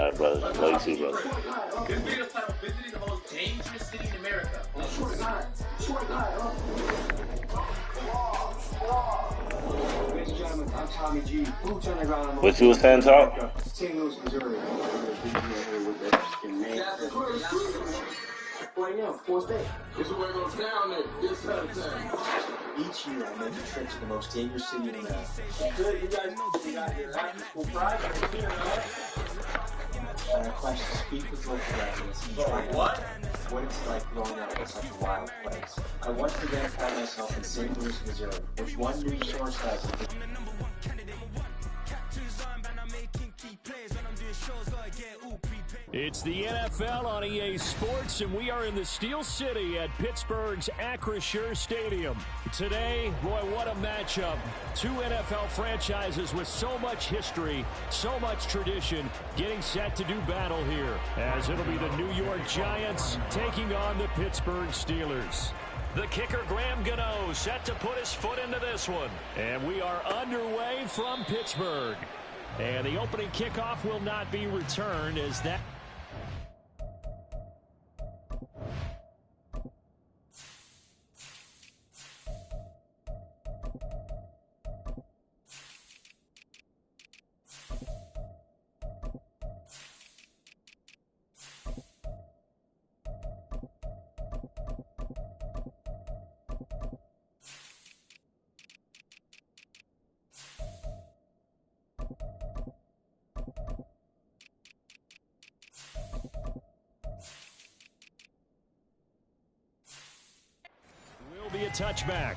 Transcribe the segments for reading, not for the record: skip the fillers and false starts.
night, brother. Love you too, brother. This video is titled Visiting the Most Dangerous City in America. Ladies and gentlemen, I'm Tommy G. Boots on the ground. What you was saying, Talk? St. Louis, Missouri. Right now, fourth day. This is where it goes down there. This time. Each year, I make a trip to the most dangerous city in America. Good, you guys got your actual project here, right? I request to speak with local residents and try what it's like growing up in such a wild place. I once again found myself in St. Louis, Missouri, which one news source has it. It's the NFL on EA Sports, and we are in the Steel City at Pittsburgh's Acrisure Stadium. Today, boy, what a matchup. Two NFL franchises with so much history, so much tradition, getting set to do battle here, as it'll be the New York Giants taking on the Pittsburgh Steelers. The kicker, Graham Gano, set to put his foot into this one. And we are underway from Pittsburgh. And the opening kickoff will not be returned as that... be a touchback.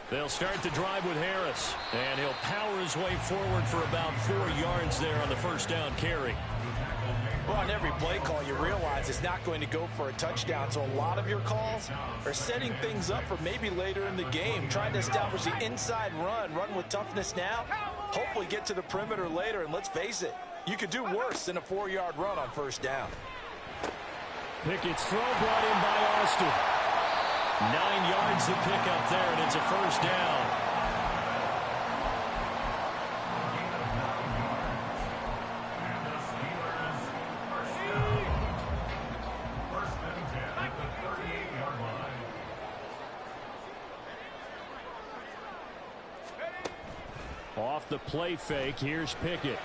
They'll start the drive with Harris, and he'll power his way forward for about 4 yards there on the first down carry. Well, on every play call, you realize it's not going to go for a touchdown, so a lot of your calls are setting things up for maybe later in the game, trying to establish the inside run with toughness now, hopefully get to the perimeter later, and let's face it, you could do worse than a 4-yard run on first down. Pickett's throw brought in by Austin. 9 yards to pick up there, and it's a first down. Off the play fake, here's Pickett.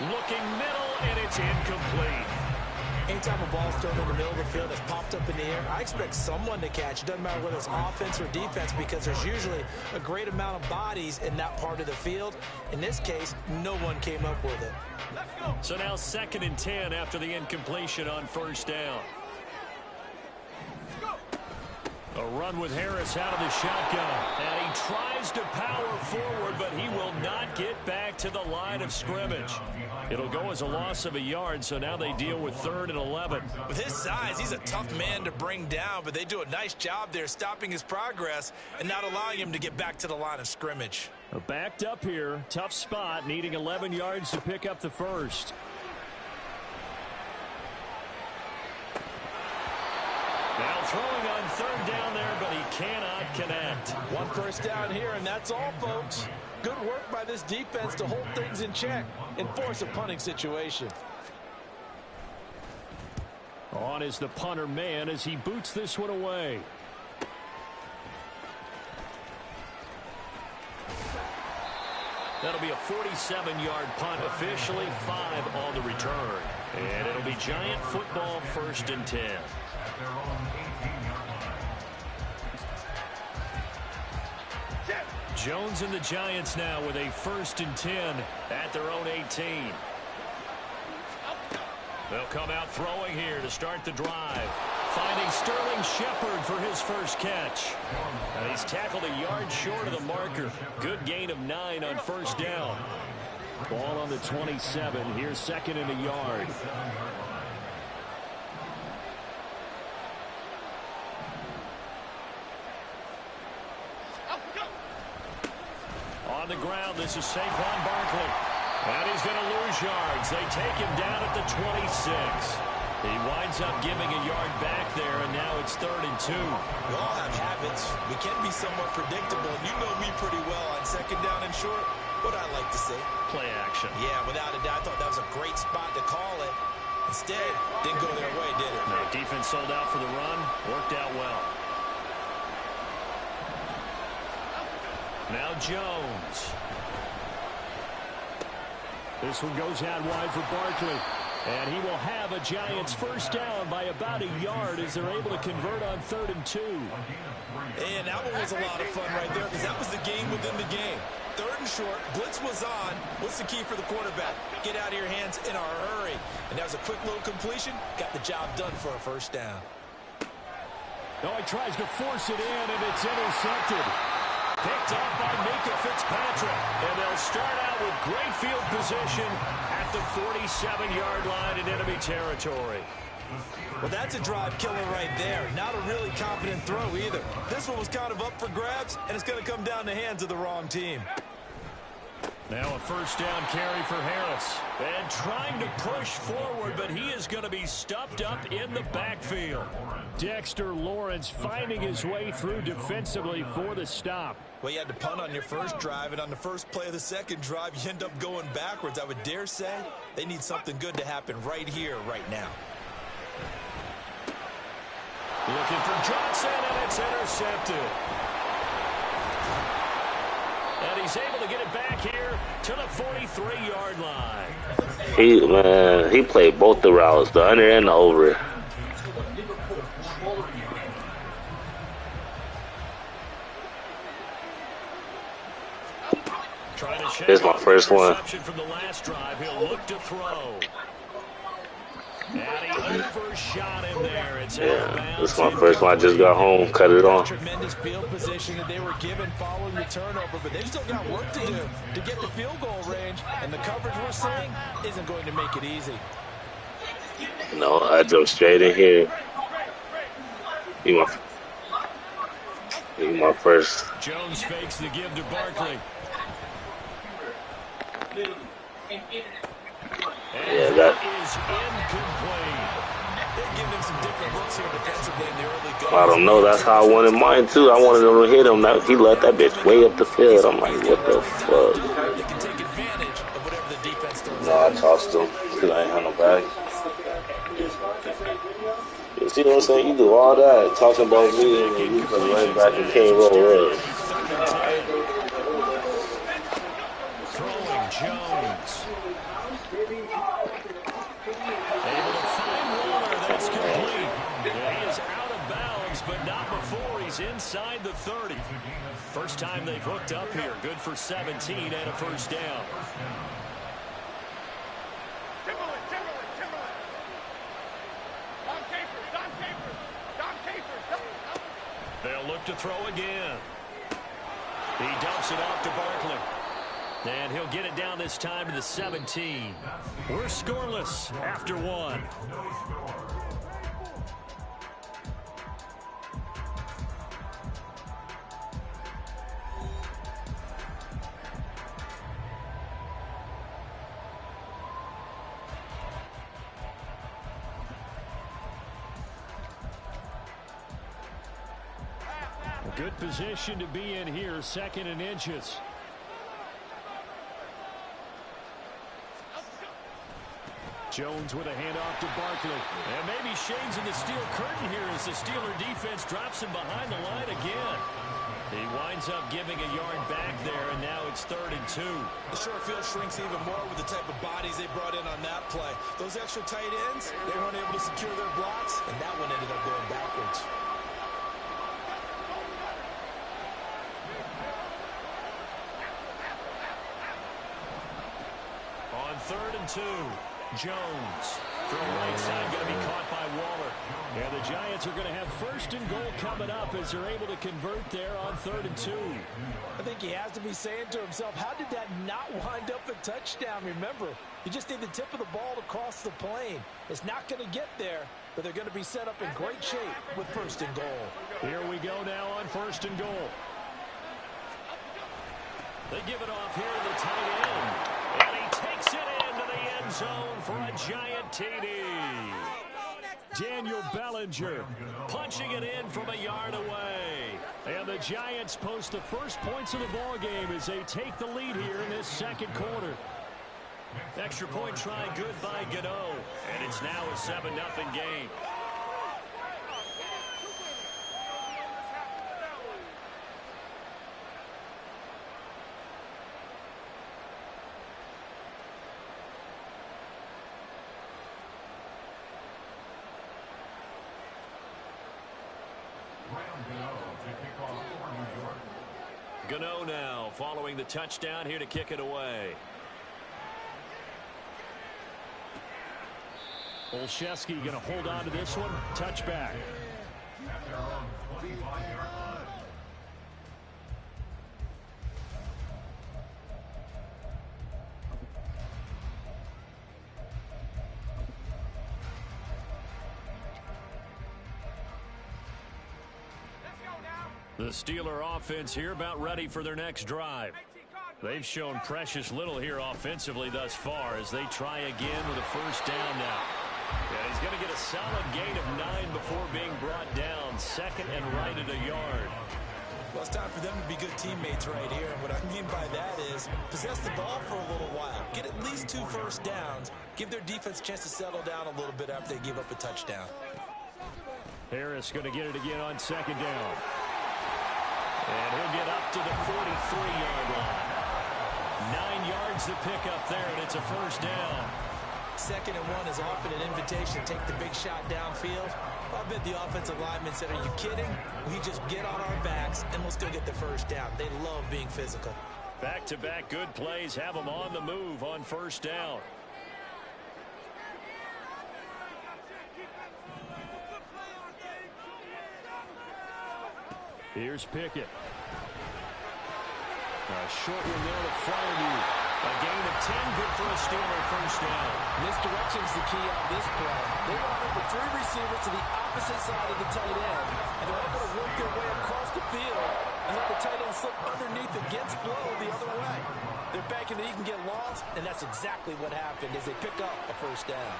Looking middle, and it's incomplete. Anytime a ball's thrown in the middle of the field that's popped up in the air, I expect someone to catch. It doesn't matter whether it's offense or defense, because there's usually a great amount of bodies in that part of the field. In this case, no one came up with it. So now 2nd and 10 after the incompletion on first down. A run with Harris out of the shotgun. And he tries to power forward, but he will not get back to the line of scrimmage. It'll go as a loss of a yard, so now they deal with 3rd and 11. With his size, he's a tough man to bring down, but they do a nice job there stopping his progress and not allowing him to get back to the line of scrimmage. Backed up here, tough spot, needing 11 yards to pick up the first. Now throwing on 3rd down there, but he cannot connect. One first down here, and that's all, folks. Good work by this defense to hold things in check and force a punting situation. On is the punter man as he boots this one away. That'll be a 47-yard punt, officially 5 on the return. And it'll be Giant football, 1st and 10. Jones and the Giants now with a 1st and 10 at their own 18. They'll come out throwing here to start the drive. Finding Sterling Shepard for his first catch. And he's tackled a yard short of the marker. Good gain of 9 on first down. Ball on the 27. Here's 2nd and a yard. On the ground, this is Saquon Barkley. And he's going to lose yards. They take him down at the 26. He winds up giving a yard back there, and now it's 3rd and 2. We all have habits. We can be somewhat predictable. You know me pretty well on 2nd down and short. What I like to say? Play action. Yeah, without a doubt. I thought that was a great spot to call it. Instead, didn't go their way, did it? No, defense sold out for the run. Worked out well. Now Jones. This one goes out wide for Barkley. And he will have a Giants first down by about a yard as they're able to convert on 3rd and 2. And that one was a lot of fun right there because that was the game within the game. 3rd and short, blitz was on. What's the key for the quarterback? Get out of your hands in a hurry. And that was a quick little completion. Got the job done for a first down. Oh, he tries to force it in, and it's intercepted. Picked up by Minka Fitzpatrick. And they'll start out with great field position at the 47-yard line in enemy territory. Well, that's a drive killer right there. Not a really confident throw either. This one was kind of up for grabs, and it's going to come down the hands of the wrong team. Now a first down carry for Harris. And trying to push forward, but he is going to be stuffed up in the backfield. Dexter Lawrence finding his way through defensively for the stop. Well, you had to punt on your first drive, and on the first play of the second drive, you end up going backwards. I would dare say they need something good to happen right here, right now. Looking for Johnson, and it's intercepted. And he's able to get it back here to the 43-yard line. He played both the routes, the under and the over. This is my first one. From the last drive, he'll look to throw. And he overshot him there. It's this is my first one. I just got home, cut it off. Tremendous field position that they were given following the turnover, but they've still got work to do to get the field goal range, and the coverage we're seeing isn't going to make it easy. No, I jumped straight in here. He my first. Jones fakes the give to Barkley. Yeah, that is incomplete. They're giving him some different looks here defensively in the early goals. I don't know. That's how I wanted mine too. I wanted him to hit him. He let that bitch way up the field. I'm like, what the fuck? They can take advantage of whatever the defense throws. No, I tossed him because I ain't had no bag. You see what I'm saying? You do all that talking about me, and you come right back and can't roll red. Throwing Jones. Able to find Waller. That's complete. And he is out of bounds, but not before he's inside the 30. First time they've hooked up here. Good for 17 and a first down. They'll look to throw again. He dumps it off to Barkley. And he'll get it down this time to the 17. We're scoreless after one. Good position to be in here, 2nd and inches. Jones with a handoff to Barkley. And maybe shades in the steel curtain here as the Steeler defense drops him behind the line again. He winds up giving a yard back there, and now it's 3rd and 2. The short field shrinks even more with the type of bodies they brought in on that play. Those extra tight ends, they weren't able to secure their blocks, and that one ended up going backwards. On 3rd and 2, Jones from right side going to be caught by Waller. And the Giants are going to have 1st and goal coming up as they're able to convert there on 3rd and 2. I think he has to be saying to himself, how did that not wind up a touchdown? Remember, you just need the tip of the ball to cross the plane. It's not going to get there, but they're going to be set up in great shape with 1st and goal. Here we go now on 1st and goal. They give it off here to the tight end. And he takes TD. Daniel Bellinger punching it in from a yard away. And the Giants post the first points of the ball game as they take the lead here in this second quarter. Extra point try good by Gano. And it's now a 7-0 game. Gano now following the touchdown here to kick it away. Olszewski going to hold on to this one. Touchback. The Steeler offense here about ready for their next drive. They've shown precious little here offensively thus far as they try again with a first down now. And he's going to get a solid gain of 9 before being brought down. Second and right at a yard. Well, it's time for them to be good teammates right here. And what I mean by that is possess the ball for a little while. Get at least 2 first downs. Give their defense a chance to settle down a little bit after they give up a touchdown. Harris going to get it again on second down. And he'll get up to the 43-yard line. 9 yards to pick up there, and it's a first down. 2nd and 1 is often an invitation to take the big shot downfield. I bet the offensive lineman said, are you kidding? We just get on our backs, and let's go get the first down. They love being physical. Back-to-back good plays have them on the move on first down. Here's Pickett. A short one there to Farney. A gain of 10, good for a Steeler first down. Misdirection's the key on this play. They line up with 3 receivers to the opposite side of the tight end, and they're able to work their way across the field and let the tight end slip underneath against flow the other way. They're banking that he can get lost, and that's exactly what happened as they pick up a first down.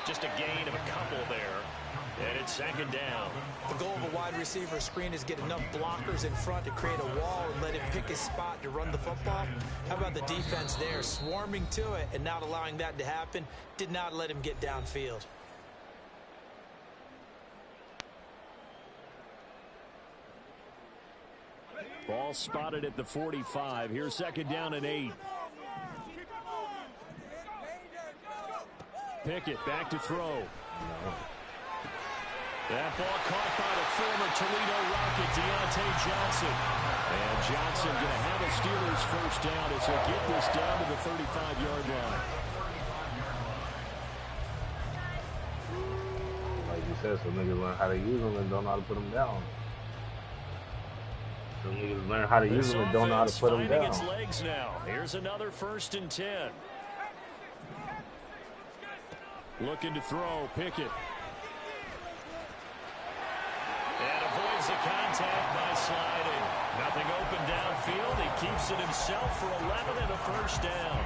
Just a gain of a couple there. And it's second down. The goal of a wide receiver screen is get enough blockers in front to create a wall and let him pick his spot to run the football. How about the defense there, swarming to it and not allowing that to happen? Did not let him get downfield. Ball spotted at the 45. Here's second down and 8. Pickett back to throw. That ball caught by the former Toledo Rocket, Deontay Johnson. And Johnson going to have a Steelers first down as he'll get this down to the 35-yard line. Like you said, some niggas learn how to use them and don't know how to put them down. Some niggas learn how to use them and don't know how to put them down. Its legs now. Here's another 1st and 10. Looking to throw, Pickett. And avoids the contact by sliding. Nothing open downfield. He keeps it himself for 11 and a first down.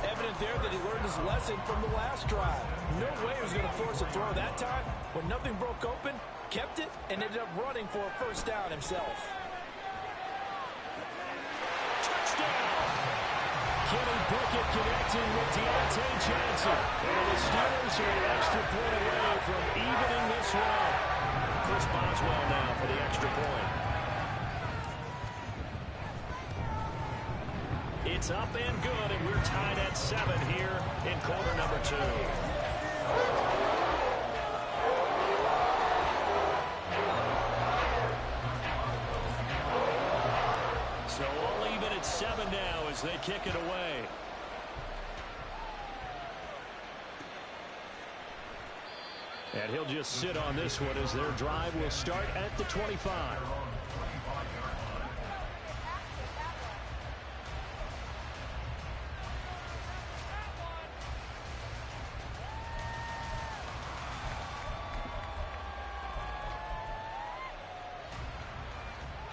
Evident there that he learned his lesson from the last drive. No way he was going to force a throw that time. When nothing broke open, kept it, and ended up running for a first down himself. Touchdown! Kenny Pickett connecting with Deontay Johnson. And the Steelers are an extra point away from evening this one up. Chris Boswell now for the extra point. It's up and good, and we're tied at 7 here in quarter number 2. So all even at 7 now as they kick it away. And he'll just sit on this one as their drive will start at the 25.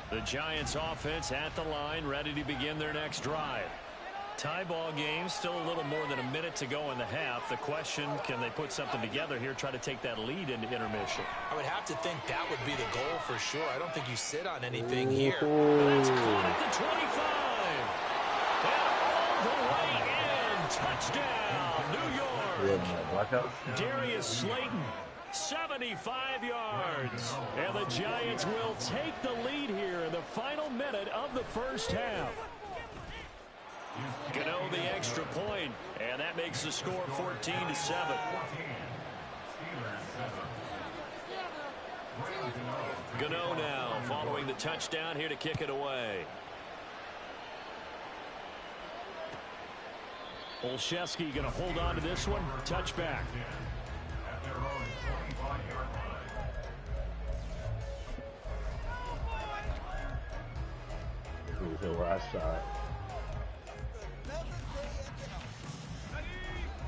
The Giants offense at the line, ready to begin their next drive. Tie ball game, still a little more than a minute to go in the half. The question, can they put something together here, try to take that lead into intermission? I would have to think that would be the goal for sure. I don't think you sit on anything here. That's caught at the 25. And all the way in. Touchdown, New York. Darius Slayton, 75 yards. And the Giants will take the lead here in the final minute of the first half. Gano the extra point, and that makes the score 14-7. Gano now following the touchdown here to kick it away. Olszewski going to hold on to this one. Touchback.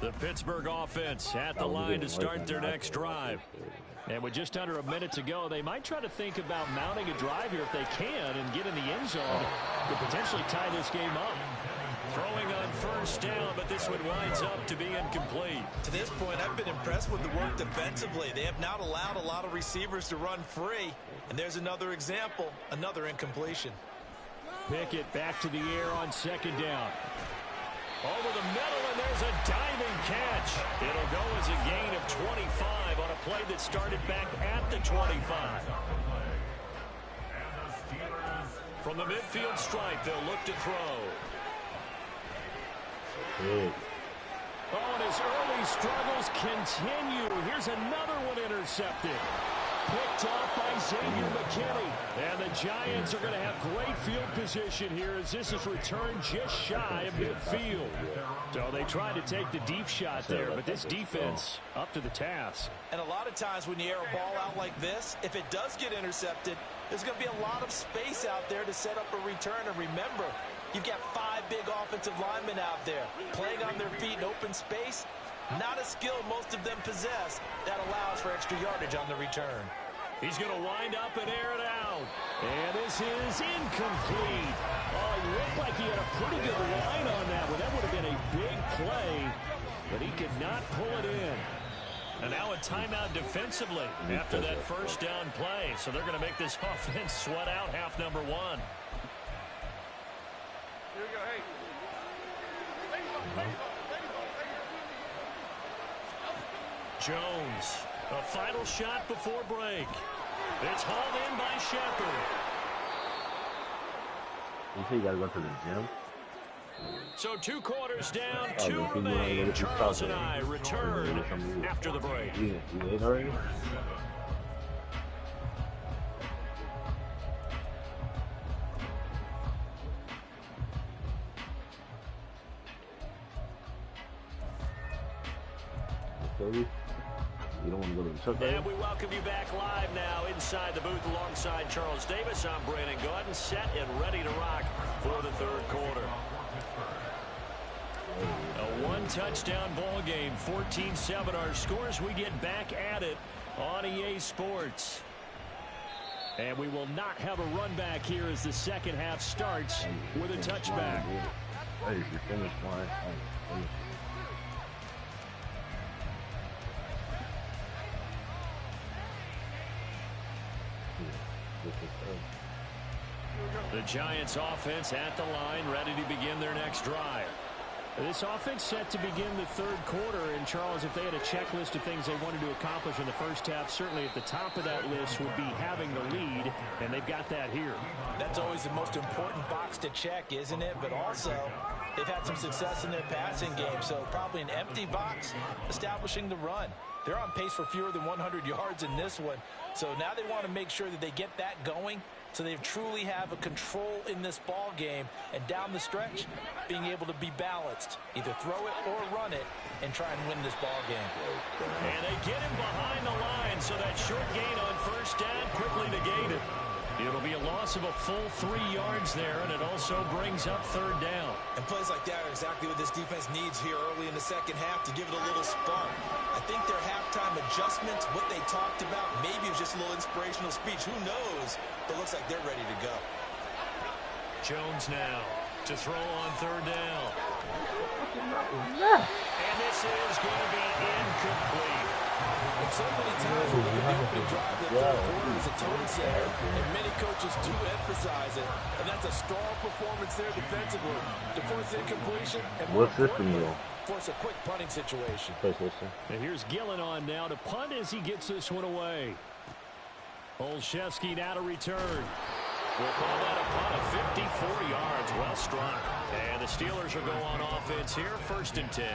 The Pittsburgh offense at the line to start their next drive. And with just under a minute to go, they might try to think about mounting a drive here if they can and get in the end zone to potentially tie this game up. Throwing on first down, but this one winds up to be incomplete. To this point, I've been impressed with the work defensively. They have not allowed a lot of receivers to run free. And there's another example, another incompletion. Pickett back to the air on second down. Over the middle, and there's a diving catch. It'll go as a gain of 25 on a play that started back at the 25. From the midfield stripe, they'll look to throw. Oh, and his early struggles continue. Here's another one intercepted. Picked off by Xavier McKinney. And the Giants are going to have great field position here as this is returned just shy of midfield. So they tried to take the deep shot there, but this defense up to the task. And a lot of times when you air a ball out like this, if it does get intercepted, there's going to be a lot of space out there to set up a return. And remember, you've got 5 big offensive linemen out there playing on their feet in open space. Not a skill most of them possess that allows for extra yardage on the return. He's going to wind up and air it out. And this is incomplete. Oh, it looked like he had a pretty good line on that one. That would have been a big play, but he could not pull it in. And now a timeout defensively after that first down play. So they're going to make this offense sweat out half number 1. Here we go, hey. Jones, a final shot before break. It's hauled in by Shepard. You say you gotta go to the gym? So 2 quarters down, 2 remain. Charles and I return after the break. You ate already? You don't want to go to the truck. And we welcome you back live now inside the booth alongside Charles Davis. I'm Brandon Gordon, set and ready to rock for the third quarter. A 1-touchdown ball game, 14-7 our scores. We get back at it on EA Sports. And we will not have a run back here as the second half starts with a touchback. Hey, you finished mine. The Giants offense at the line, ready to begin their next drive. This offense set to begin the third quarter. And, Charles, if they had a checklist of things they wanted to accomplish in the first half, certainly at the top of that list would be having the lead, and they've got that here. That's always the most important box to check, isn't it? But also, they've had some success in their passing game, so probably an empty box establishing the run. They're on pace for fewer than 100 yards in this one, so now they want to make sure that they get that going so they truly have a control in this ball game, and down the stretch, being able to be balanced. Either throw it or run it and try and win this ball game. And they get him behind the line, so that short gain on first down quickly negated. It'll be a loss of a full 3 yards there, and it also brings up third down. And plays like that are exactly what this defense needs here early in the second half to give it a little spark. I think their halftime adjustments, what they talked about, maybe it was just a little inspirational speech. Who knows? But it looks like they're ready to go. Jones now to throw on third down. And this is going to be incomplete. And so many times we look at the opening drive of the third quarter as a tone setter, and many coaches do emphasize it, and that's a strong performance there defensively to force incompletion and more importantly, force a quick punting situation. And here's Gillen on now to punt as he gets this one away. Olszewski now to return. We'll call that a punt of 54 yards. Well struck. And the Steelers will go on offense here, 1st and 10.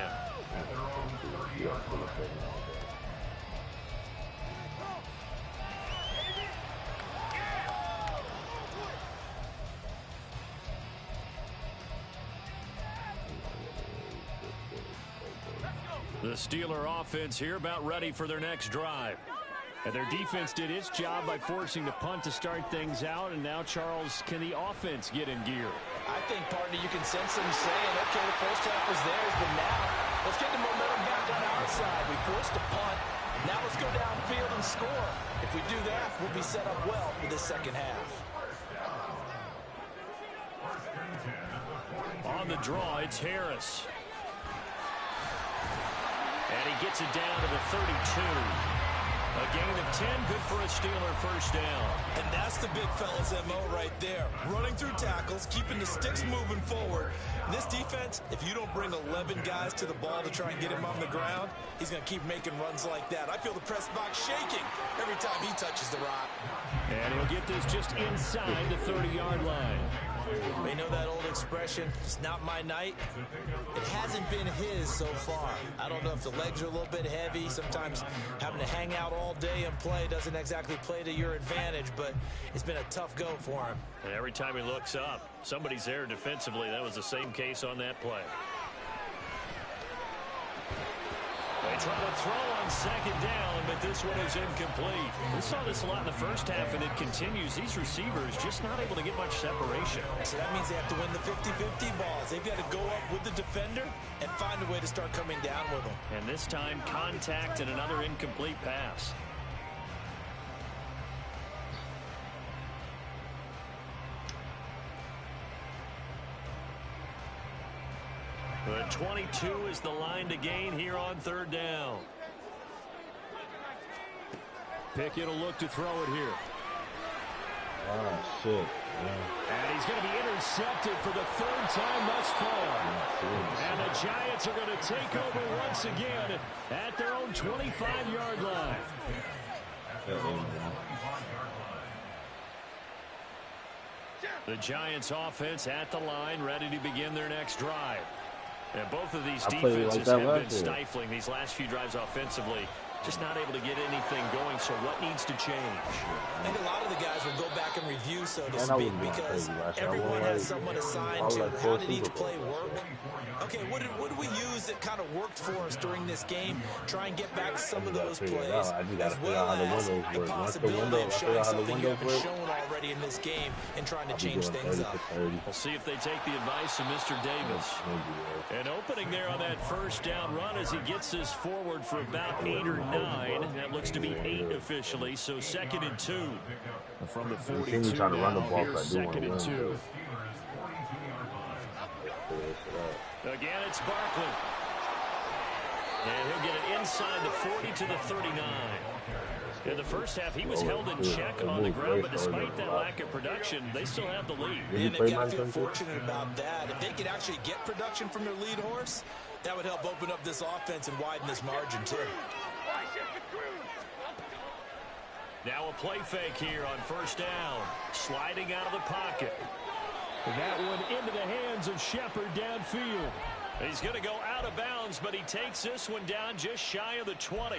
The Steeler offense here about ready for their next drive. And their defense did its job by forcing the punt to start things out. And now, Charles, can the offense get in gear? I think, partner, you can sense them saying, okay, the first half was theirs, but now let's get the momentum back on our side. We forced a punt. Now let's go downfield and score. If we do that, we'll be set up well for the second half. On the draw, it's Harris. And he gets it down to the 32. A gain of 10, good for a Steeler first down. And that's the big fella's MO right there. Running through tackles, keeping the sticks moving forward. And this defense, if you don't bring 11 guys to the ball to try and get him on the ground, he's going to keep making runs like that. I feel the press box shaking every time he touches the rock. And he'll get this just inside the 30-yard line. They know that old expression, it's not my night. It hasn't been his so far. I don't know if the legs are a little bit heavy. Sometimes having to hang out all day and play doesn't exactly play to your advantage, but it's been a tough go for him. And every time he looks up, somebody's there defensively. That was the same case on that play. They try to throw on 2nd down, but this one is incomplete. We saw this a lot in the first half, and it continues. These receivers just not able to get much separation. So that means they have to win the 50-50 balls. They've got to go up with the defender and find a way to start coming down with them. And this time, contact and another incomplete pass. The 22 is the line to gain here on 3rd down. Pickett will look to throw it here. Oh, shit. Yeah. And he's going to be intercepted for the 3rd time thus far. And the Giants are going to take over once again at their own 25-yard line. The Giants offense at the line, ready to begin their next drive. And both of these defenses have been stifling these last few drives offensively. Just not able to get anything going, so what needs to change? I think a lot of the guys will go back and review, so to speak, because everyone has someone assigned to how did each play work. Okay, what did we use that kind of worked for us during this game? Try and get back some of those plays, as well as the possibility of showing something you haven't shown already in this game and trying to change things up. We'll see if they take the advice of Mr. Davis. An opening there on that 1st down run as he gets this forward for about 8 or 9. That looks to be 8 officially, so 2nd and 2. From the 42 here's 2nd and 2. Again, it's Barkley. And he'll get it inside the 40 to the 39. In the first half, he was held in check on the ground, but despite that lack of production, they still have the lead. And they've got to feel fortunate about that. If they could actually get production from their lead horse, that would help open up this offense and widen this margin, too. Now a play fake here on 1st down. Sliding out of the pocket. That one into the hands of Shepard downfield. He's going to go out of bounds, but he takes this one down just shy of the 20.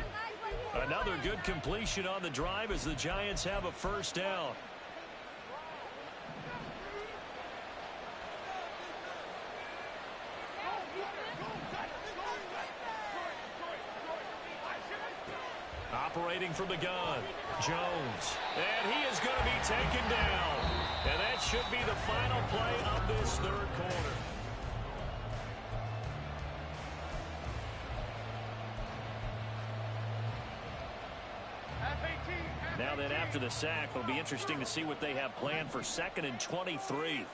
Another good completion on the drive as the Giants have a 1st down. Operating from the gun, Jones. And he is going to be taken down. And that should be the final play of this 3rd quarter. Now then, after the sack, it'll be interesting to see what they have planned for 2nd and 23.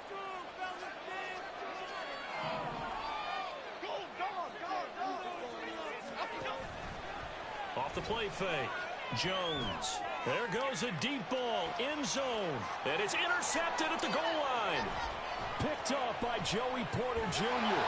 the play fake. Jones. There goes a deep ball, end zone. And it's intercepted at the goal line. Picked off by Joey Porter Jr.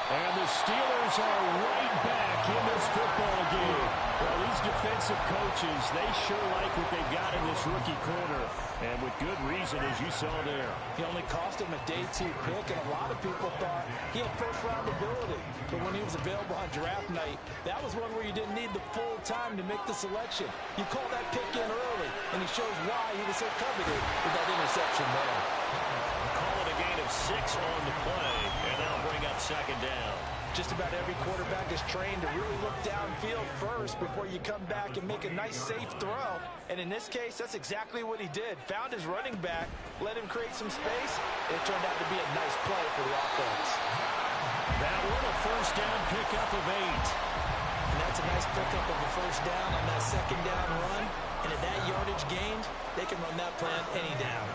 And the Steelers are right back in this football game. Well, these defensive coaches, they sure like what they've got in this rookie corner. And with good reason, as you saw there. He only cost him a day 2 pick, and a lot of people thought he had first-round ability. But when he was available on draft night, that was one where you didn't need the full time to make the selection. You call that pick in early, and he shows why he was so coveted with that interception there. Call it a gain of 6 on the play, and that'll bring up second down. Just about every quarterback is trained to really look downfield first before you come back and make a nice, safe throw. And in this case, that's exactly what he did. Found his running back, let him create some space, and it turned out to be a nice play for the offense. That one, a first down pickup of 8. And that's a nice pickup of a first down on that second down run. And at that yardage gained, they can run that plan any down.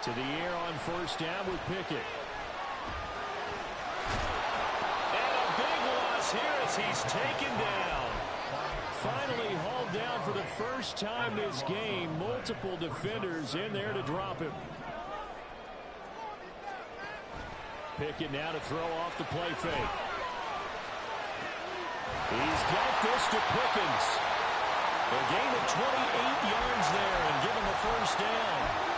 To the air on first down with Pickett. Here as he's taken down. Finally hauled down for the first time this game. Multiple defenders in there to drop him. Pickett now to throw off the play fake. He's got this to Pickens. A gain of 28 yards there and give him the first down.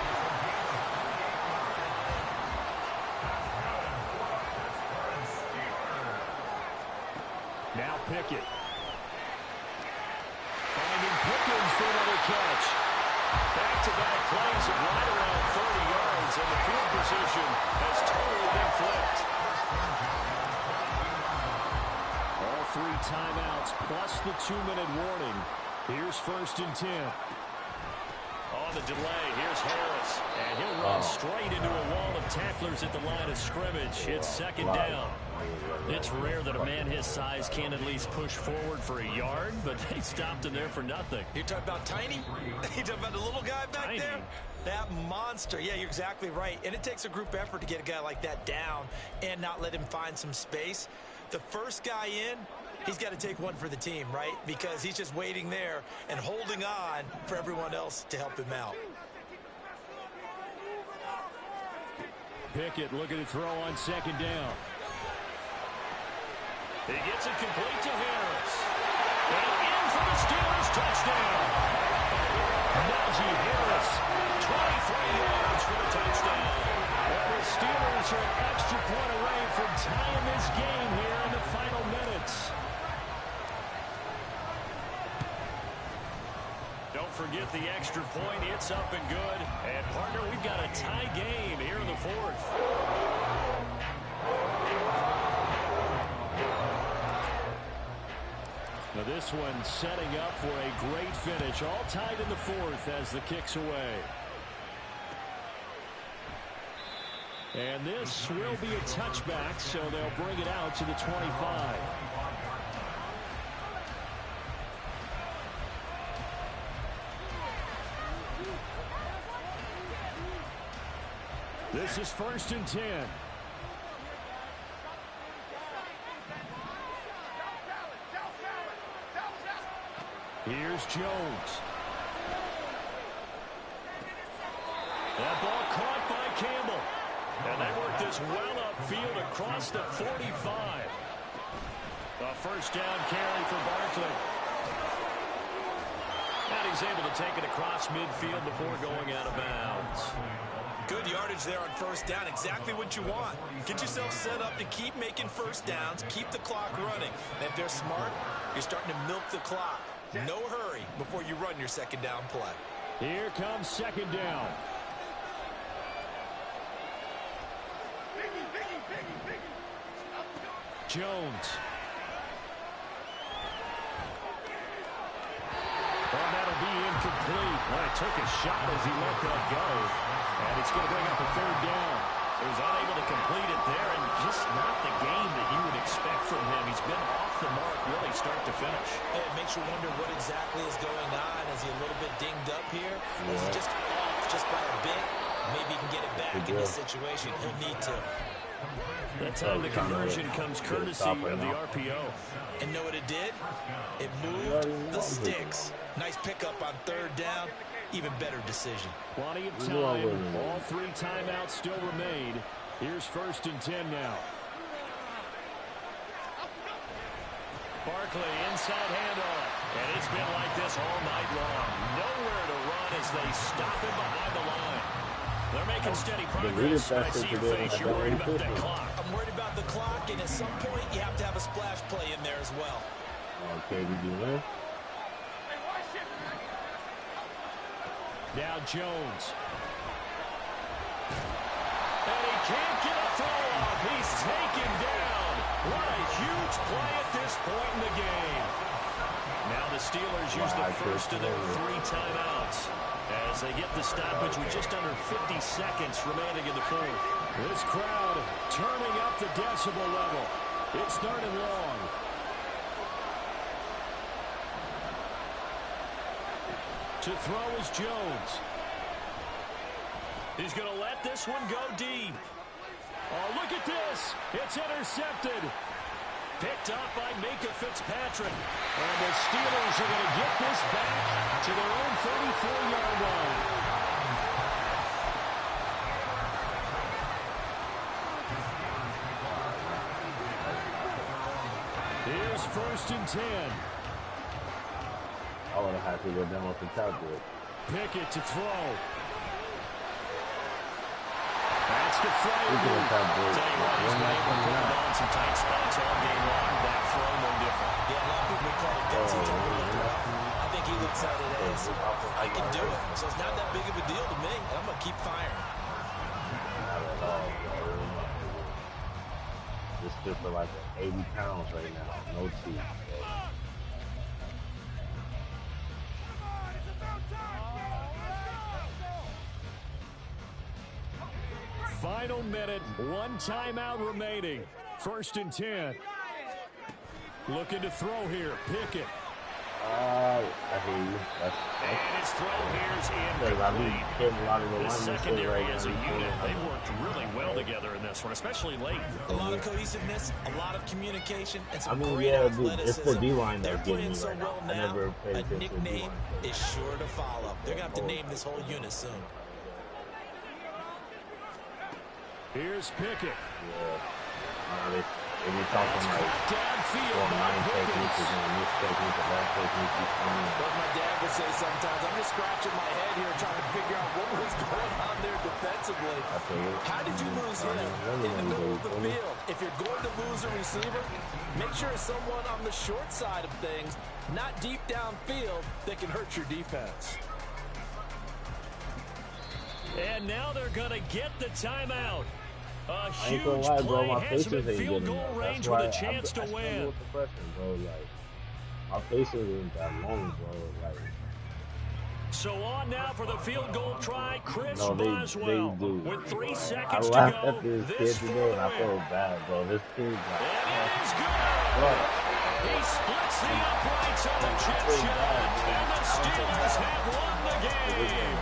Now Pickett. Finding Pickens for another catch. Back-to-back plays of right around 30 yards, and the field position has totally been flipped. All 3 timeouts plus the 2-minute warning. Here's 1st and 10. On the delay, here's Harris. And he'll run straight into a wall of tacklers at the line of scrimmage. It's second down. It's rare that a man his size can at least push forward for a yard, but they stopped him there for nothing. You're talking about Tiny? You're talking about the little guy back Tiny. there? That monster. Yeah, you're exactly right. And it takes a group effort to get a guy like that down and not let him find some space. The first guy in, he's got to take one for the team, right? Because he's just waiting there and holding on for everyone else to help him out. Pickett looking to throw on second down. He gets it complete to Harris. And in for the Steelers touchdown. Najee Harris, 23 yards for the touchdown. And the Steelers are an extra point away from tying this game here in the final minutes. Don't forget the extra point. It's up and good. And, partner, we've got a tie game here in the 4th. Now this one setting up for a great finish. All tied in the 4th as the kick's away. And this will be a touchback, so they'll bring it out to the 25. This is 1st and 10. Here's Jones. That ball caught by Campbell. And they worked this well upfield across the 45. A first down carry for Barkley. And he's able to take it across midfield before going out of bounds. Good yardage there on first down. Exactly what you want. Get yourself set up to keep making first downs, keep the clock running. And if they're smart, you're starting to milk the clock. No hurry before you run your second down play. Here comes second down. Jones. Well, that'll be incomplete. Well, it took a shot as he let that go. And it's going to bring up a third down. He was unable to complete it there, and just not the game that you would expect from him. He's been off the mark really start to finish. It makes you wonder what exactly is going on. Is he a little bit dinged up here? Or is he just off just by a bit? Maybe he can get it back in this situation. He'll need to. The time the conversion comes courtesy of the RPO. And know what it did? It moved the sticks. Nice pickup on third down. Even better decision. Plenty of time. All 3 timeouts still remain. Here's 1st and 10 now. Barkley inside handoff. And it's been like this all night long. Nowhere to run as they stop him behind the line. They're making steady progress. I see your face. You're worried about that clock. I'm worried about the clock, and at some point, you have to have a splash play in there as well. Okay, we do that. Now Jones. And he can't get a throw off. He's taken down. What a huge play at this point in the game. Now the Steelers use the first of their 3 timeouts as they get the stoppage with just under 50 seconds remaining in the 4th. This crowd turning up the decibel level. It's 3rd and long. To throw is Jones. He's going to let this one go deep. Oh, look at this. It's intercepted. Picked up by Minka Fitzpatrick. And the Steelers are going to get this back to their own 34-yard line. Here's 1st and 10. I would have had to go down with the calculator. Pickett to throw. That's the throw. Tell you what, he's been able to put the ball in some tight spots all game long. That throw, no different. Yeah, a lot of people call it gutsy to I think he looks at it as, I can do it. So it's not that big of a deal to me. I'm going to keep firing. Not at all, bro. This fit for like 80 pounds right now. No teeth. Final minute, 1 timeout remaining. 1st and 10. Looking to throw here. Pickett. I hear you. And his throw here's incomplete. The secondary as a unit, they worked really well together in this one, especially late. A lot of cohesiveness, a lot of communication, and some great athleticism. It's the D-line that's getting me right now. I never paid attention to the D-line. Is sure to follow. They're going to have to name this whole unit soon. Here's Pickett. Yeah. If you're talking like downfield, 9 techniques, you're going to miss technique, or that technique, you're coming. But my dad would say sometimes, I'm just scratching my head here trying to figure out what was going on there defensively. How did you lose him in the middle of the field? If you're going to lose a receiver, make sure it's someone on the short side of things, not deep downfield, that can hurt your defense. And now they're going to get the timeout. A huge lie, play my has them in ain't field goal getting range with a chance to win. With the pressure, bro. Like, my faces ain't that long, bro. Like, so on now for the field goal try, Chris no, Boswell. they do. With 3 seconds I to laughed go. at this kid today, and I felt bad, bro. This kid's like, and it is good. He splits the uprights on the chip shot, and the Steelers have won the game.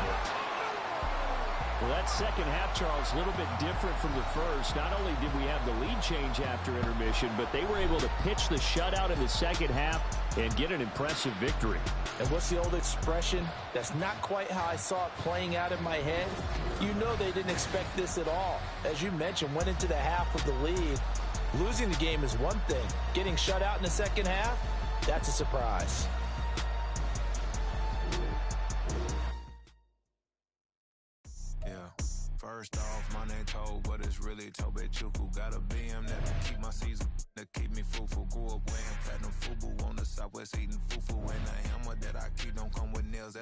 Well, that second half, Charles, a little bit different from the first. Not only did we have the lead change after intermission, but they were able to pitch the shutout in the second half and get an impressive victory. And what's the old expression? That's not quite how I saw it playing out in my head. You know they didn't expect this at all. As you mentioned, went into the half with the lead. Losing the game is one thing. Getting shut out in the second half, that's a surprise. First off, my name Toad, but it's really Tobe Chuku. Got a BM that will keep my season, that keep me fruitful. Grew up wearing platinum FUBU on the southwest eating fufu. And the hammer that I keep don't come with nails.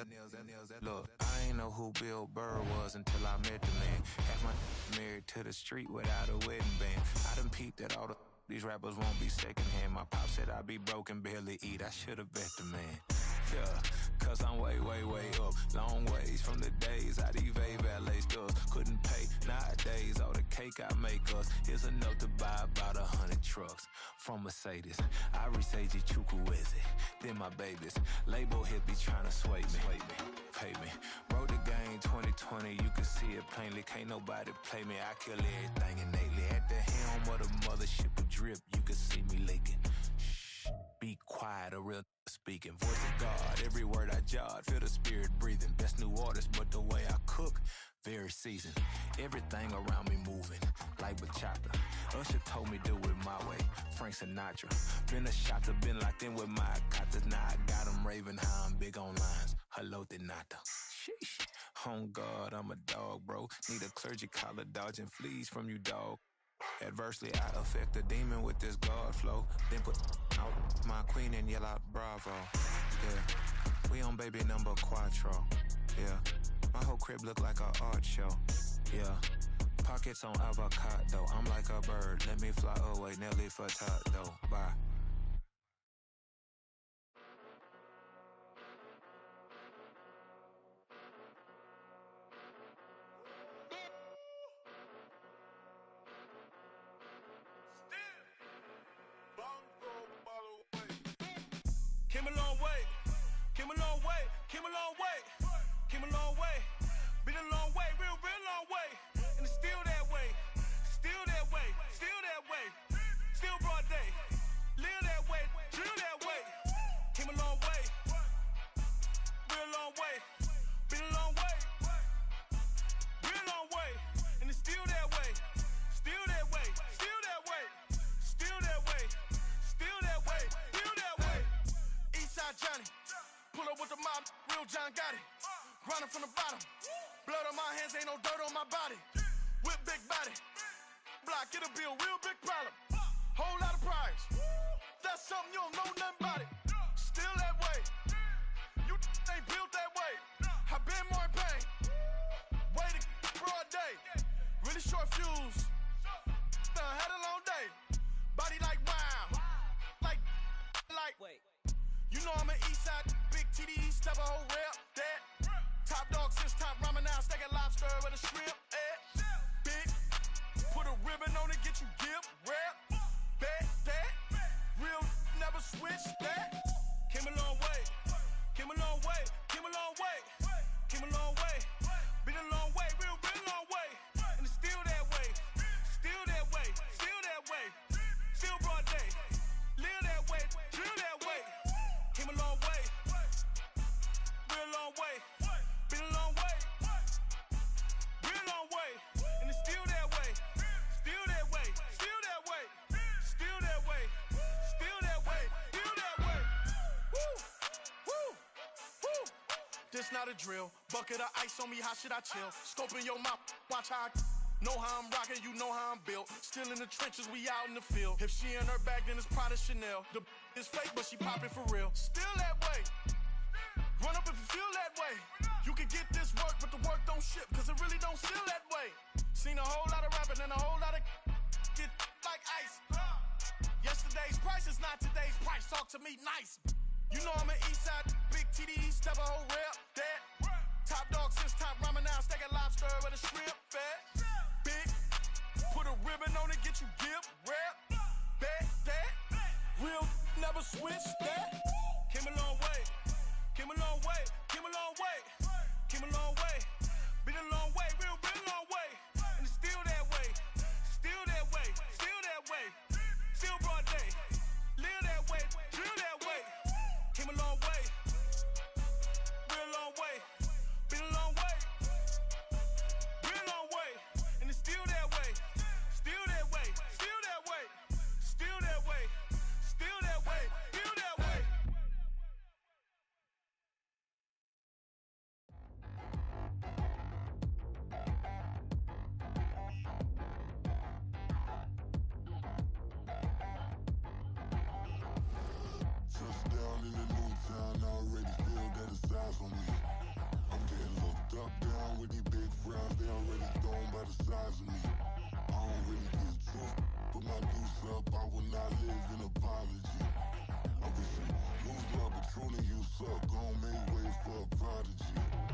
Look, I ain't know who Bill Burr was until I met the man. Half my married to the street without a wedding band. I done peeped that all these rappers won't be secondhand. My pop said I'd be broken, barely eat. I should've bet the man. Yeah, cause I'm way up. Long ways from the days I evade valet stores. Couldn't pay nowadays. All the cake I make us is enough to buy about 100 trucks from Mercedes. I resage Chukwueze, then my babies. Label hit be trying to sway me. Pay me. Wrote the game 2020, you can see it plainly. Can't nobody play me. I kill everything innately at the hand. artist, but the way I cook, very seasoned. Everything around me moving, like bachata. Usher told me do it my way, Frank Sinatra. Been a shotter, been locked in with my cotters. Now I got them raving how I'm big on lines. Hello, de nata. Sheesh. On God, I'm a dog, bro. Need a clergy collar, dodging fleas from you, dog. Adversely, I affect the demon with this God flow. Then put out my queen and yell out bravo. Yeah, we on baby number quattro. Yeah, my whole crib look like a art show. Yeah, pockets on avocado. I'm like a bird. Let me fly away, Nelly Furtado. Bye. Came a long way, came a long way, came a long way, came a long way. Been a long way, real long way. And it's still that way, still that way, still that way. Still broad day, live that way, drill that way. Came a long way, real long way. Been a long way, real long way. And it's still that way, still that way, still that way, still that way, still that way, still that way. Eastside Johnny, pull up with the mob, real John Gotti. Grinding from the bottom, blood on my hands, ain't no dirt on my body. Whip big body, block, get a bill, real big problem. Whole lot of prize, that's something you don't know nothing about it. Still that way, you ain't built that way. I been more in pain, way to broad day. Really short fuse, had a long day. Body like wow, like. Wait. You know I'm an east side, big TDE, step a whole rep, that. Top dog since top ramen now, steak and lobster with a shrimp, Big, put a ribbon on it, get you gift, rap, bet, that. Real, never switch, that. Came a long way, came a long way, came a long way, came a long way. Been a long way, real long way. And it's still that way, still that way, still that way. Still broad day, live that way, drill that way. Came a long way, real long way. Been a long way, real long way. And it's still that way, still that way, still that way, still that way, still that way, still that way. Woo, woo, woo. This not a drill, bucket of ice on me, how should I chill? Scoping your mouth, watch how I know how I'm rocking, you know how I'm built. Still in the trenches, we out in the field. If she in her bag, then it's Prada Chanel. The is fake, but she poppin' for real. Still that way. Run up if you feel that way. You can get this work, but the work don't ship, cause it really don't feel that way. Seen a whole lot of rapping and a whole lot of get like ice. Yesterday's price is not today's price. Talk to me nice. You know I'm an east side, big TDE, step a whole rep, that. Top dog since top ramen now, steak and lobster with a shrimp, fat. Big, put a ribbon on it, get you gift, rap, bet, that. Real, never switch, that. Came a long way, came a long way, came a long way, came a long way. Been a long way, real long way. And it's still that way, still that way, still that way. Still broad day, live that way, drill that way. Came a long way, real long way. Been a long way, real long way. And it's still that way, still that way, still that way, still that way, still that way, still that way. Touchdown in the new town, I already feel that it's eyes on me. I'm getting looked up, down with these big frowns, they already gone by the size of me. I don't really get too put my deuce up, I will not live in apology. I wish you lose love, but truly you suck, gon' make way for a prodigy.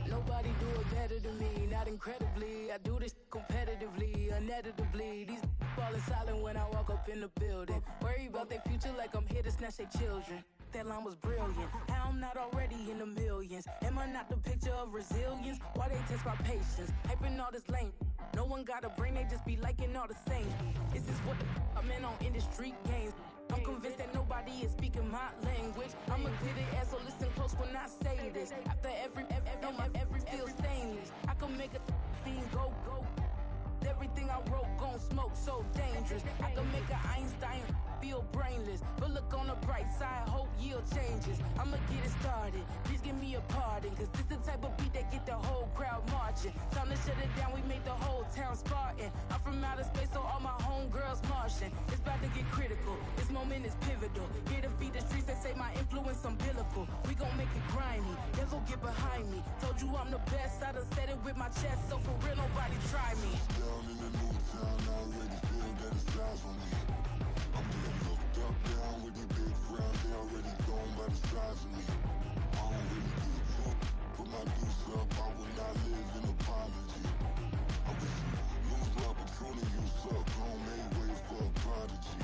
Nobody do it better than me, not incredibly. I do this competitively, uneditably. These falling silent when I walk up in the building. Worry about their future like I'm here to snatch their children. That line was brilliant. How I'm not already in the millions? Am I not the picture of resilience? Why they test my patience? Hyping all this lame. No one got a brain, they just be liking all the same. This is what I'm in on industry games. I'm convinced that nobody is speaking my language. I'm a good ass, so listen close when I say this. After every feel stainless. I can make a fiend go. Everything I wrote gon' smoke, so dangerous. I can make an Einstein feel brainless. But look on the bright side, hope yield changes. I'ma get it started, please give me a pardon. Cause this the type of beat that get the whole crowd marching. Time to shut it down, we made the whole town Spartan. I'm from outer space, so all my homegirls Martian. It's about to get critical, this moment is pivotal. Here to feed the streets, they say my influence umbilical. We gon' make it grimy, devil get behind me. Told you I'm the best, I done said it with my chest. So for real, nobody try me. Down in the new town, I already feel that it's eyes on me. I'm getting looked up, down with these big crowds, they already gone by the size of me. I don't really get drunk, put my deuce up, I will not live in apology. I wish you lose the opportunity, you suck, don't make way for a prodigy.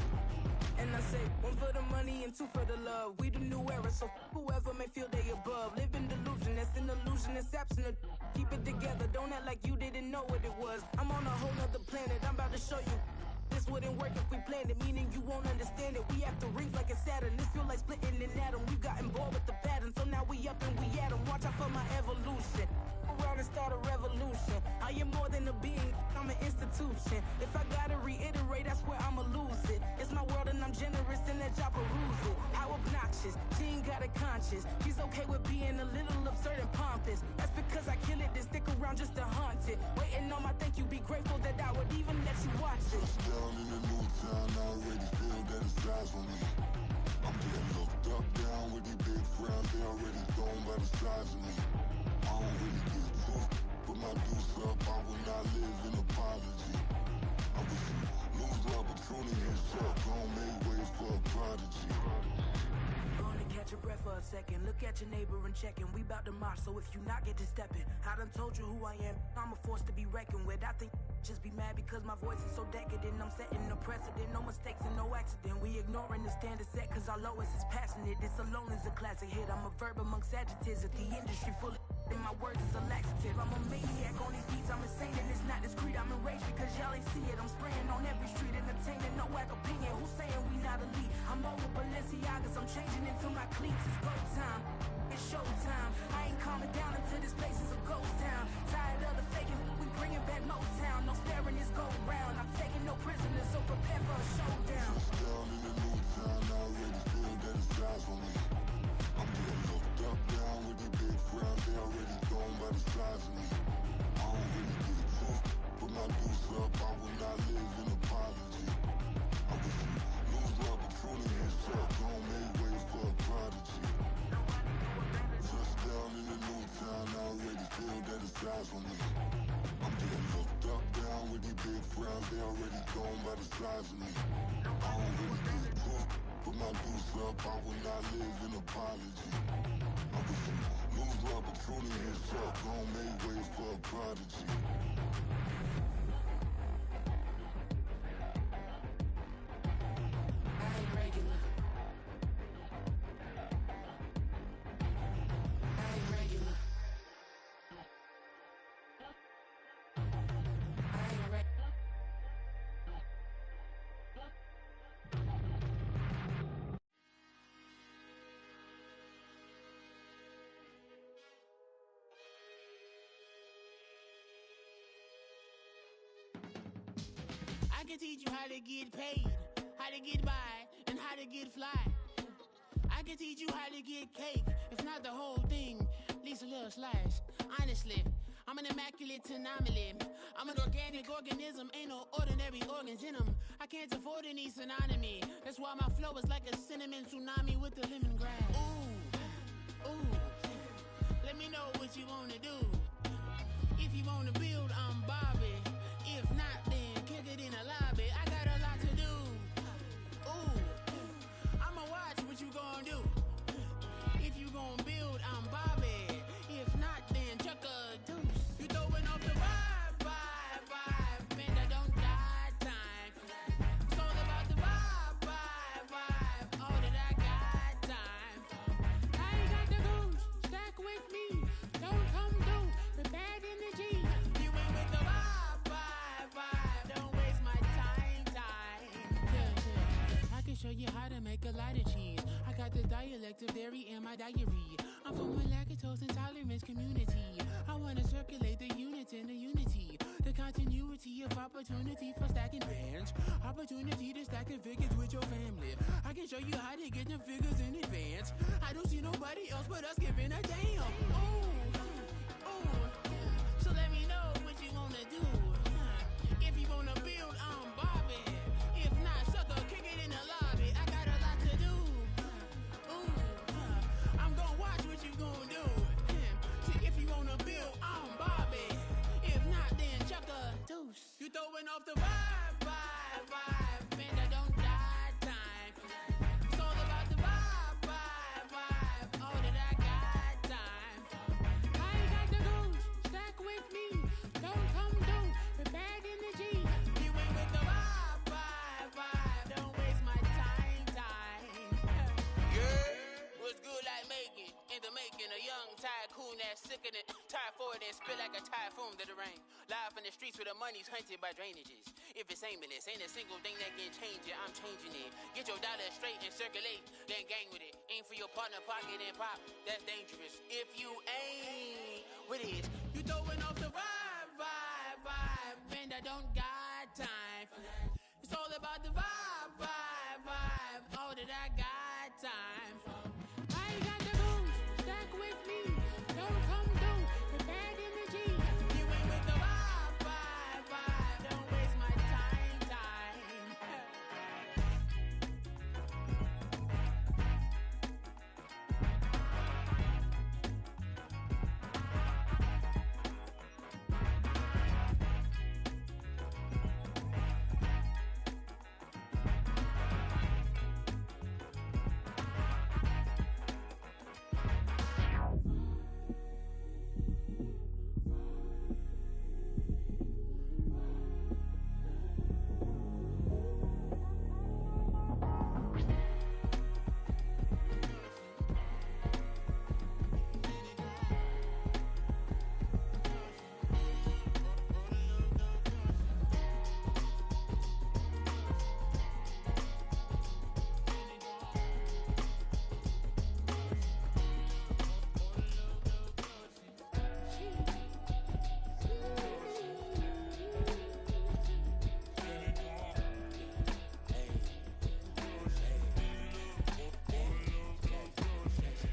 And I say, one for the money and two for the love. We the new era, so whoever may feel they above. Live in delusion, that's an illusion, it's absent. Keep it together, don't act like you didn't know what it was. I'm on a whole nother planet, I'm about to show you. This wouldn't work if we planned it, meaning you won't understand it. We have to rings like a Saturn, this feel like splitting an atom. We got involved with the pattern, so now we up and we at 'em. Watch out for my evolution, around and start a revolution. I am more than a being, I'm an institution. If I gotta reiterate, that's where I'ma lose it. It's my world and I'm generous and that y'all peruse it. How obnoxious, she ain't got a conscience. She's okay with being a little absurd and pompous. That's because I kill it, then stick around just to haunt it. Waiting on my thank you, be grateful that I would even let you watch it. Down in the new town, I already feel that it's eyes on me. I'm getting looked up, down with these big crowds, they already gone by the size of me. I don't really get drunk, put my deuce up, I will not live in apology. I wish you lose the opportunity, you suck, don't make way for a prodigy. Gonna catch your breath for a second. Look at your neighbor and checking. We bout to march, so if you not get to stepping. I done told you who I am. I'm a force to be reckoned with. I think just be mad because my voice is so decadent. I'm setting a precedent. No mistakes and no accident. We ignoring the standard set cause our lowest is passionate. This alone is a classic hit. I'm a verb amongst adjectives. If the industry full of and my words is a laxative. I'm a maniac on these beats. I'm insane and it's not discreet. I'm enraged because y'all ain't see it. I'm spraying on every street, entertaining no whack opinion. Who's saying we not elite? I'm over Balenciagas. I'm changing into my cleats. It's go time. It's showtime. I ain't calming down until this place is a ghost town. Tired of the faking. We bringing back Motown. No sparing this go round. I'm taking no prisoners, so prepare for a showdown. Down in the new town, I already feel that it's eyes on me. I'm getting looked up, down with these big crowds, they already gone by the size of me. I don't really get drunk, put my deuce up, I will not live in apology. I wish you lose the opportunity, you suck, don't make way for a prodigy. Just down in the new town, I already feel that it's eyes on me. I'm getting looked up, down with these big crowds, they already gone by the size of me. I don't really get drunk, put my deuce up, I will not live in apology. I wish you lose the opportunity, you suck, don't make way for a prodigy. I ain't regular. I ain't regular. I ain't regular. I can teach you how to get paid, how to get by, and how to get fly. I can teach you how to get cake, if not the whole thing, at least a little slice. Honestly, I'm an immaculate anomaly. I'm an organic organism, ain't no ordinary organs in them. I can't afford any synonymy. That's why my flow is like a cinnamon tsunami with the lemongrass. Ooh, ooh. Let me know what you wanna do. If you wanna build, I'm Bobby. If not, then kick it in the lobby. I got a lot to do. Ooh, I'ma watch what you gon' do. If you gon' build, I'm Bobby. If not, then chuck a deuce. You throwing off the vibe. Man, I don't die time. It's all about the vibe. All that I got time. I ain't got the goose. Stack with me. Don't come through with bad energy. You ain't with the vibe. like a lot of cheese. I got the dialect of dairy in my diary. I'm from a lactose intolerance community. I wanna circulate the units and the unity. The continuity of opportunity for stacking bands. Opportunity to stack the figures with your family. I can show you how to get the figures in advance. I don't see nobody else but us giving a damn. Ooh, ooh. So let me know what you wanna do. If you wanna build, I'm Bobby. If not, sucker, kick it in the lobby. I got a lot to do. Ooh, I'm gonna watch what you gonna do. See, if you wanna build, I'm Bobby. If not, then chuck a deuce. You throwing off the vibe, vibe, vibe. Man, I don't die time. It's all about the vibe, vibe, vibe. All that I got time. I ain't got the goose, stack with me. Don't come through with bad energy. You ain't with the vibe, vibe, vibe. Don't waste my time, time. Yeah, what's good like making? In the making, a young tycoon that's sickening. Tire forward and spit like a typhoon to the rain. Live in the streets where the money's hunted by drainages. If it's aimless, ain't a single thing that can change it. I'm changing it. Get your dollar straight and circulate, then gang with it. Aim for your partner pocket and pop. That's dangerous. If you ain't with it, you throwing off the vibe, vibe, vibe. Man, I don't got time for that. It's all about the vibe, vibe, vibe. All that I got time for. I ain't got the booze, stack with me. Don't come through with bad energy. You ain't with the vibe, vibe, vibe. Don't waste my time, time.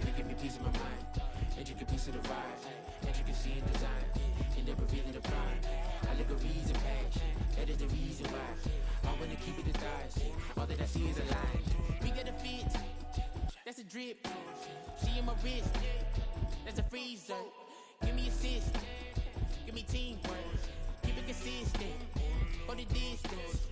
You give me peace of my mind, intricate piece of the vibe, intricacy in design, and never really the pride. Allegories and passion, that is the reason why I wanna keep it in thighs. All that I see is a line. We got a fit, that's a drip. She in my wrist, that's a freezer. Give me assist, give me teamwork, keep it consistent, go the distance.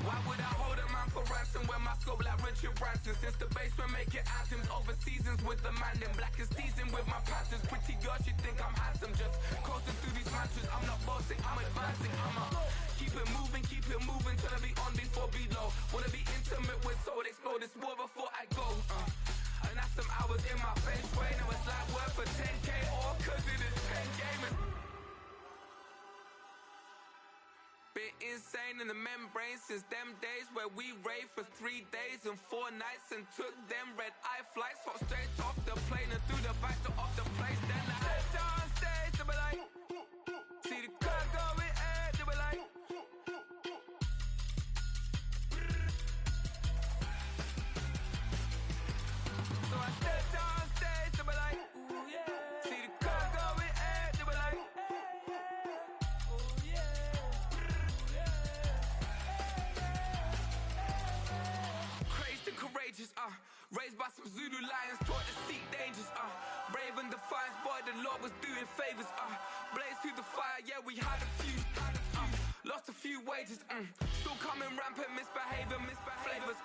Why would I hold a man for ransom when my scope like Richard Branson? Since the basement making anthems over seasons with the man in black is teasing with my patterns. Pretty girls, you think I'm handsome, just coasting through these mantras. I'm not bossing, I'm advancing. I'ma keep it moving till I be on before below. Wanna be intimate with soul, explore this war before I go. And that's some hours in my feng shui. Now it's like work for 10K or cause it is pen gaming. Been insane in the membrane since them days where we raved for 3 days and 4 nights and took them red eye flights. Hop straight off the plane and through the back door of the place. Then I stepped on stage, they were like, see the crowd going ahead, they were like, so I stepped on stage, they were like, ooh yeah. See the crowd going ahead, they were like, ooh yeah. Crazed and courageous, raised by some Zulu lions, taught to seek dangers, brave and defiant, boy, the Lord was doing favors, blaze through the fire, yeah, we had a few, lost a few wages, still coming rampant, misbehaving, flavors,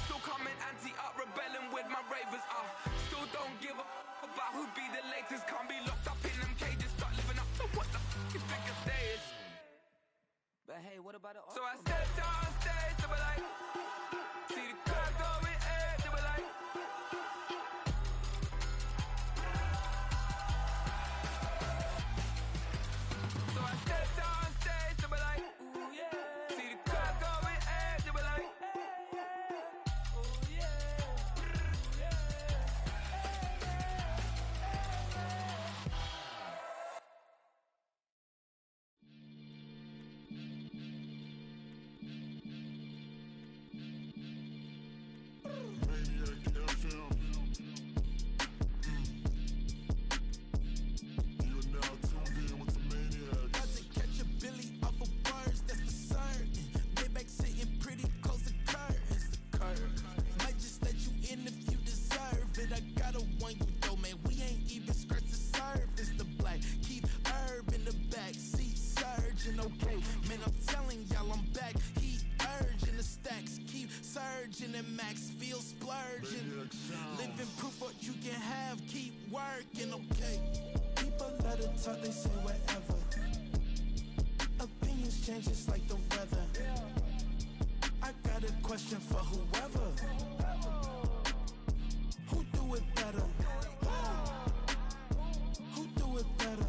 still coming anti-up, rebelling with my ravers, still don't give a about who be the latest, can't be locked up in them cages, start living up to what the f*** is biggest day is. But hey, what about the So I stepped on stage, they were like, see the crowd going ahead, they were like, Living proof what you can have, keep working, okay? People let it talk, they say whatever. Opinions change just like the weather. I got a question for whoever. Who do it better? Who do it better?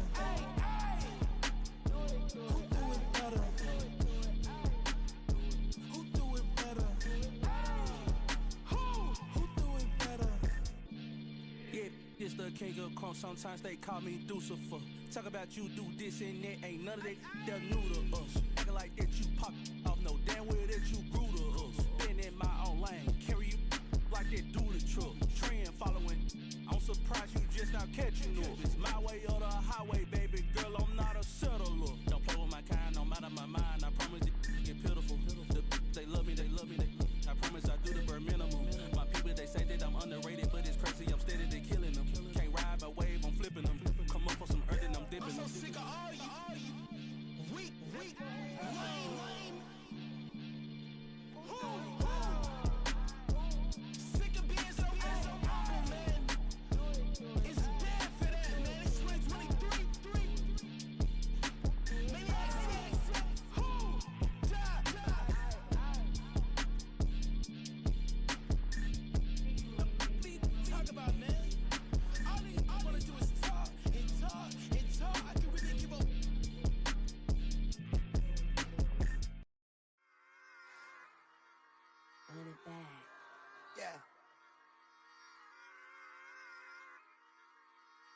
Who do it better? Who do it better? Who do it better? Yeah, it's the king of crunk. Sometimes they call me Lucifer. Talk about you do this and that. Ain't none of that they're new to us. Acting like that you pop off. No damn well that you grew to us. Been in my own lane. Carry you like that do the truck. Trend following. I'm surprised you just now catching up. It's my way or the highway, baby girl. I'm not a settler. Don't play with my kind, no matter my mind. I promise it get pitiful. They love me, they love me. I promise I do the bare minimum. My people, they say that I'm underrated, but it's crazy. I'm steady, they killing them. Can't ride my wave, I'm flipping them. Come up for some earth and I'm dipping them. I'm so sick of all you. Weak, lame. Sick of being so humble, man. It's dead for that, man. It's 2023. Maniacs. Who? Die. Talk about, man. All I wanna do is talk and talk and talk. I can really give up. Run it back. Yeah.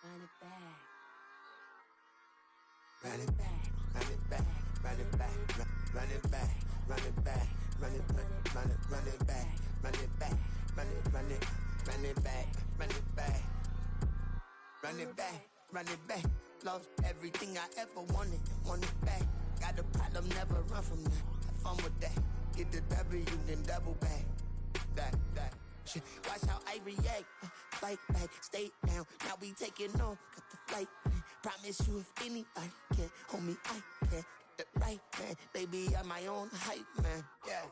Run it back. Run it back, run it back, run it back, run it back, run it back, run it back, run it back, run it back, run it back, run it back, run it back, run it back. Lost everything I ever wanted it back. Got a problem, never run from that. Have fun with that. Get the W, then double back. That. Shit. Watch how I react. Fight back, stay down. Now we taking off. Got the flight. Promise you if anybody can hold me, I can. Get the right man. Baby, I'm my own hype man. Yeah.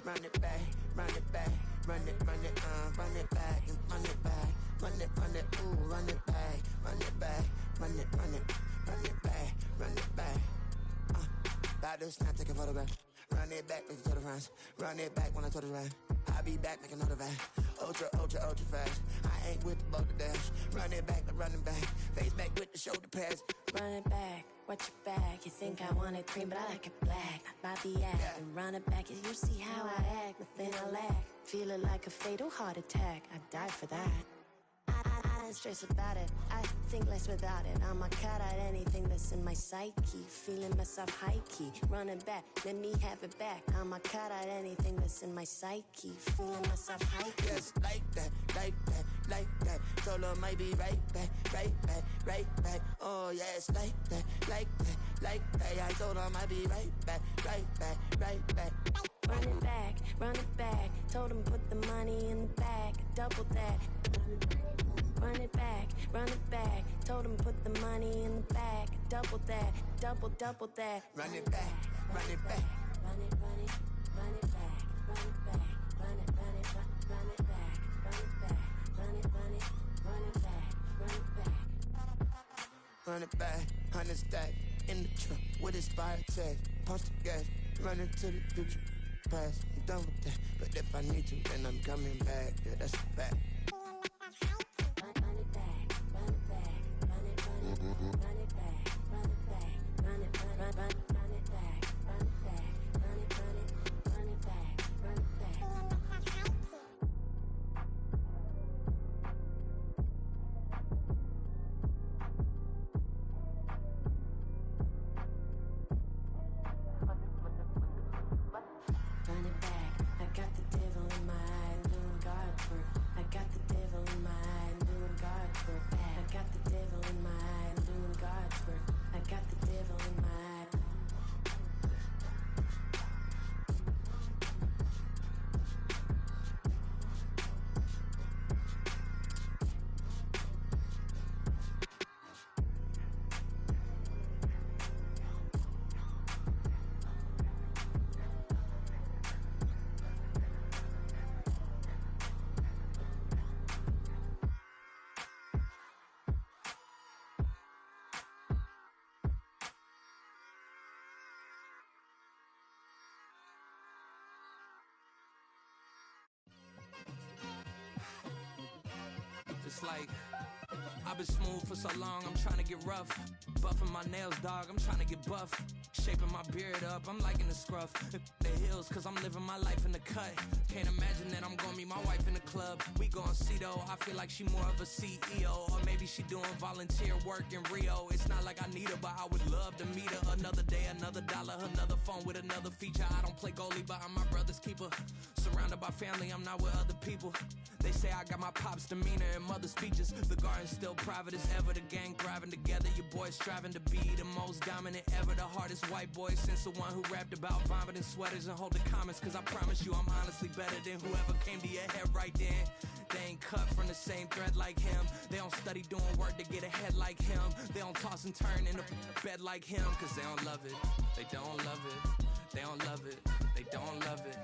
Run it back, run it back. Run it back, and run it back. Run it, ooh, run it back. Run it back, run it back, run it back. About to snap, take a photograph. Run it back, make it to the front. Run it back when I told it right. I'll be back, make another back. Ultra fast. I ain't with the boat to dash. Run it back, running back. Face back with the shoulder pads. Run it back, watch your back. You think I want it cream, but I like it black. Not by the act. And run it back, you see how I act. Nothing I lack. Feel it like a fatal heart attack. I'd die for that. I don't stress about it. I think less without it. I'ma cut out anything that's in my psyche. Feeling myself high key. Running back, let me have it back. I'ma cut out anything that's in my psyche. Feeling myself high key. Yes, like that. Told her might be right back. Oh, yes, like that. I told her might be right back. Run it back. Told him put the money in the bag. Double that. Run it back. Told him put the money in the bag. Double that. Double that. Run it back. Run it back. Run it back. Run it back. Run it back. Run it back. Run it back. Run it back. 100 stack in the truck with his fire tag. Punch the gas, running to the future. Past, I'm done with that. But if I need to, then I'm coming back. Yeah, that's a fact. Run it back. I got the devil in my eye doing God work. It's like I've been smooth for so long, I'm trying to get rough. Buffing my nails, dog, I'm trying to get buff. Shaping my beard up, I'm liking the scruff. The hills, cause I'm living my life in the cut. Can't imagine that I'm gonna meet my wife in the club. We gon' see though, I feel like she more of a CEO. Or maybe she doing volunteer work in Rio. It's not like I need her, but I would love to meet her. Another day, another dollar, another phone with another feature. I don't play goalie, but I'm my brother's keeper. Surrounded by family, I'm not with other people. They say I got my pop's demeanor and mother's features. The garden's still private as ever. The gang thriving together. Your boys striving to be the most dominant ever. The hardest white boy since the one who rapped about vomiting sweaters and holding comments. Cause I promise you I'm honestly better than whoever came to your head right then. They ain't cut from the same thread like him. They don't study doing work to get ahead like him. They don't toss and turn in the bed like him. Cause they don't love it. They don't love it. They don't love it. They don't love it.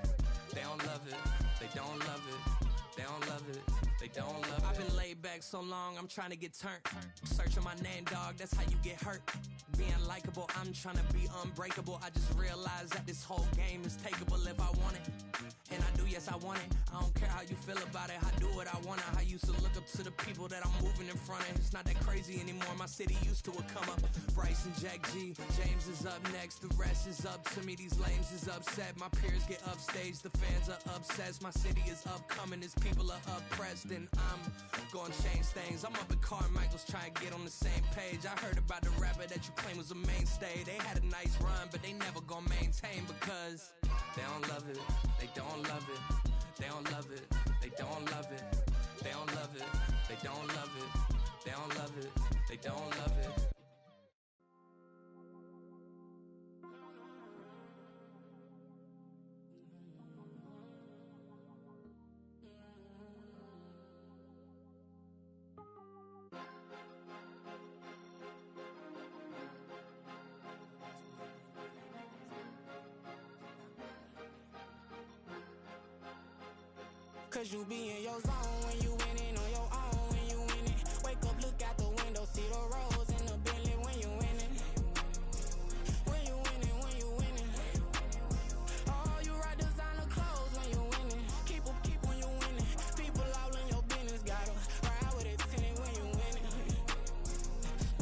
They don't love it. They don't love it. They don't love it, they don't love it. I've been laid back so long, I'm trying to get turned. Searching my name, dog, that's how you get hurt. Being likable, I'm trying to be unbreakable. I just realized that this whole game is takeable if I want it. And I do, yes, I want it. I don't care how you feel about it, I do what I want. I used to look up to the people that I'm moving in front of. It's not that crazy anymore, my city used to it come up. Bryce and Jack G, James is up next. The rest is up to me, these lames is upset. My peers get upstaged, the fans are obsessed. My city is upcoming, its people are oppressed. And I'm gonna change things. I'm up at Carmichael's trying to get on the same page. I heard about the rapper that you claim was a mainstay. They had a nice run, but they never gonna maintain because they don't love it, they don't love it, they don't love it, they don't love it, they don't love it, they don't love it, they don't love it, they don't love it. Cause you be in your zone when you winning on your own when you winning. Wake up, look out the window, see the rose in the Bentley when you winning. When you winning, when you winning. Oh, you ride designer clothes when you winning. Keep when you winning. People all in your business, gotta ride with it tinted when you winning.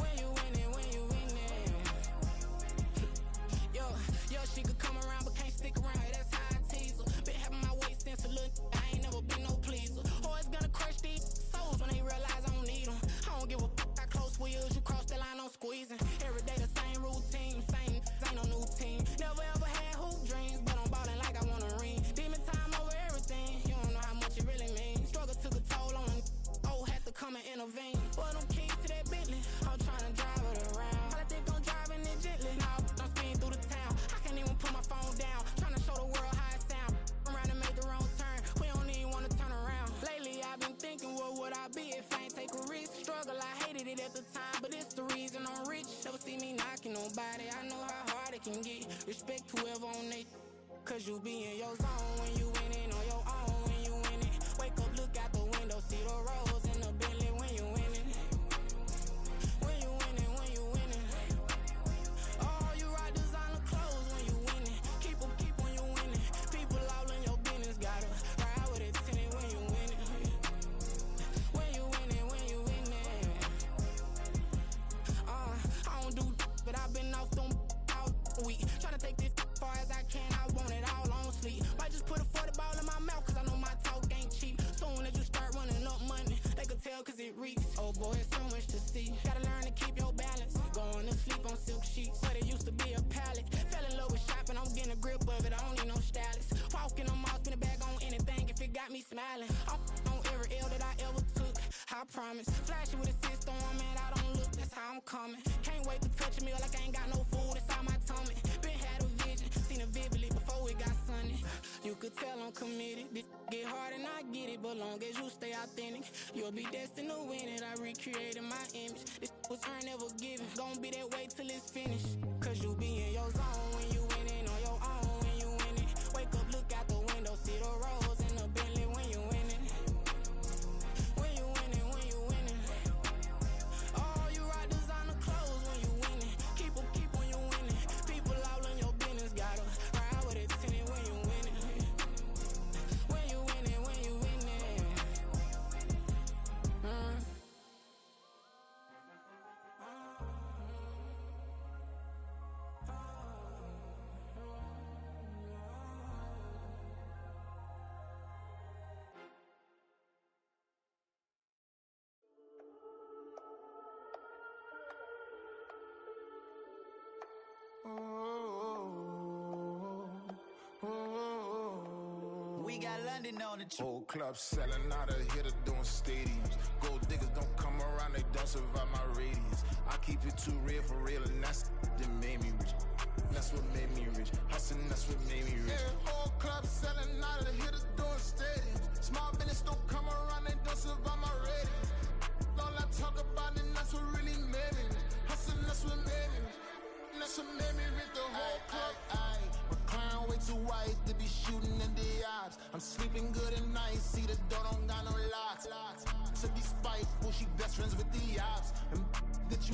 When you winning, when you winning. Yo, she could come around but can't stick around. That's how I tease her. Been having my waist since a little. I ain't never been no pleaser. Always gonna crush these souls when they realize I don't need them. I don't give a f*** how close wheels. You cross the line, I'm squeezing. Every day the same routine, same, ain't no new team. Never ever had hoop dreams, but I'm ballin' like I want a ring. Demon time over everything, you don't know how much it really means. Struggle took a toll on a oh, had to come and intervene. Well, them keys to that Bentley, I'm tryna drive it around. I think I'm driving it gently. Now I'm speeding through the town. I can't even put my phone down. Tryna show the world how it sound. Around and make the wrong turn. We don't even wanna turn around. Lately I've been thinking, what would I be if I ain't take a risk? Struggle, I hated it at the time, but it's the reason I'm rich. Never see me knocking nobody. I know how hard it can get. Respect whoever on they. Cause you be in your zone when you winning on your own when you winning. Wake up, look out the window, see the rose in the Bentley when you winning. When you winning, when you winning. Oh, you ride designer clothes when you winning. Keep when you winning. People all in your business, gotta ride with it tinted when you winning. When you winning, when you winning. I don't do but I've been off them all week. Tryna take this far as I can, I want it all on sleep. Might just put a 40 ball in my mouth, cause I know my talk ain't cheap. Soon as you start running up money, they could tell cause it reeks. Oh boy, it's so much to see. Gotta learn to keep your balance. Going to sleep on silk sheets, but it used to be a pallet. Fell in love with shopping, I'm getting a grip of it, I don't need no stylist. Walking them off, spin a bag on anything if it got me smiling. I'm on every L that I ever took, I promise. Flashing with a system, man, I don't look, that's how I'm coming. Can't wait to touch a meal like I ain't got no food inside my tummy. Been had a vision, seen it vividly before it got sunny. You could tell I'm committed. This get hard and I get it, but long as you stay authentic, you'll be destined to win it. I recreated my image. This was earned, never given. Gonna be that way till it's finished. Cause you be in your zone when you winning on your own when you winning. Wake up, look out the window, see the rose in the Bentley when you winning. When you winning, when you winning. Oh, you ride designer clothes when you winning. Keep when you winning. People all in your business, gotta ride with it tinted when you winning. When you winning, when you winning. grinding on the whole club selling out of here to doing stadiums. Gold diggers don't come around, they don't survive my radius. I keep it too real for real, and that's that made me rich. That's what made me rich. Hustling, that's what made me rich. Yeah, whole club selling out of here to doing stadiums. Small business don't come around, they don't survive my radius. All I talk about, and that's what really made me rich. Hustling, that's what made me rich. That's what made me rich, the whole club. My crown way too white to be shooting in the eyes. I'm sleeping good at night, see the door don't got no locks. To be spiteful, she best friends with the ops. And that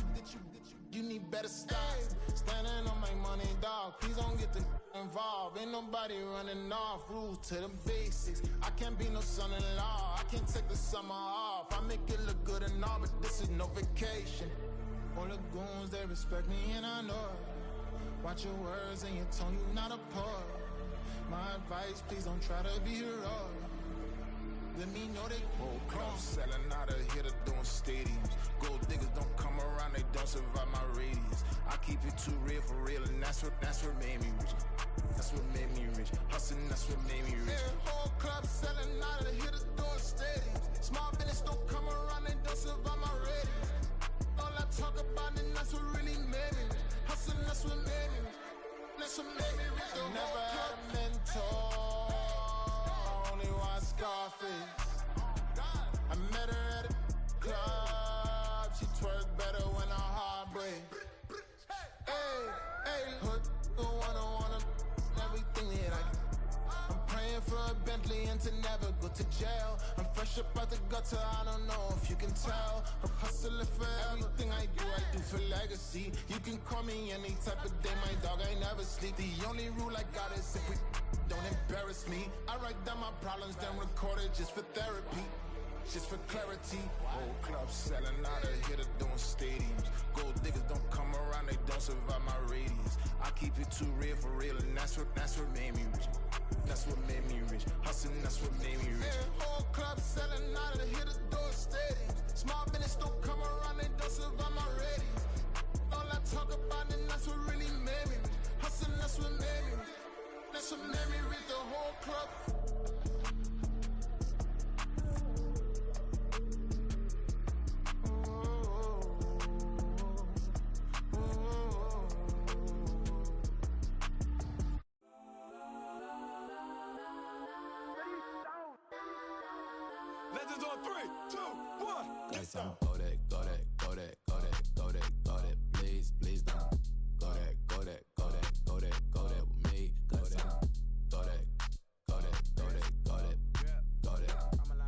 you need better stop. Standing on my money, dog, please don't get the involved. Ain't nobody running off, rules to the basics. I can't be no son-in-law, I can't take the summer off. I make it look good and all, but this is no vacation. All the goons, they respect me and I know it. Watch your words and your tone, you not a poet. My advice, please don't try to be heroic. Let me know they whole club selling out of here to doing stadiums. Gold diggers don't come around, they don't survive my radius. I keep it too real for real, and that's what made me rich. That's what made me rich. Hustling, that's what made me rich. Yeah, whole club selling out of here to doing stadiums. Small business don't come around, they don't survive my radius. All I talk about, and that's what really made me rich. Hustling, that's what made me rich. That's what made me rich. I never had a mentor. Only watch Scarface. I met her at a club. She twerk better when her heart breaks. Hey, hood, wanna everything that I can. I'm praying for a Bentley and to never go to jail. I'm fresh up out the gutter, I don't know if you can tell. I'm hustling for everything I do for legacy. You can call me any type of day, my dog, I never sleep. The only rule I got is if we don't embarrass me. I write down my problems, then record it just for therapy. Just for clarity. Whole club selling out of here to doing stadiums. Gold diggers don't come around, they don't survive my radius. I keep it too real for real, and that's what made me rich. That's what made me rich. Hustling, that's what made me rich. Yeah, whole club selling out of here to doing stadiums. Small business don't come around, they don't survive my radius. All I talk about, and that's what really made me rich. Hustling, that's what made me rich. That's what made me rich, the whole club. Legends on 3, 2, 1. Yes, I'm go that, go that, go that, go that, go that, go that. Please, please don't go that, go that, go that, go that, go that with me. Go that, go that, go that, go that, go that, go that,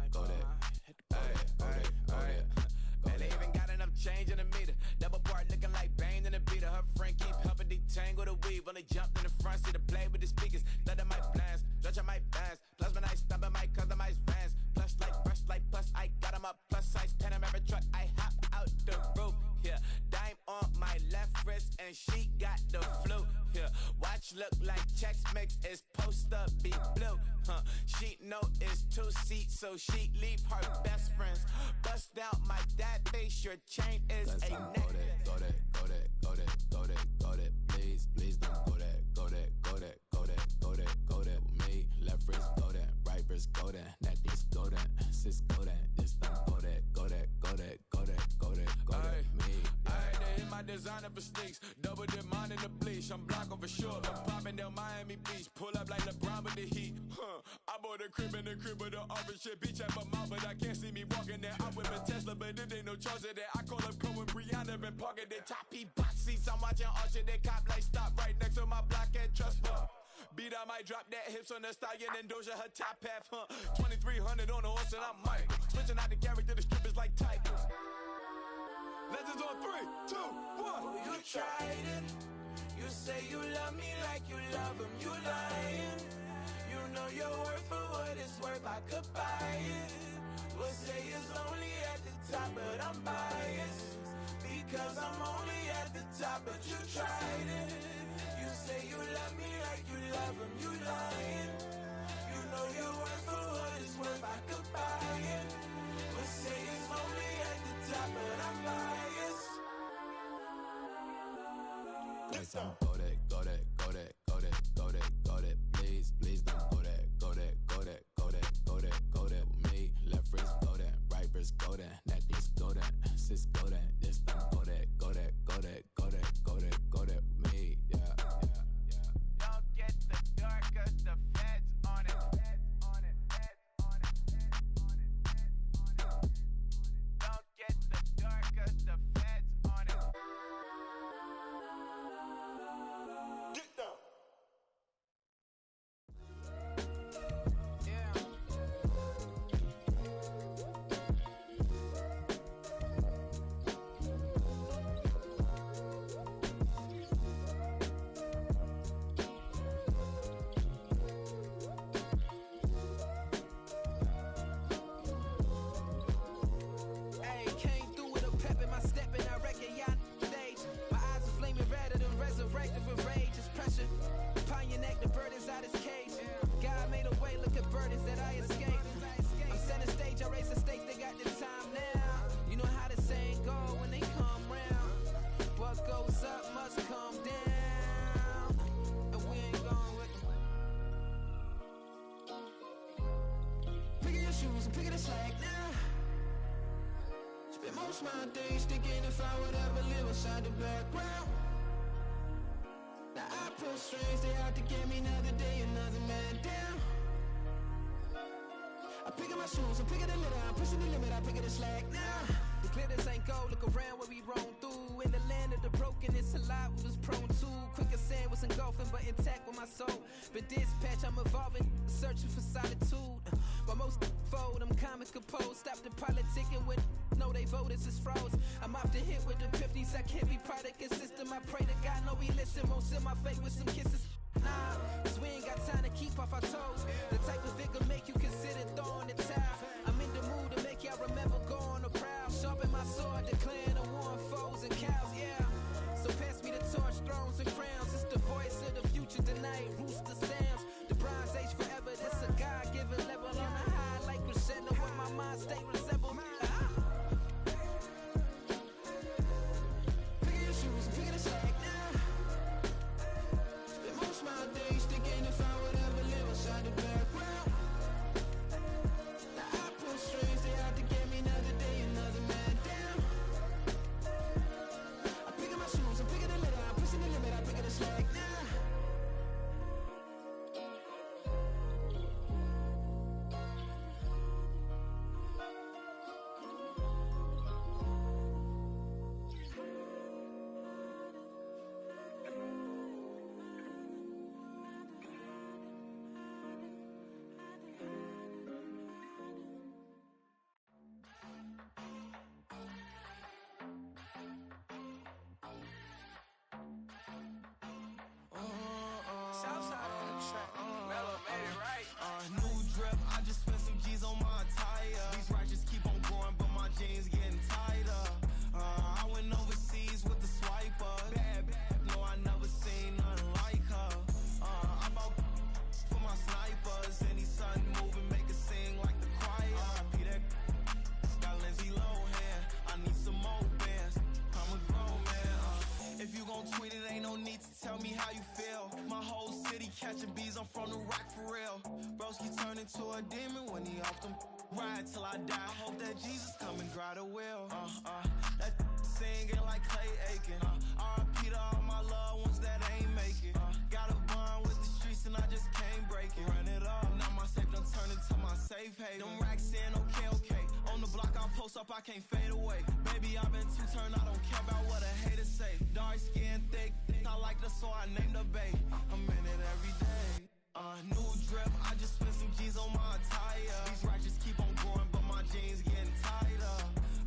go that, go that. And they even got enough change in the meter. Double part looking like Bane in the beater. Her friend keep helping detangle the weave. Only jumped in the front seat to play with the speakers. Thunder my plans, stretch my bands. Plasma nice, stubbing my customized vans. Plush like brush like plus I got them up. Plus size Panamera truck, I hop out the roof. Yeah, dime on my left wrist and she got the flu. Yeah, watch look like checks mix is post up be blue. She know it's 2 seats, so she leave her best friends. Bust out my dad face, your chain is a neck. Go that, go that, go that, go that, go that. Please, please don't go that, go that, go that, go that, go that, go that with me. Left wrist go that, right wrist go that, necklace go that, sis go that, this don't go that, go that, go that, go that, go that, go that, me. They hit my designer for sneaks, double dip mine in the bleach. I'm blocking for sure. I'm popping down Miami Beach, pull up like LeBron with the heat. I bought a crib in the crib with the office shit. Beach at my mouth, but I can't see me walking there. I'm with a Tesla, but it ain't no charge of that. I call up Cohen, Brianna, been parking the top P box seats. I'm watching Archer, they cop like stop right next to my block and trust fund. Beat, I might drop that hips on the stallion and Doja her top half, 2300 on the horse and I'm Mike. Switching out the character, the strippers like Tigers. Legends on 3, 2, 1. Oh, you tried it. You say you love me like you love him. You lying. You know your worth for what it's worth. I could buy it. We'll say it's only at the top, but I'm biased. Because I'm only at the top, but you tried it. You say you love me like you love him. You lying. You know your worth for what it's worth. I could buy it. We'll say it's only at the top, but I'm biased. Yes, I'm go that, go that, go that, go that, go that, go that. Please, please don't go that, go that, go that, go that, Spend most of my days thinking if I would ever live inside the background. Now I pull strings, they out to get me another day, another man down. I'm picking my shoes, I'm picking the litter, I'm pushing the limit, I'm picking the slack now. The glitters ain't gold, look around where we roam through. In the land of the broken, it's a lot we was prone to. Quicker sand was engulfing, but intact with my soul. But dispatch, I'm evolving, searching for solitude. While most fold, I'm comic composed. Stop the politicking with no, they voters is froze. I'm often hit with the 50s, I can't be product and system. I pray to God, no, he listen, won't seal my fate with some kisses. Nah, cause we ain't got time to keep off our toes. The type of vigor make you consider throwing the towel. I'm in the mood to make y'all remember going to proud. Sharpen my sword, declaring a war on foes and cows, yeah. So pass me the torch, thrones and crowns. It's the voice of the future tonight, rooster sounds. The Bronze Age forever, this a God-given level. On a high like crescendo, where my mind state resemble. Picking your shoes and picking the slack now. Spend most of my days thinking if I would ever live inside the background. Now I pull strings, they out to get me another day, another man down. I'm picking my shoes, I'm picking the litter, I'm pushing the limit, I'm picking the slack now. Southside on the track. Mellow made it right. New drip, I just spent some G's on my attire. These righteous keep on going, but my jeans getting tighter. I went overseas with the swiper. Bad, no, I never seen nothing like her. I bought for my snipers. Any sun moving, make it sing like the choir. Peter got Lindsay Lohan. I need some more bands. I'm a grown man. If you gon' tweet it, ain't no need to tell me how you feel. My whole city catching bees, I'm from the rock for real. Broski turn into a demon when he off them. Ride till I die. I hope that Jesus come and grab the wheel. That singing like Clay Aiken. R.I.P. to all my loved ones that ain't make it. Got a bond with the streets and I just can't break it. Run it up, now my safe done turn into my safe haven. Them racks in, okay. On the block I post up, I can't fade away. Baby, I've been too turned, I don't care about what a hater say. Dark skin, thick, I like the so I named the bay. I'm in it every day. New drip, I just spent some G's on my attire. These righteous keep on going, but my jeans getting tighter.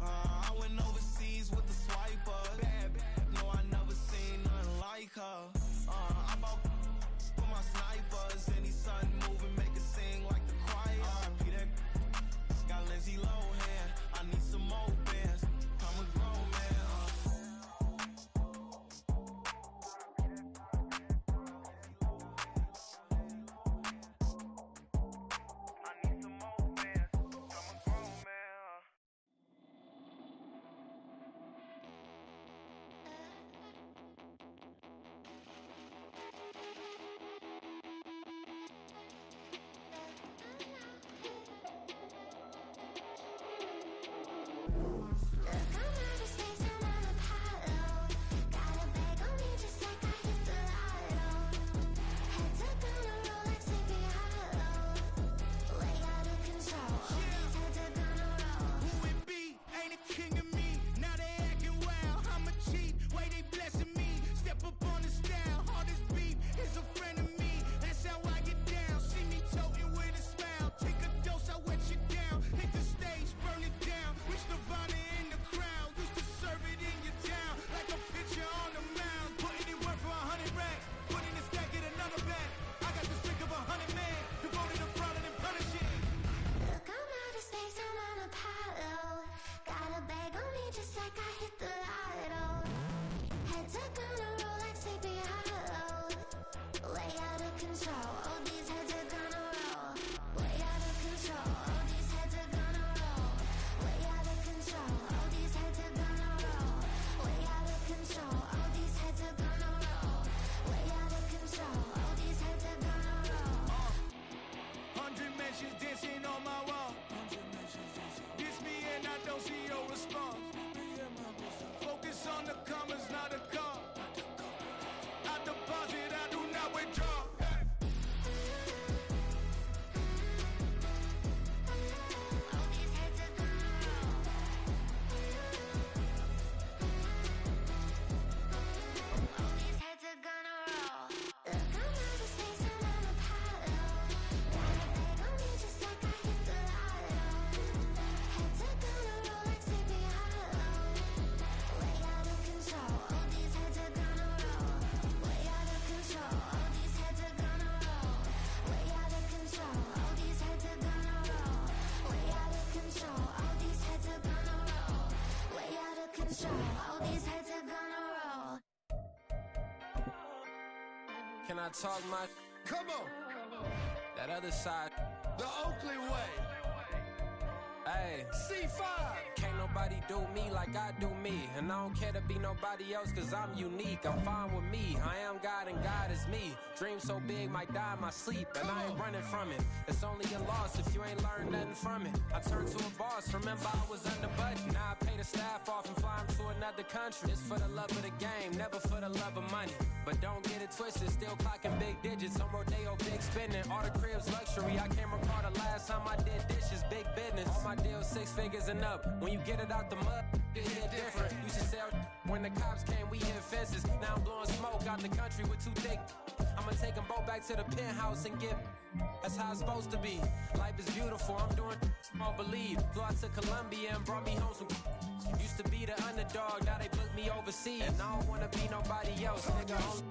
I went overseas with the swiper. Bad, no, I never seen nothing like her. I bought for my snipers. Any sun moving, make it sing like the choir. Peter got Lindsay Lohan. I need some more bands. I'm a grown man. Dancing on my wall. Diss me and I don't see your response. Can I talk my? Come on. That other side. The Oakley way. Hey. C5. Can't nobody do me like I do me. And I don't care to be nobody else cause I'm unique. I'm fine with me. I am God and God is me. Dream so big might die in my sleep. And I ain't running from it. It's only a loss if you ain't learned nothing from it. I turned to a boss. Remember I was under budget. Now I pay the staff off and fly them to another country. It's for the love of the game, never for the love of money. But don't get it twisted. Still clocking big digits. On Rodeo, big spending. All the cribs luxury. I can't recall the last time I did dishes. Big business. All my deals 6 figures and up. When you get it out the mud, it hit different. Used to sell when the cops came, we hit fences. Now I'm blowing smoke out the country with 2 thick. I'ma take them both back to the penthouse and get. That's how it's supposed to be. Life is beautiful. I'm doing I believe. Flew out to Colombia and brought me home some. Used to be the underdog, now they booked me overseas. And I don't wanna be nobody else, nigga.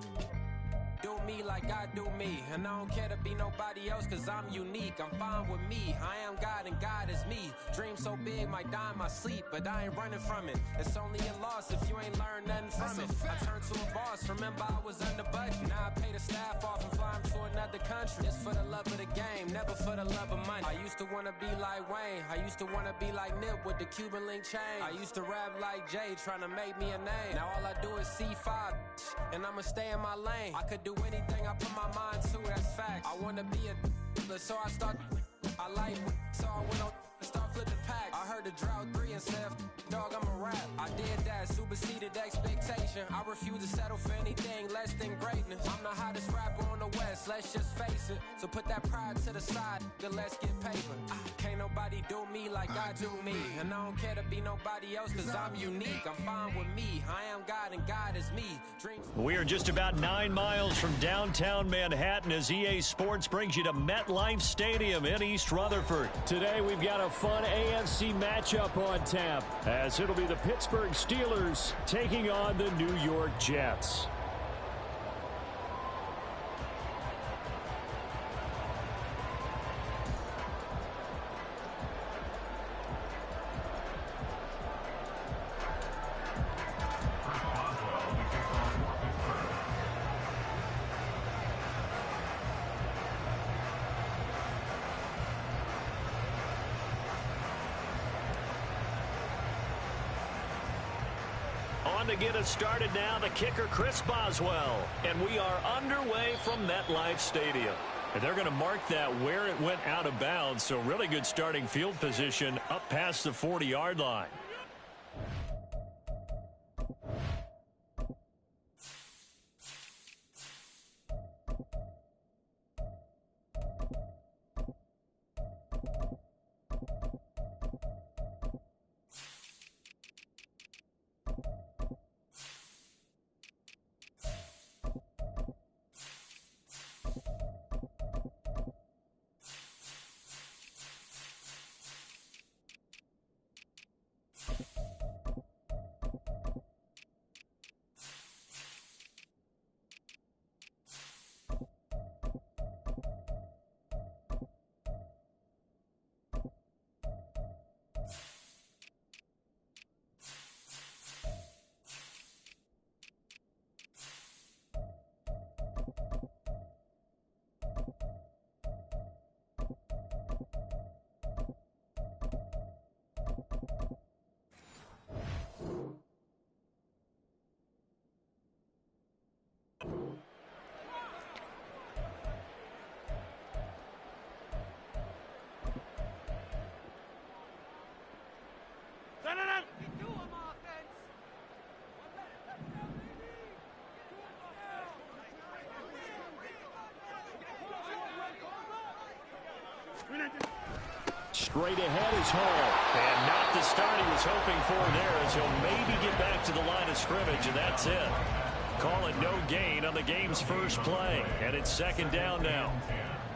Do me like I do me. And I don't care to be nobody else cause I'm unique. I'm fine with me. I am God and God is me. Dream so big might die in my sleep, but I ain't running from it. It's only a loss if you ain't learned nothing from it. I turned to a boss. Remember I was under budget. Now I pay the staff off and fly them to another country. It's for the love of the game, never for the love of money. I used to wanna be like Wayne. I used to wanna be like Nip with the Cuban link chain. I used to rap like Jay, trying to make me a name. Now all I do is C5, and I'ma stay in my lane. I could do anything I put my mind to, that's facts. I wanna be a so I start. I like so I went on and start flipping packs. I heard the drought 3 and said, dog, I'm a rap. I did that, superseded expectation. I refuse to settle for anything less than greatness. I'm the hottest rapper on the West, let's just face it. So put that pride to the side, then let's get paper. Can't nobody do me like I do me. And I don't care to be nobody else cause I'm unique. I'm fine with me. I am God and God is me. Dreams. We are just about 9 miles from downtown Manhattan as EA Sports brings you to MetLife Stadium in East Rutherford. Today we've got a fun AFC matchup on tap as it'll be the Pittsburgh Steelers taking on the New York Jets. To get us started now, the kicker, Chris Boswell. And we are underway from MetLife Stadium. And they're going to mark that where it went out of bounds. So really good starting field position up past the 40-yard line. Straight ahead is Hall. And not the start he was hoping for there as he'll maybe get back to the line of scrimmage, and that's it. Call it no gain on the game's first play. And it's second down now.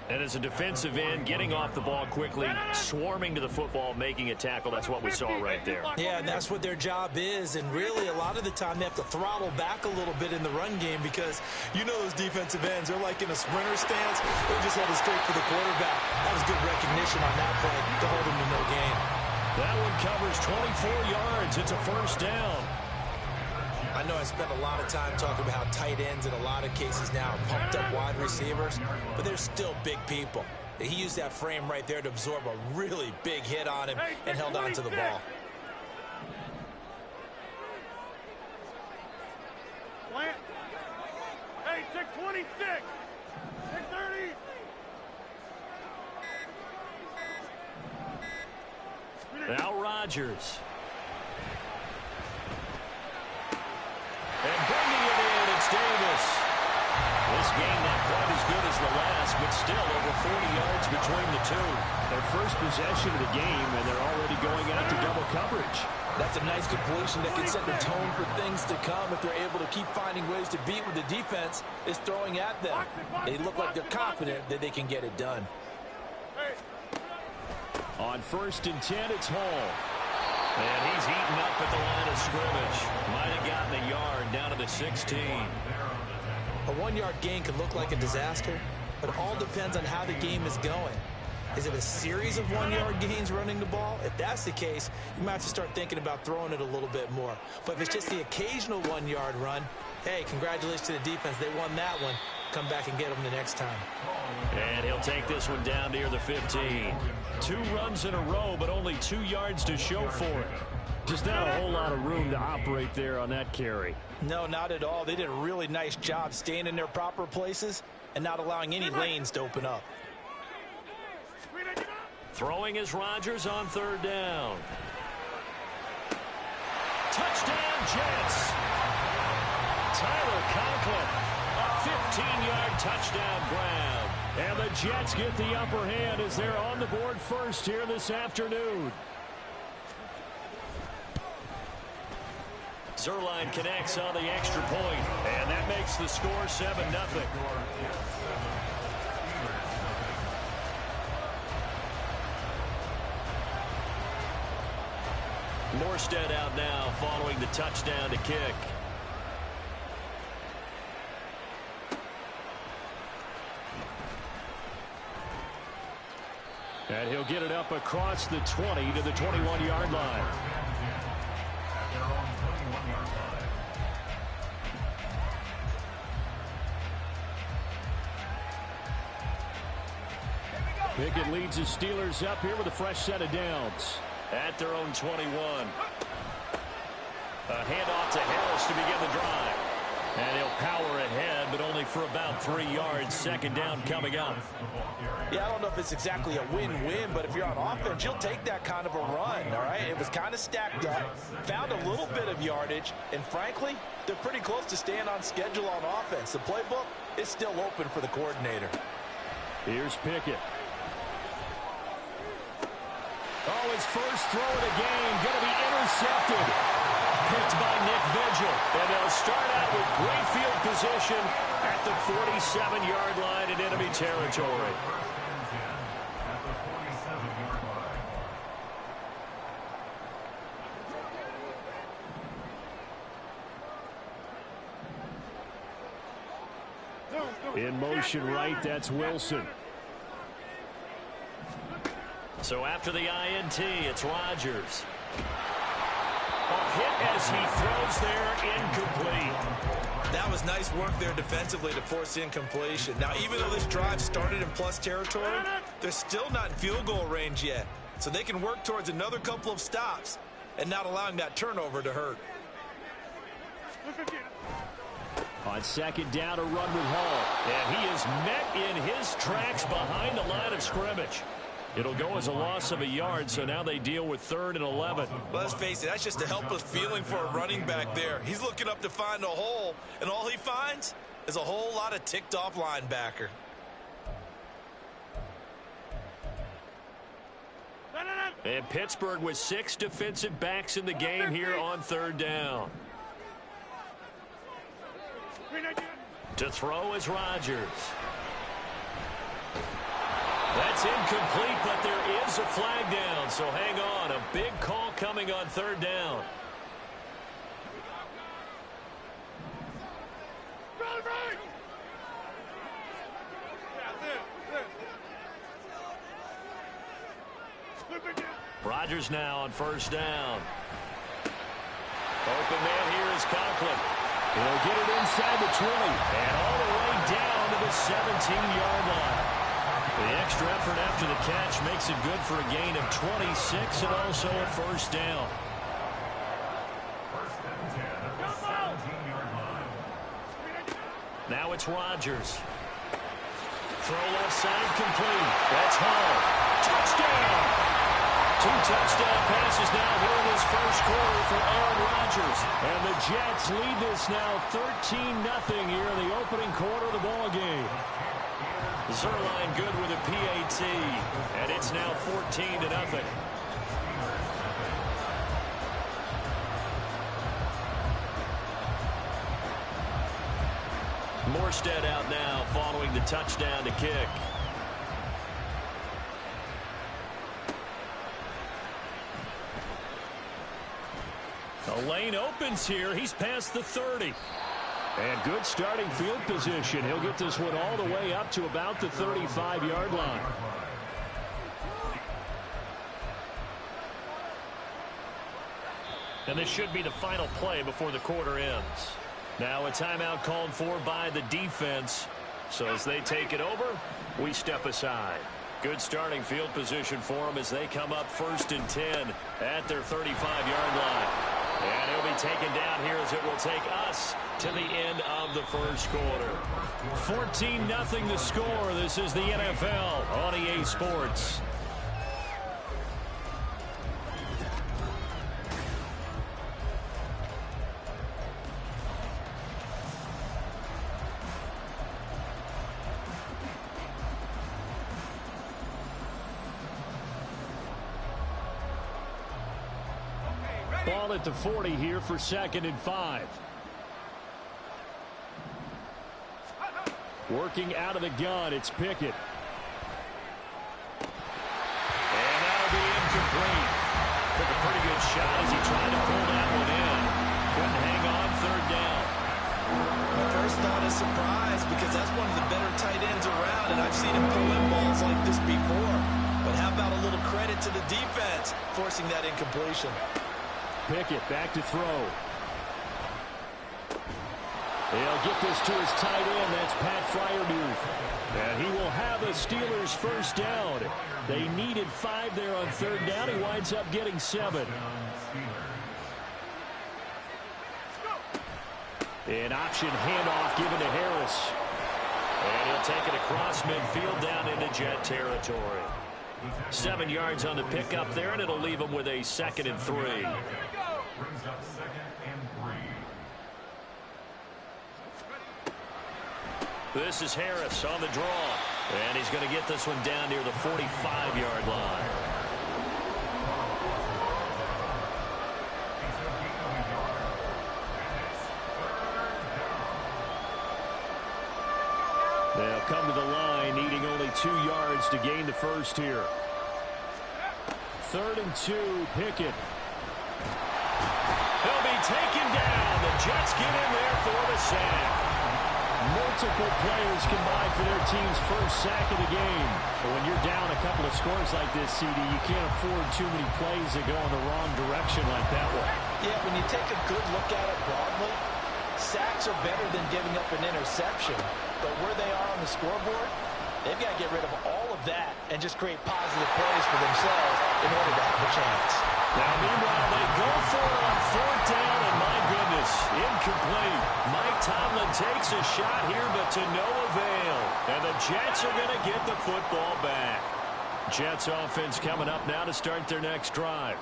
And as a defensive end, getting off the ball quickly, swarming to the football, making a tackle. That's what we saw right there. Yeah, and that's what their job is. And really, a lot of the time, they have to throttle back a little bit in the run game because you know those defensive ends, they're like in a sprinter stance. They just hold it straight for the quarterback. That was good recognition on that play to hold him to no gain. That one covers 24 yards. It's a first down. I I know I spent a lot of time talking about how tight ends in a lot of cases now are pumped up wide receivers, but they're still big people. He used that frame right there to absorb a really big hit on him and held on to the ball. Hey, check 26. Check 30. Now Rodgers. And bringing it in, it's Davis. This game not quite as good as the last, but still over 40 yards between the two. Their first possession of the game, and they're already going out to double coverage. That's a nice completion that can set the tone for things to come if they're able to keep finding ways to beat what the defense is throwing at them. They look like they're confident that they can get it done. On 1st and 10, it's Hall. And he's eaten up at the line of scrimmage. Might have gotten a yard down to the 16. A 1-yard gain could look like a disaster, but it all depends on how the game is going. Is it a series of 1-yard gains running the ball? If that's the case, you might have to start thinking about throwing it a little bit more. But if it's just the occasional 1-yard run, hey, congratulations to the defense. They won that one. Come back and get them the next time. And he'll take this one down near the 15. 2 runs in a row, but only 2 yards to show for it. Just not a whole lot of room to operate there on that carry. No, not at all. They did a really nice job staying in their proper places and not allowing any lanes to open up. Throwing is Rodgers on 3rd down. Touchdown, Jets. Tyler Conklin, a 15-yard touchdown grab. And the Jets get the upper hand as they're on the board first here this afternoon. Zerline connects on the extra point, and that makes the score 7-0. Morstead out now following the touchdown to kick. And he'll get it up across the 20 to the 21-yard line. Pickett leads the Steelers up here with a fresh set of downs at their own 21. A handoff to Harris to begin the drive. And he'll power ahead, but only for about 3 yards. 2nd down coming up. Yeah, I don't know if it's exactly a win-win, but if you're on offense, you'll take that kind of a run, all right? It was kind of stacked up, found a little bit of yardage, and frankly, they're pretty close to staying on schedule on offense. The playbook is still open for the coordinator. Here's Pickett. Oh, his first throw of the game going to be intercepted. Picked by Nick Vigil. And they'll start out with great field position at the 47-yard line in enemy territory. In motion right, that's Wilson. So after the INT, it's Rodgers. A hit as he throws there, incomplete. That was nice work there defensively to force incompletion. Now, even though this drive started in plus territory, they're still not in field goal range yet. So they can work towards another couple of stops and not allowing that turnover to hurt. On 2nd down, a run with Hall. And he is met in his tracks behind the line of scrimmage. It'll go as a loss of a yard, so now they deal with 3rd and 11. Let's face it, that's just a helpless feeling for a running back there. He's looking up to find a hole, and all he finds is a whole lot of ticked-off linebacker. And Pittsburgh with 6 defensive backs in the game here on 3rd down. To throw is Rodgers. That's incomplete, but there is a flag down, so hang on. A big call coming on 3rd down. Rodgers now on 1st down. Open man here is Conklin. He'll get it inside the 20 and all the way down to the 17-yard line. The extra effort after the catch makes it good for a gain of 26 and also a first down. Now it's Rodgers. Throw left side complete. That's Hall. Touchdown! 2 touchdown passes now here in this first quarter for Aaron Rodgers. And the Jets lead this now 13-0 here in the opening quarter of the ball game. Zerline good with a PAT. And it's now 14-0. Morstead out now following the touchdown to kick. The lane opens here. He's past the 30. And good starting field position. He'll get this one all the way up to about the 35-yard line. And this should be the final play before the quarter ends. Now a timeout called for by the defense. So as they take it over, we step aside. Good starting field position for them as they come up 1st and 10 at their 35-yard line. And he'll be taken down here as it will take us to the end of the first quarter. 14-0 the score. This is the NFL on EA Sports. Ball at the 40 here for 2nd and 5. Working out of the gun, it's Pickett. And that'll be incomplete. Took a pretty good shot as he tried to pull that one in. Couldn't hang on 3rd down. My first thought is surprise because that's one of the better tight ends around, and I've seen him pull in balls like this before. But how about a little credit to the defense forcing that incompletion? Pickett back to throw. He'll get this to his tight end. That's Pat Freiermuth. And he will have a Steelers first down. They needed 5 there on 3rd down. He winds up getting 7. An option handoff given to Harris. And he'll take it across midfield down into Jet territory. 7 yards on the pickup there, and it'll leave him with a 2nd and 3. Brings up 2nd and 3. This is Harris on the draw. And he's going to get this one down near the 45-yard line. They'll come to the line, needing only 2 yards to gain the first here. 3rd and 2, Pickett. He'll be taken down. The Jets get in there for the sack. Multiple players combined for their team's first sack of the game. But when you're down a couple of scores like this, CD, you can't afford too many plays that go in the wrong direction like that one. Yeah, when you take a good look at it broadly, sacks are better than giving up an interception. But where they are on the scoreboard, they've got to get rid of all of that and just create positive plays for themselves in order to have a chance. Now, meanwhile, they go for it on 4th down, and my goodness, incomplete. Mike Tomlin takes a shot here, but to no avail. And the Jets are going to get the football back. Jets offense coming up now to start their next drive.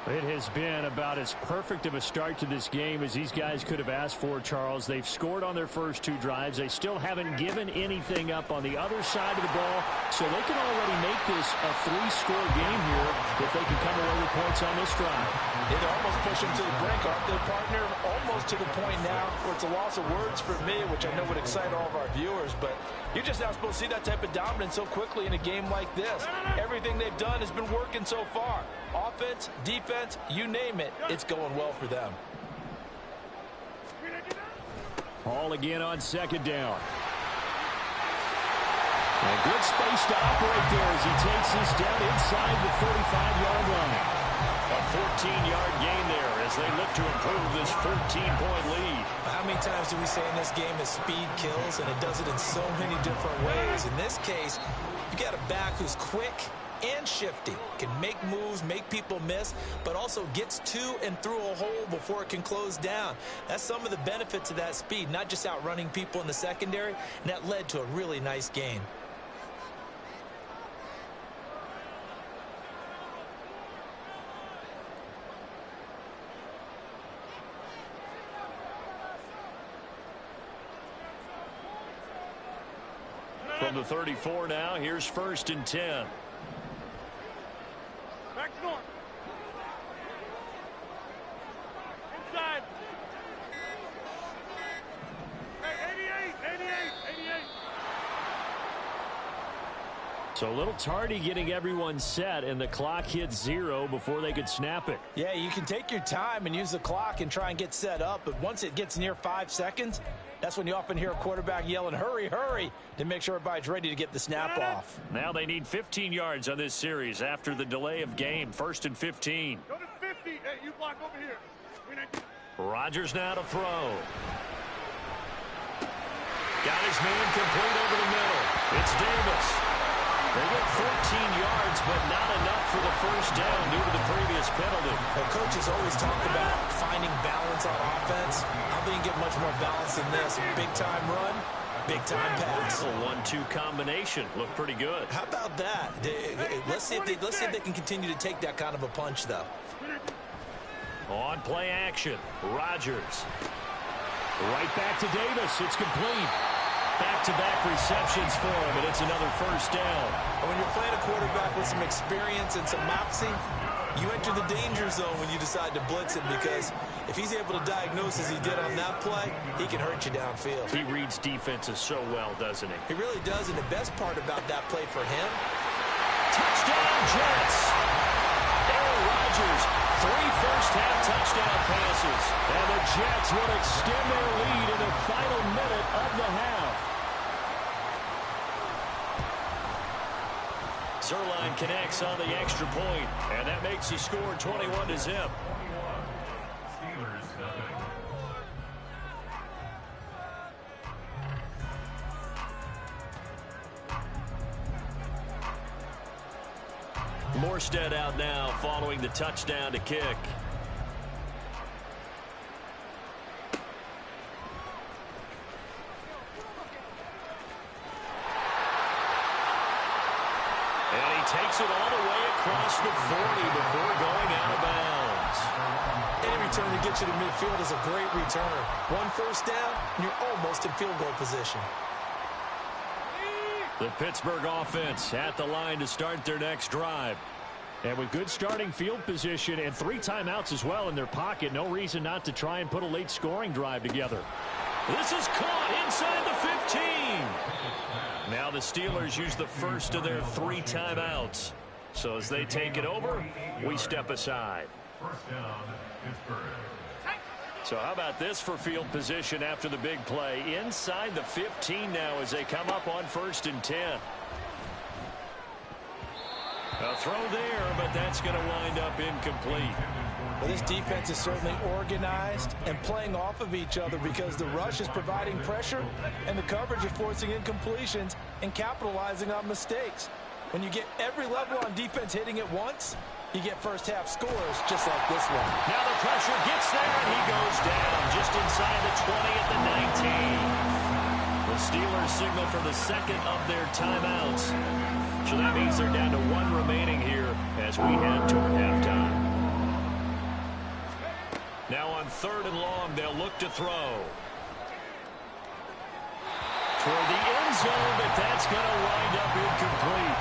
It has been about as perfect of a start to this game as these guys could have asked for, Charles. They've scored on their first 2 drives. They still haven't given anything up on the other side of the ball, so they can already make this a 3-score game here if they can come away with points on this drive. Yeah, they're almost pushing to the brink, aren't they, partner? Almost to the point now where it's a loss of words for me, which I know would excite all of our viewers, but you're just not supposed to see that type of dominance so quickly in a game like this. Everything they've done has been working so far. Offense, defense, you name it, it's going well for them. Hall again on 2nd down. A good space to operate there as he takes this down inside the 35-yard line. A 14-yard gain there as they look to improve this 14-point lead. How many times do we say in this game that speed kills, and it does it in so many different ways? In this case, you got a back who's quick and shifty, can make moves, make people miss, but also gets to and through a hole before it can close down. That's some of the benefits of that speed, not just outrunning people in the secondary, and that led to a really nice gain. From the 34 now, here's 1st and 10. Back north. Inside. Hey, 88. So a little tardy getting everyone set, and the clock hits 0 before they could snap it. Yeah, you can take your time and use the clock and try and get set up, but once it gets near 5 seconds, that's when you often hear a quarterback yelling, hurry, hurry, to make sure everybody's ready to get the snap off. Now they need 15 yards on this series after the delay of game. 1st and 15. Go to 50. Hey, you block over here. Rodgers now to throw. Got his man complete over the middle. It's Davis. They get 14 yards, but not enough for the first down due to the previous penalty. Well, coaches always talk about finding balance on offense. I don't think you get much more balance than this. Big-time run, big-time pass. A 1-2 combination. Looked pretty good. How about that? Let's see if they can continue to take that kind of a punch, though. On play action, Rodgers. Right back to Davis. It's complete. Back-to-back receptions for him, and it's another first down. When you're playing a quarterback with some experience and some moxie, you enter the danger zone when you decide to blitz him, because if he's able to diagnose as he did on that play, he can hurt you downfield. He reads defenses so well, doesn't he? He really does, and the best part about that play for him, touchdown Jets. Aaron Rodgers, 3 first-half touchdown passes, and the Jets will extend their lead in the final minute of the half. Zerline connects on the extra point, and that makes the score 21-0. Morstead out now following the touchdown to kick. Takes it all the way across the 40 before going out of bounds. Any return to get you to midfield is a great return. 1 first down, and you're almost in field goal position. The Pittsburgh offense at the line to start their next drive. And with good starting field position and 3 timeouts as well in their pocket, no reason not to try and put a late scoring drive together. This is caught inside the 15. Now the Steelers use the first of their 3 timeouts. So as they take it over, we step aside. First down, Pittsburgh. So how about this for field position after the big play? Inside the 15 now as they come up on 1st and 10. A throw there, but that's going to wind up incomplete. Well, this defense is certainly organized and playing off of each other, because the rush is providing pressure and the coverage is forcing incompletions and capitalizing on mistakes. When you get every level on defense hitting at once, you get first half scores just like this one. Now the pressure gets there, and he goes down just inside the 20 at the 19. The Steelers signal for the second of their timeouts. So that means they're down to 1 remaining here as we head toward halftime. Now on 3rd and long, they'll look to throw. Toward the end zone, but that's going to wind up incomplete.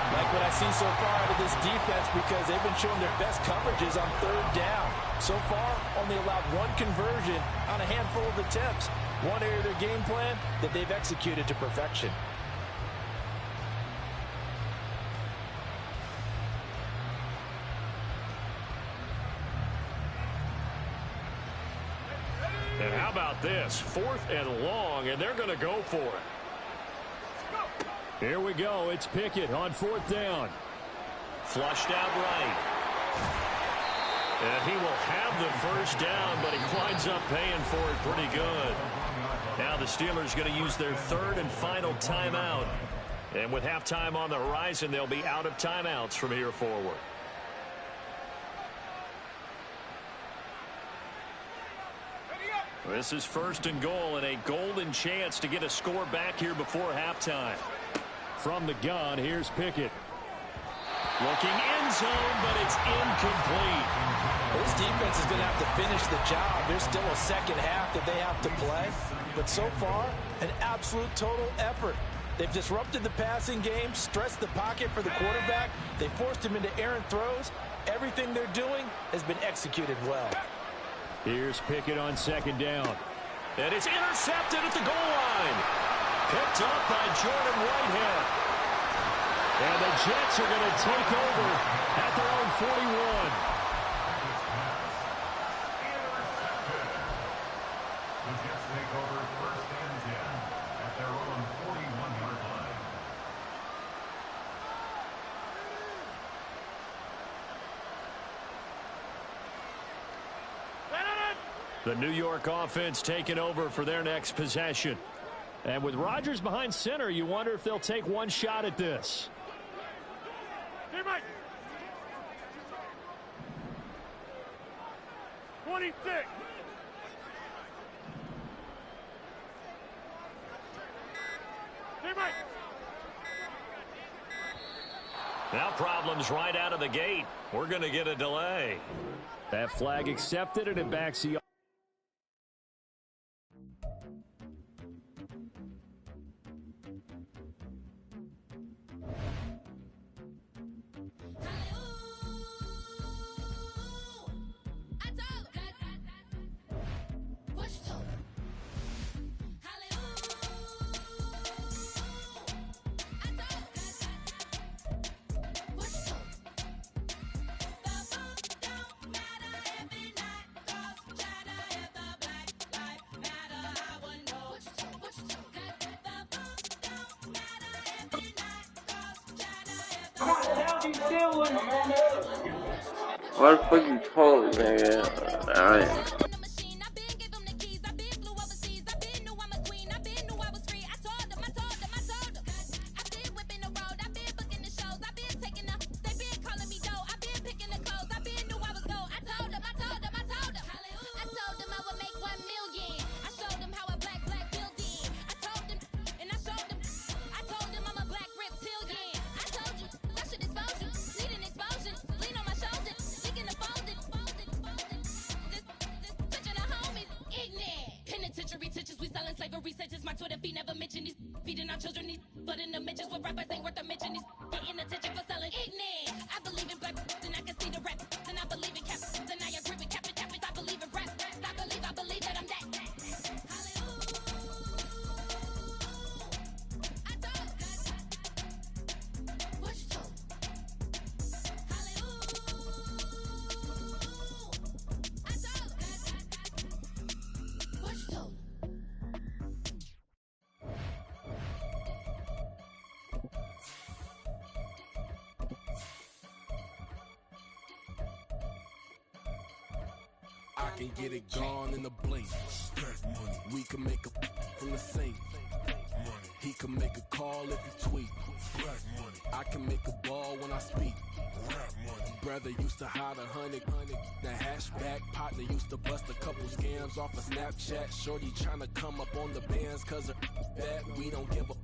Like what I see so far out of this defense, because they've been showing their best coverages on 3rd down. So far, only allowed 1 conversion on a handful of attempts. One area of their game plan that they've executed to perfection. And how about this? 4th and long, and they're going to go for it. Here we go. It's Pickett on 4th down. Flushed out right. And he will have the first down, but he winds up paying for it pretty good. Now the Steelers going to use their third and final timeout. And with halftime on the horizon, they'll be out of timeouts from here forward. This is first and goal, and a golden chance to get a score back here before halftime. From the gun, here's Pickett. Looking end zone, but it's incomplete. This defense is going to have to finish the job. There's still a second half that they have to play. But so far, an absolute total effort. They've disrupted the passing game, stressed the pocket for the quarterback. They forced him into errant throws. Everything they're doing has been executed well. Here's Pickett on second down. And it's intercepted at the goal line. Picked up by Jordan Whitehead. And the Jets are going to take over at their own 41. The Jets take over first and 10 at their own 41-yard line. The New York offense taking over for their next possession. And with Rodgers behind center, you wonder if they'll take one shot at this. 26. Now problems right out of the gate. We're going to get a delay. That flag accepted, and it backs the... Why the fuck you talking, nigga? Alright. I can get it gone in a blink. We can make a from the sink. He can make a call if he tweet. I can make a ball when I speak. Brother used to hide 100. The hashback partner used to bust a couple scams off of Snapchat. Shorty tryna come up on the bands cause of that. We don't give a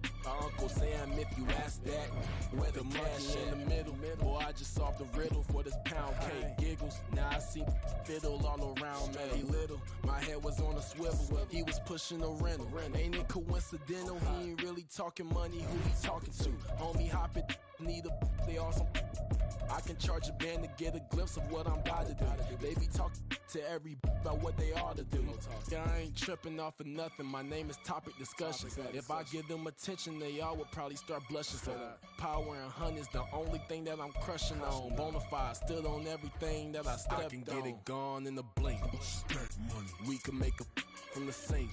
Uncle Sam if you ask that. Where the cash in the middle. Boy, I just solved the riddle for this pound cake. Giggles, now I see fiddle all around me. Little, my head was on a swivel. He was pushing a rental. Ain't it coincidental? He ain't really talking money. Who he talking to? Homie hopping, need a they awesome. I can charge a band to get a glimpse of what I'm about to do. They be talking to every about what they ought to do. Yeah, I ain't tripping off of nothing. My name is Topic Discussion. If I give them attention, they all would probably start blushing. So power and hunt is the only thing that I'm crushing on. Bonafide stood on everything that I stepped on. I can get it gone in a blink. We can make a from the sink.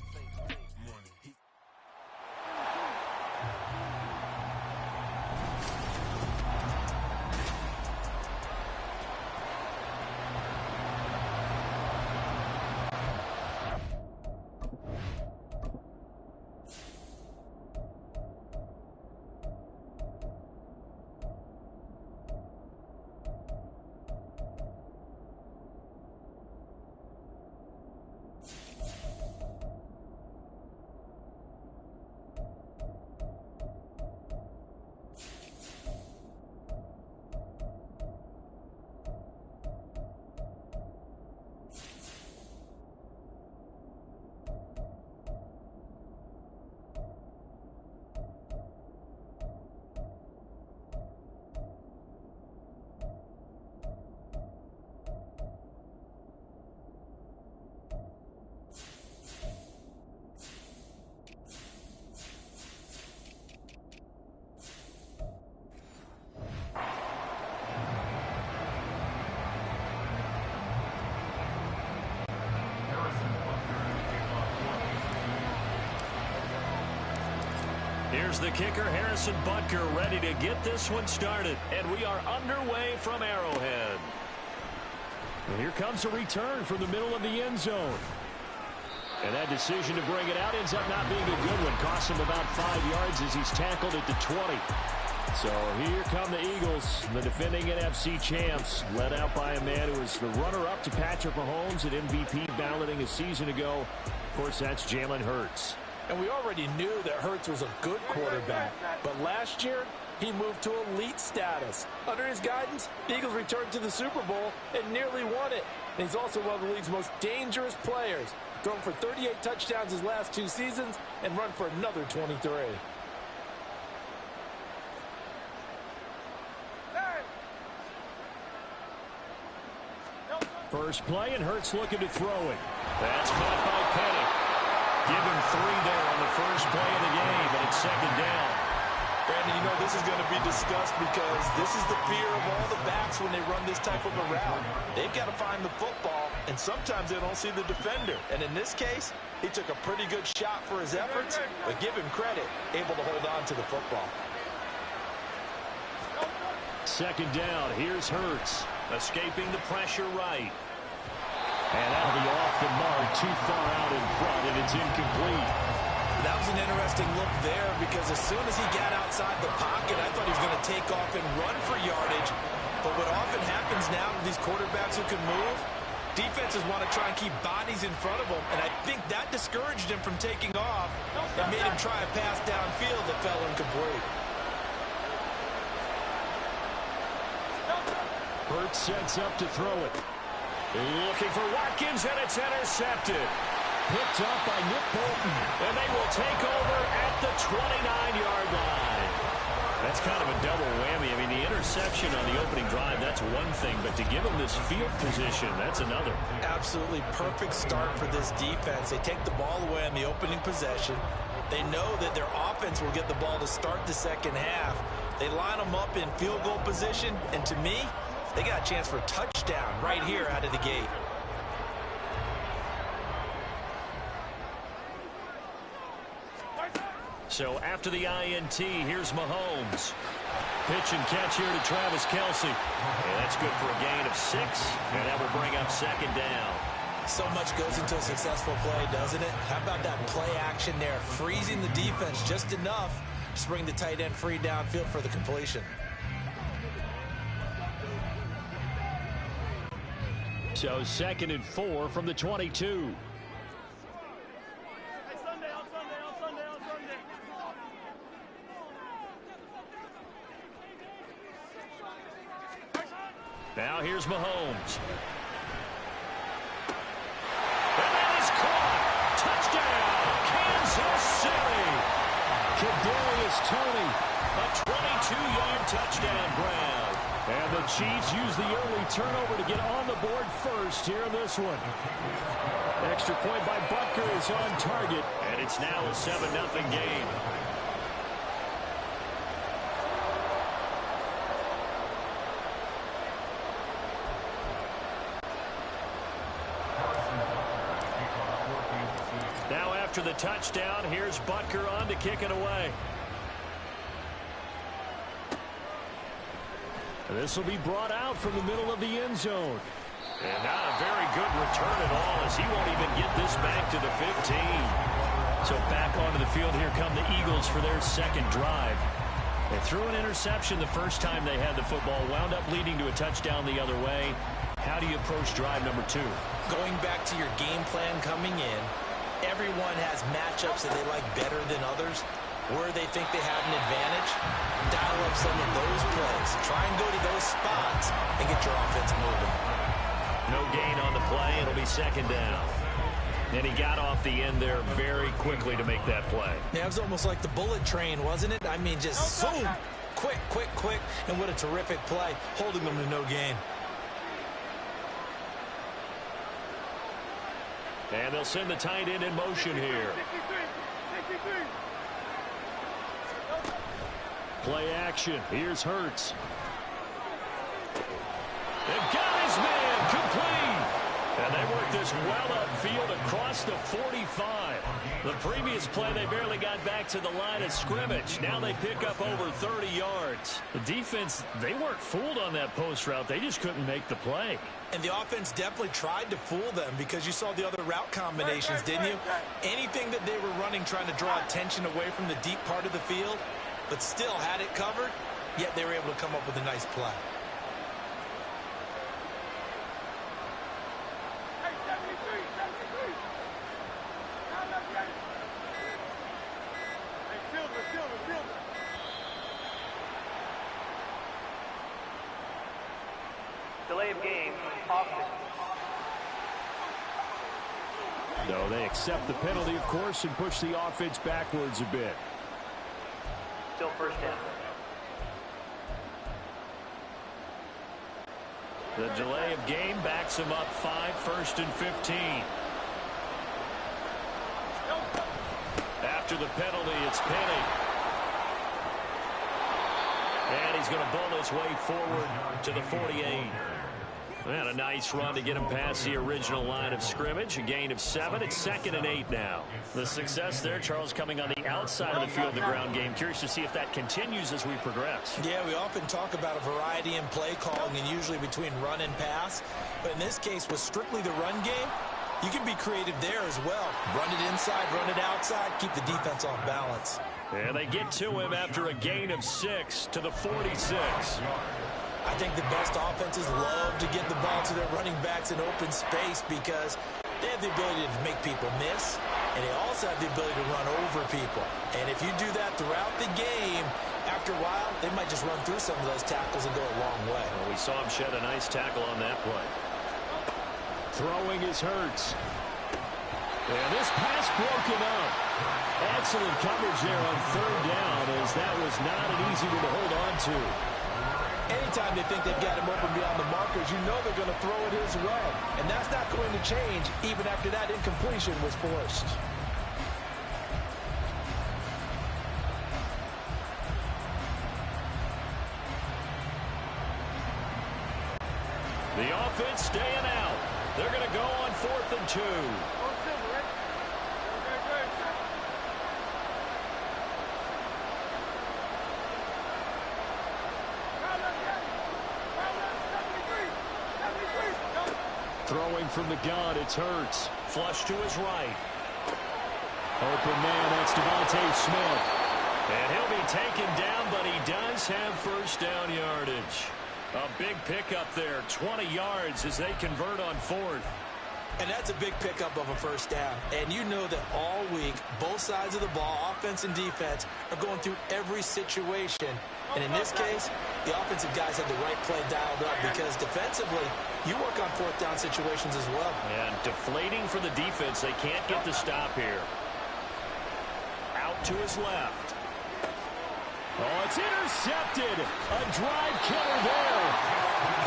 Here's the kicker, Harrison Butker, ready to get this one started. And we are underway from Arrowhead. And here comes a return from the middle of the end zone. And that decision to bring it out ends up not being a good one. Costs him about 5 yards as he's tackled at the 20. So here come the Eagles, the defending NFC champs, led out by a man who was the runner-up to Patrick Mahomes at MVP balloting a season ago. Of course, that's Jalen Hurts. And we already knew that Hurts was a good quarterback. But last year, he moved to elite status. Under his guidance, the Eagles returned to the Super Bowl and nearly won it. And he's also one of the league's most dangerous players. Thrown for 38 touchdowns his last 2 seasons and run for another 23. First play, and Hurts looking to throw it. That's caught by Penny. Give him 3 there on the first play of the game, and it's second down. Brandon, you know this is going to be discussed because this is the fear of all the backs when they run this type of a route. They've got to find the football, and sometimes they don't see the defender. And in this case, he took a pretty good shot for his efforts, but give him credit, able to hold on to the football. Second down, here's Hurts, escaping the pressure right. And that'll be off the mark, too far out in front, and it's incomplete. That was an interesting look there because as soon as he got outside the pocket, I thought he was going to take off and run for yardage. But what often happens now with these quarterbacks who can move, defenses want to try and keep bodies in front of them, and I think that discouraged him from taking off and made him try a pass downfield that fell incomplete. Hurts sets up to throw it. Looking for Watkins, and it's intercepted. Picked up by Nick Bolton, and they will take over at the 29-yard line. That's kind of a double whammy. I mean, the interception on the opening drive, that's one thing, but to give them this field position, that's another. Absolutely perfect start for this defense. They take the ball away on the opening possession. They know that their offense will get the ball to start the second half. They line them up in field goal position, and to me, they got a chance for a touchdown right here out of the gate. So after the INT, here's Mahomes. Pitch and catch here to Travis Kelce. And that's good for a gain of 6, and that will bring up second down. So much goes into a successful play, doesn't it? How about that play action there, freezing the defense just enough to bring the tight end free downfield for the completion. So 2nd and 4 from the 22. Now here's Mahomes. And that is caught. Touchdown, Kansas City. Kadarius Toney, a 22-yard touchdown grab. And the Chiefs use the early turnover to get on the board first here in this one. Extra point by Butker is on target, and it's now a 7-0 game. Now after the touchdown, here's Butker on to kick it away. This will be brought out from the middle of the end zone. And not a very good return at all, as he won't even get this back to the 15. So back onto the field, here come the Eagles for their second drive. They threw an interception the first time they had the football, wound up leading to a touchdown the other way. How do you approach drive number 2? Going back to your game plan coming in, everyone has matchups that they like better than others. Where they think they have an advantage, dial up some of those plays. Try and go to those spots and get your offense moving. No gain on the play. It'll be second down. And he got off the end there very quickly to make that play. Yeah, it was almost like the bullet train, wasn't it? I mean, just zoom, quick, quick, quick, and what a terrific play, holding them to no gain. And they'll send the tight end in motion here. Play action. Here's Hurts. And got his man complete. And They work this well upfield across the 45. The previous play, they barely got back to the line of scrimmage. Now they pick up over 30 yards. The defense, they weren't fooled on that post route. They just couldn't make the play. And the offense definitely tried to fool them because you saw the other route combinations, didn't you? Anything that they were running trying to draw attention away from the deep part of the field, but still had it covered, yet they were able to come up with a nice play. Delay of game, offense. No, they accept the penalty, of course, and push the offense backwards a bit. Still first down. The delay of game backs them up 5, 1st and 15. After the penalty, it's Penny. And he's going to bowl his way forward to the 48. And a nice run to get him past the original line of scrimmage. A gain of 7. It's 2nd and 8 now. The success there, Charles, coming on the outside of the field, the ground game. Curious to see if that continues as we progress. Yeah, we often talk about a variety in play calling and usually between run and pass. But in this case, with strictly the run game, you can be creative there as well. Run it inside, run it outside, keep the defense off balance. And they get to him after a gain of 6 to the 46. I think the best offenses love to get the ball to their running backs in open space because they have the ability to make people miss, and they also have the ability to run over people. And if you do that throughout the game, after a while, they might just run through some of those tackles and go a long way. Well, we saw him shed a nice tackle on that play. Throwing is Hurts. And this pass broken up. Excellent coverage there on 3rd down, as that was not an easy one to hold on to. Anytime they think they've got him open beyond the markers, you know they're going to throw it his way. And that's not going to change even after that incompletion was forced. The offense staying out. They're going to go on 4th and 2. Throwing from the gun, it's Hurts. Flush to his right. Open man, that's Devontae Smith. And he'll be taken down, but he does have 1st down yardage. A big pickup there, 20 yards as they convert on 4th. And that's a big pickup of a 1st down. And you know that all week, both sides of the ball, offense and defense, are going through every situation. And in this case, the offensive guys had the right play dialed up because defensively, you work on 4th down situations as well. And deflating for the defense. They can't get the stop here. Out to his left. Oh, it's intercepted. A drive killer there.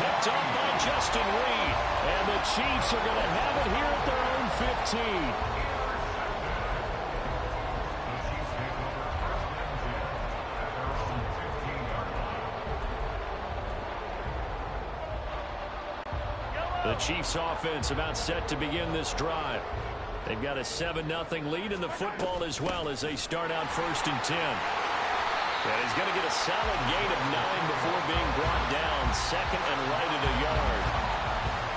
Picked up by Justin Reed. And the Chiefs are going to have it here at their own 15. The Chiefs offense about set to begin this drive. They've got a 7-0 lead in the football as well as they start out 1st and 10. And he's going to get a solid gain of 9 before being brought down 2nd and right at a yard.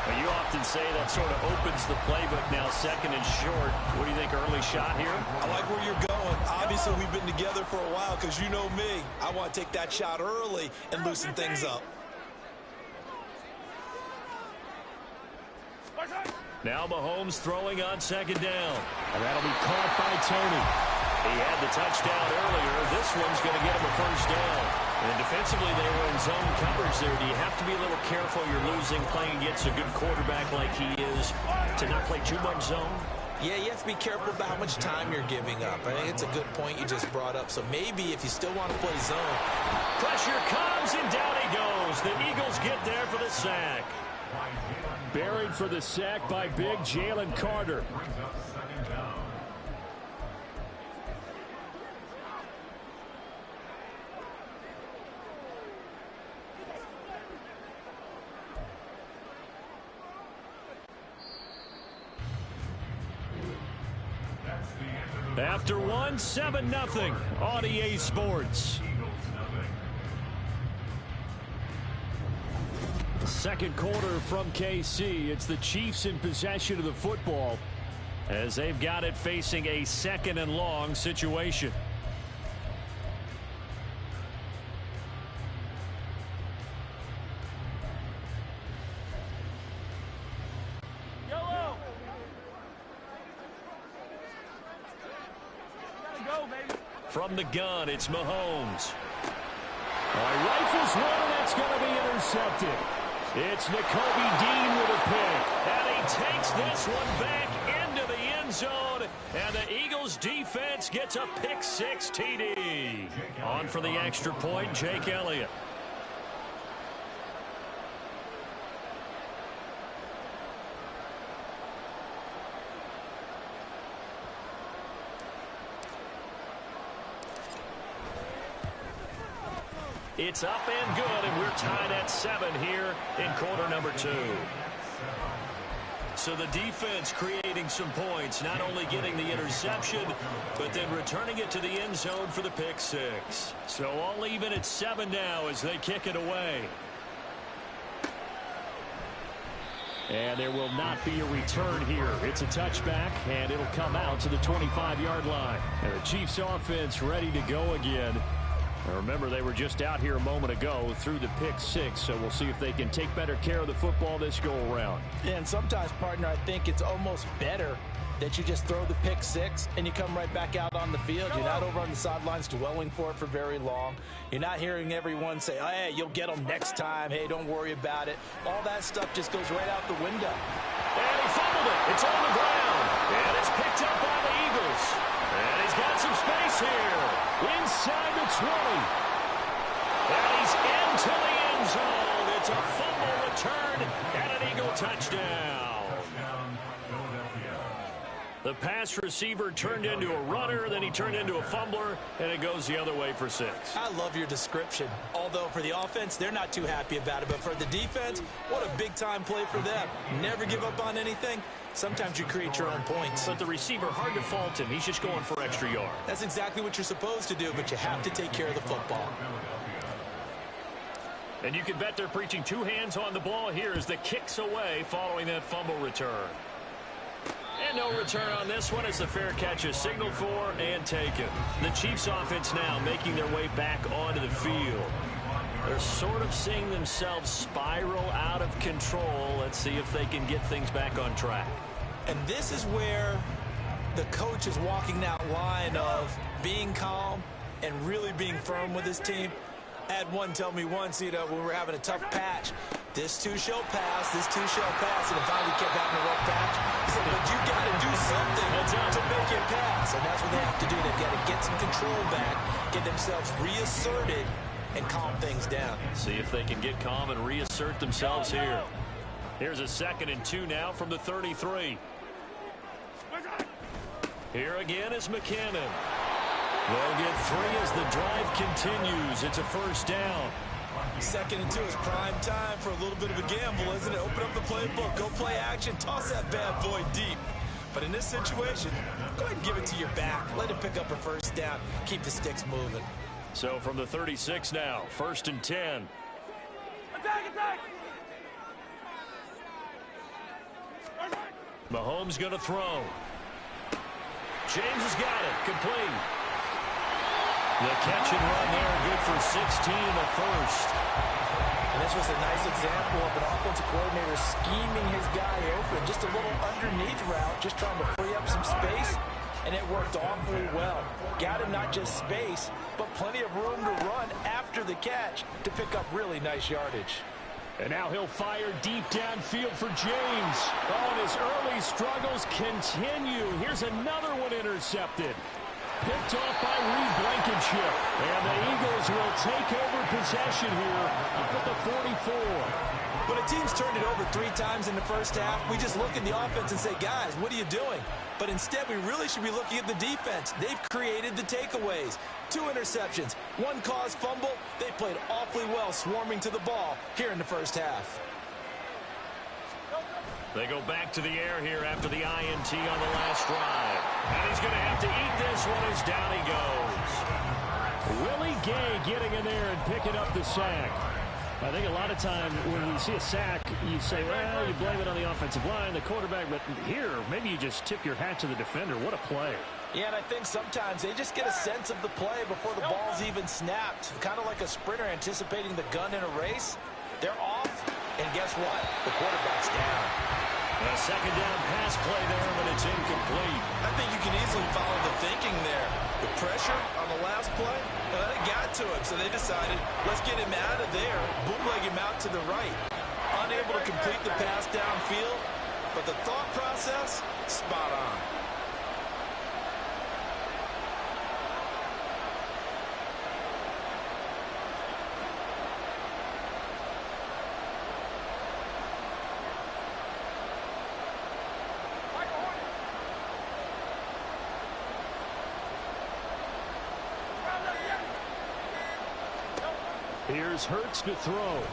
But you often say that sort of opens the playbook now, 2nd and short. What do you think, early shot here? I like where you're going. Obviously, we've been together for a while because you know me. I want to take that shot early and loosen things up. Now Mahomes throwing on 2nd down. And that'll be caught by Tony. He had the touchdown earlier. This one's going to get him a 1st down. And defensively, they were in zone coverage there. Do you have to be a little careful you're losing playing against a good quarterback like he is to not play too much zone? Yeah, you have to be careful about how much time you're giving up. I think it's a good point you just brought up. So maybe if you still want to play zone. Pressure comes, and down he goes. The Eagles get there for the sack. Buried for the sack by big Jalen Carter. After one, 7-0 on EA Sports. Second quarter from KC. It's the Chiefs in possession of the football as they've got it facing a 2nd and long situation. From the gun, it's Mahomes. He rifles one, and that's going to be intercepted. It's Nakobe Dean with a pick, and he takes this one back into the end zone, and the Eagles defense gets a pick-6 TD. On for the extra point, Jake Elliott. It's up and good, and we're tied at 7 here in quarter number 2. So the defense creating some points, not only getting the interception, but then returning it to the end zone for the pick-6. So all even at 7 now as they kick it away. And there will not be a return here. It's a touchback, and it'll come out to the 25-yard line. And the Chiefs offense ready to go again. Now remember, they were just out here a moment ago through the pick-6, so we'll see if they can take better care of the football this go-around. Yeah, and sometimes, partner, I think it's almost better that you just throw the pick-6 and you come right back out on the field. You're not over on the sidelines dwelling for it for very long. You're not hearing everyone say, oh, hey, you'll get them next time. Hey, don't worry about it. All that stuff just goes right out the window. And he fumbled it. It's on the ground. And it's picked up by the Eagles. And he's got some space here. Inside the 20. And he's into the end zone. It's a fumble return and an Eagle touchdown. The pass receiver turned into a runner, then he turned into a fumbler, and it goes the other way for 6. I love your description. Although for the offense, they're not too happy about it. But for the defense, what a big-time play for them. Never give up on anything. Sometimes you create your own points. But the receiver, hard to fault him. He's just going for extra yard. That's exactly what you're supposed to do, but you have to take care of the football. And you can bet they're preaching 2 hands on the ball here as the kicks away following that fumble return. And no return on this one as the fair catch is signaled for and taken. The Chiefs offense now making their way back onto the field. They're sort of seeing themselves spiral out of control. Let's see if they can get things back on track. And this is where the coach is walking that line of being calm and really being firm with his team. I had one tell me once, when we were having a tough patch, this too shall pass, this too shall pass, and if finally kept having a rough patch, he said, but you got to do something to make it pass, and that's what they have to do. They've got to get some control back, get themselves reasserted, and calm things down. See if they can get calm and reassert themselves here. Here's a 2nd and 2 now from the 33. Here again is McKinnon. They'll get 3 as the drive continues. It's a first down. 2nd and 2 is prime time for a little bit of a gamble, isn't it? Open up the playbook, go play action, toss that bad boy deep. But in this situation, go ahead and give it to your back. Let him pick up a first down. Keep the sticks moving. So from the 36 now, 1st and 10. Attack! Mahomes going to throw. James has got it. Complete. The catch and run there, good for 16 in the first. And this was a nice example of an offensive coordinator scheming his guy open. Just a little underneath route, just trying to free up some space, and it worked awfully well. Got him not just space, but plenty of room to run after the catch to pick up really nice yardage. And now he'll fire deep downfield for James. Oh, and his early struggles continue. Here's another one intercepted. Picked off by Reed Blankenship. And the Eagles will take over possession here up at the 44. When a team's turned it over 3 times in the first half, we just look at the offense and say, guys, what are you doing? But instead, we really should be looking at the defense. They've created the takeaways. 2 interceptions, 1 caused fumble. They played awfully well swarming to the ball here in the first half. They go back to the air here after the INT on the last drive. And he's going to have to eat this one as down he goes. Willie Gay getting in there and picking up the sack. I think a lot of time when we see a sack, you say, well, you blame it on the offensive line, the quarterback, but here, maybe you just tip your hat to the defender. What a play. Yeah, and I think sometimes they just get a sense of the play before the ball's even snapped. Kind of like a sprinter anticipating the gun in a race. They're off, and guess what? The quarterback's down. A second down pass play there, but it's incomplete. I think you can easily follow the thinking there. The pressure on the last play, it got to him, so they decided, let's get him out of there, bootleg him out to the right. Unable to complete the pass downfield, but the thought process, spot on. Here's Hurts to throw.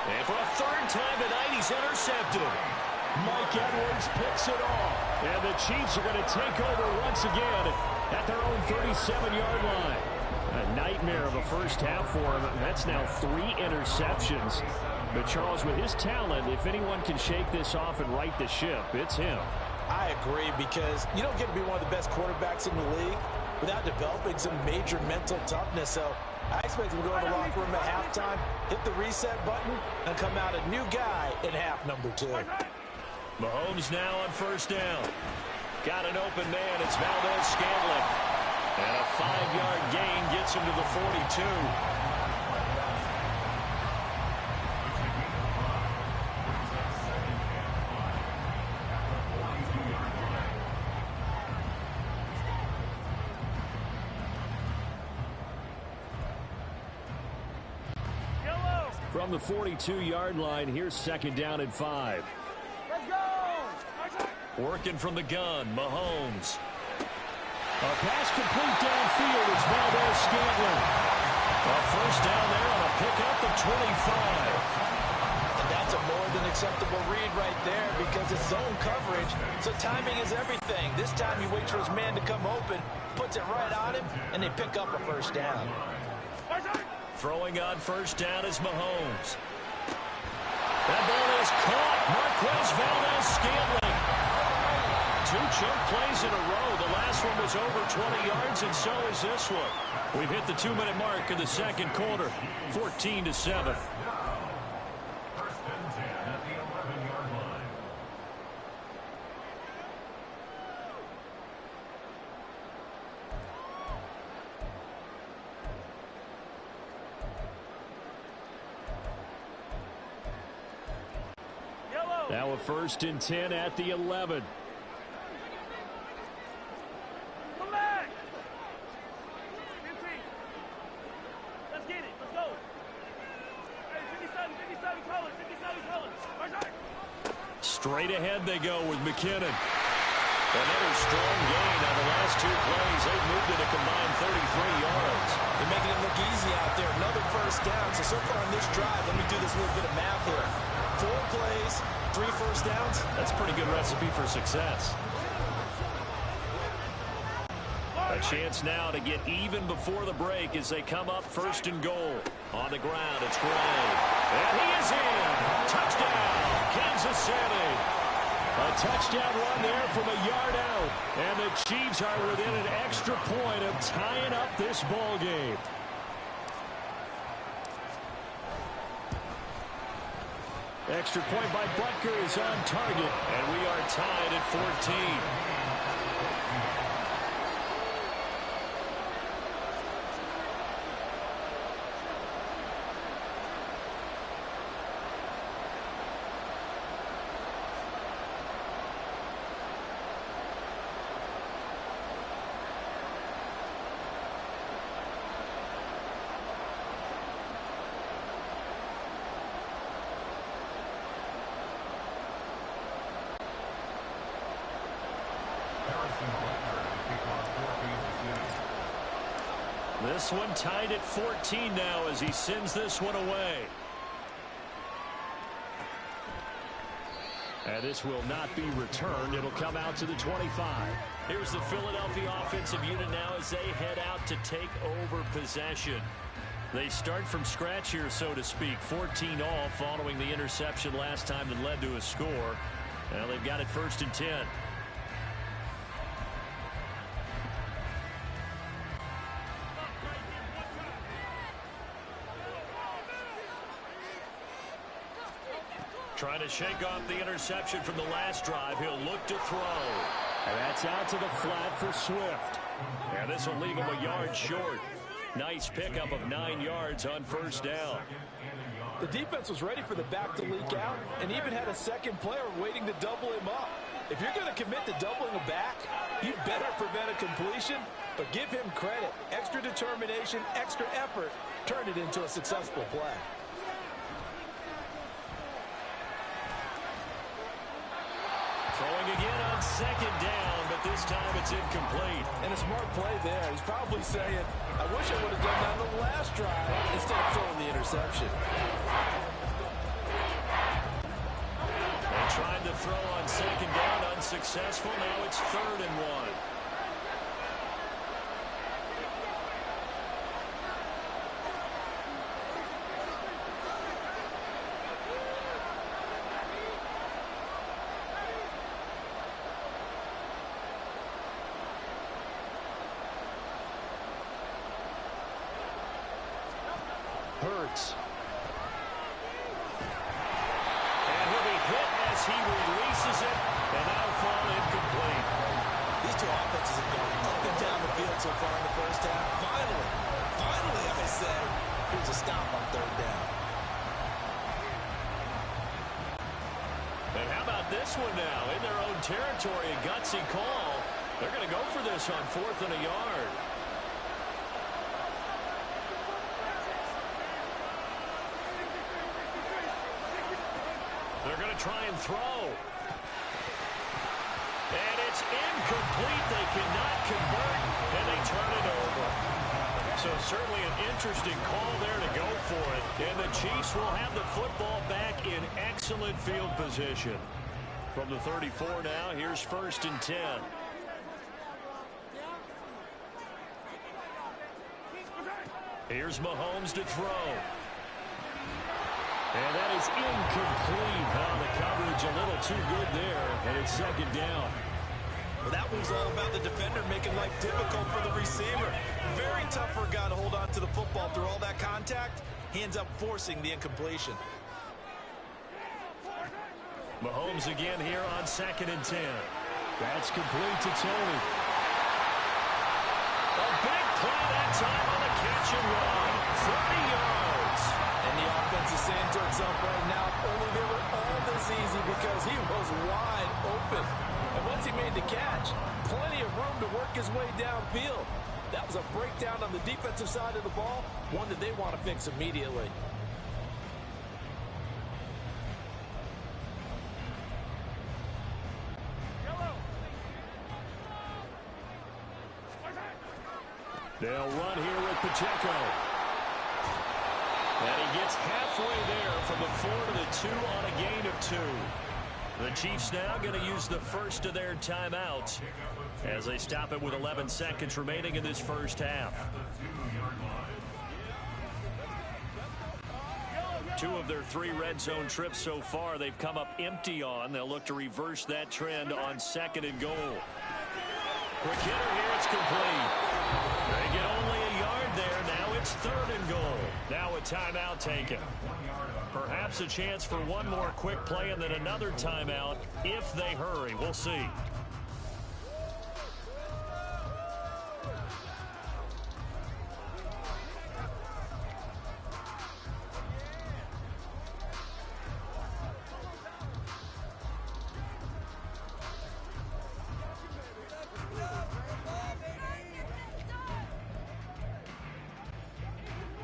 And for a third time tonight, he's intercepted. Mike Edwards picks it off. And the Chiefs are going to take over once again at their own 37-yard line. A nightmare of a first half for him. That's now 3 interceptions. But Charles, with his talent, if anyone can shake this off and right the ship, it's him. I agree, because you don't get to be one of the best quarterbacks in the league without developing some major mental toughness. So I expect him to go in the locker room at halftime, hit the reset button, and come out a new guy in half number 2. Mahomes now on first down. Got an open man. It's Valdez-Scantling. And a 5-yard gain gets him to the 42. From the 42-yard line, here's second down and 5. Let's go! Working from the gun, Mahomes. A pass complete downfield. It's Valdez-Scantling. A first down there on a pickup at 25. And that's a more than acceptable read right there, because it's zone coverage, so timing is everything. This time he waits for his man to come open, puts it right on him, and they pick up a first down. Throwing on first down is Mahomes. That ball is caught. Marquez Valdez-Scantling. 2 chunk plays in a row. The last one was over 20 yards, and so is this one. We've hit the 2-minute mark in the second quarter. 14-7. First and 10 at the 11-yard line. Now a first and 10 at the 11. Come back! 15. Let's get it. Let's go. Hey, 57 colors. 57 colors. Straight ahead they go with McKinnon. Another strong gain on the last 2 plays. They've moved it a combined 33 yards. They're making it look easy out there. Another first down. So far on this drive, let me do this little bit of math here. 4 plays, 3 first downs. That's a pretty good recipe for success. A chance now to get even before the break as they come up first and goal. On the ground, it's Gray. And he is in. Touchdown, Kansas City. A touchdown run there from a yard out. And the Chiefs are within an extra point of tying up this ball game. Extra point by Butker is on target, and we are tied at 14. This one tied at 14 now as he sends this one away. And this will not be returned. It'll come out to the 25. Here's the Philadelphia offensive unit now as they head out to take over possession. They start from scratch here, so to speak. 14 all following the interception last time that led to a score. Well, they've got it 1st and 10. Trying to shake off the interception from the last drive. He'll look to throw. And that's out to the flat for Swift. And this will leave him a yard short. Nice pickup of 9 yards on 1st down. The defense was ready for the back to leak out and even had a second player waiting to double him up. If you're going to commit to doubling a back, you better prevent a completion, but give him credit. Extra determination, extra effort, turn it into a successful play. Throwing again on 2nd down, but this time it's incomplete. And a smart play there. He's probably saying, I wish I would have done that on the last drive instead of throwing the interception. They tried to throw on 2nd down, unsuccessful. Now it's 3rd and 1. Hurts. And he'll be hit as he releases it, and that'll fall incomplete. These two offenses have gone up and down the field so far in the first half. Finally, I say, here's a stop on 3rd down. And how about this one now? In their own territory, a gutsy call. They're going to go for this on 4th and a yard. They're going to try and throw. And it's incomplete. They cannot convert, and they turn it over. So certainly an interesting call there to go for it. And the Chiefs will have the football back in excellent field position. From the 34 now, here's 1st and 10. Here's Mahomes to throw. And that is incomplete. The coverage a little too good there, and it's 2nd down. Well, that one's all about the defender making life difficult for the receiver. Very tough for a guy to hold on to the football through all that contact. He ends up forcing the incompletion. Mahomes again here on 2nd and 10. That's complete to Tony. A big play that time on the catch and run. 30 yards. And the offense is saying to itself right now, only they were all this easy because he was wide open. And once he made the catch, plenty of room to work his way downfield. That was a breakdown on the defensive side of the ball, one that they want to fix immediately. They'll run here with Pacheco. And he gets halfway there from the 4 to the 2 on a gain of 2. The Chiefs now going to use the first of their timeouts as they stop it with 11 seconds remaining in this first half. 2 of their 3 red zone trips so far they've come up empty on. They'll look to reverse that trend on 2nd and goal. Quick hitter here, it's complete. They get only a yard there. Now it's 3rd and goal. Now a timeout taken. Perhaps a chance for one more quick play and then another timeout if they hurry. We'll see.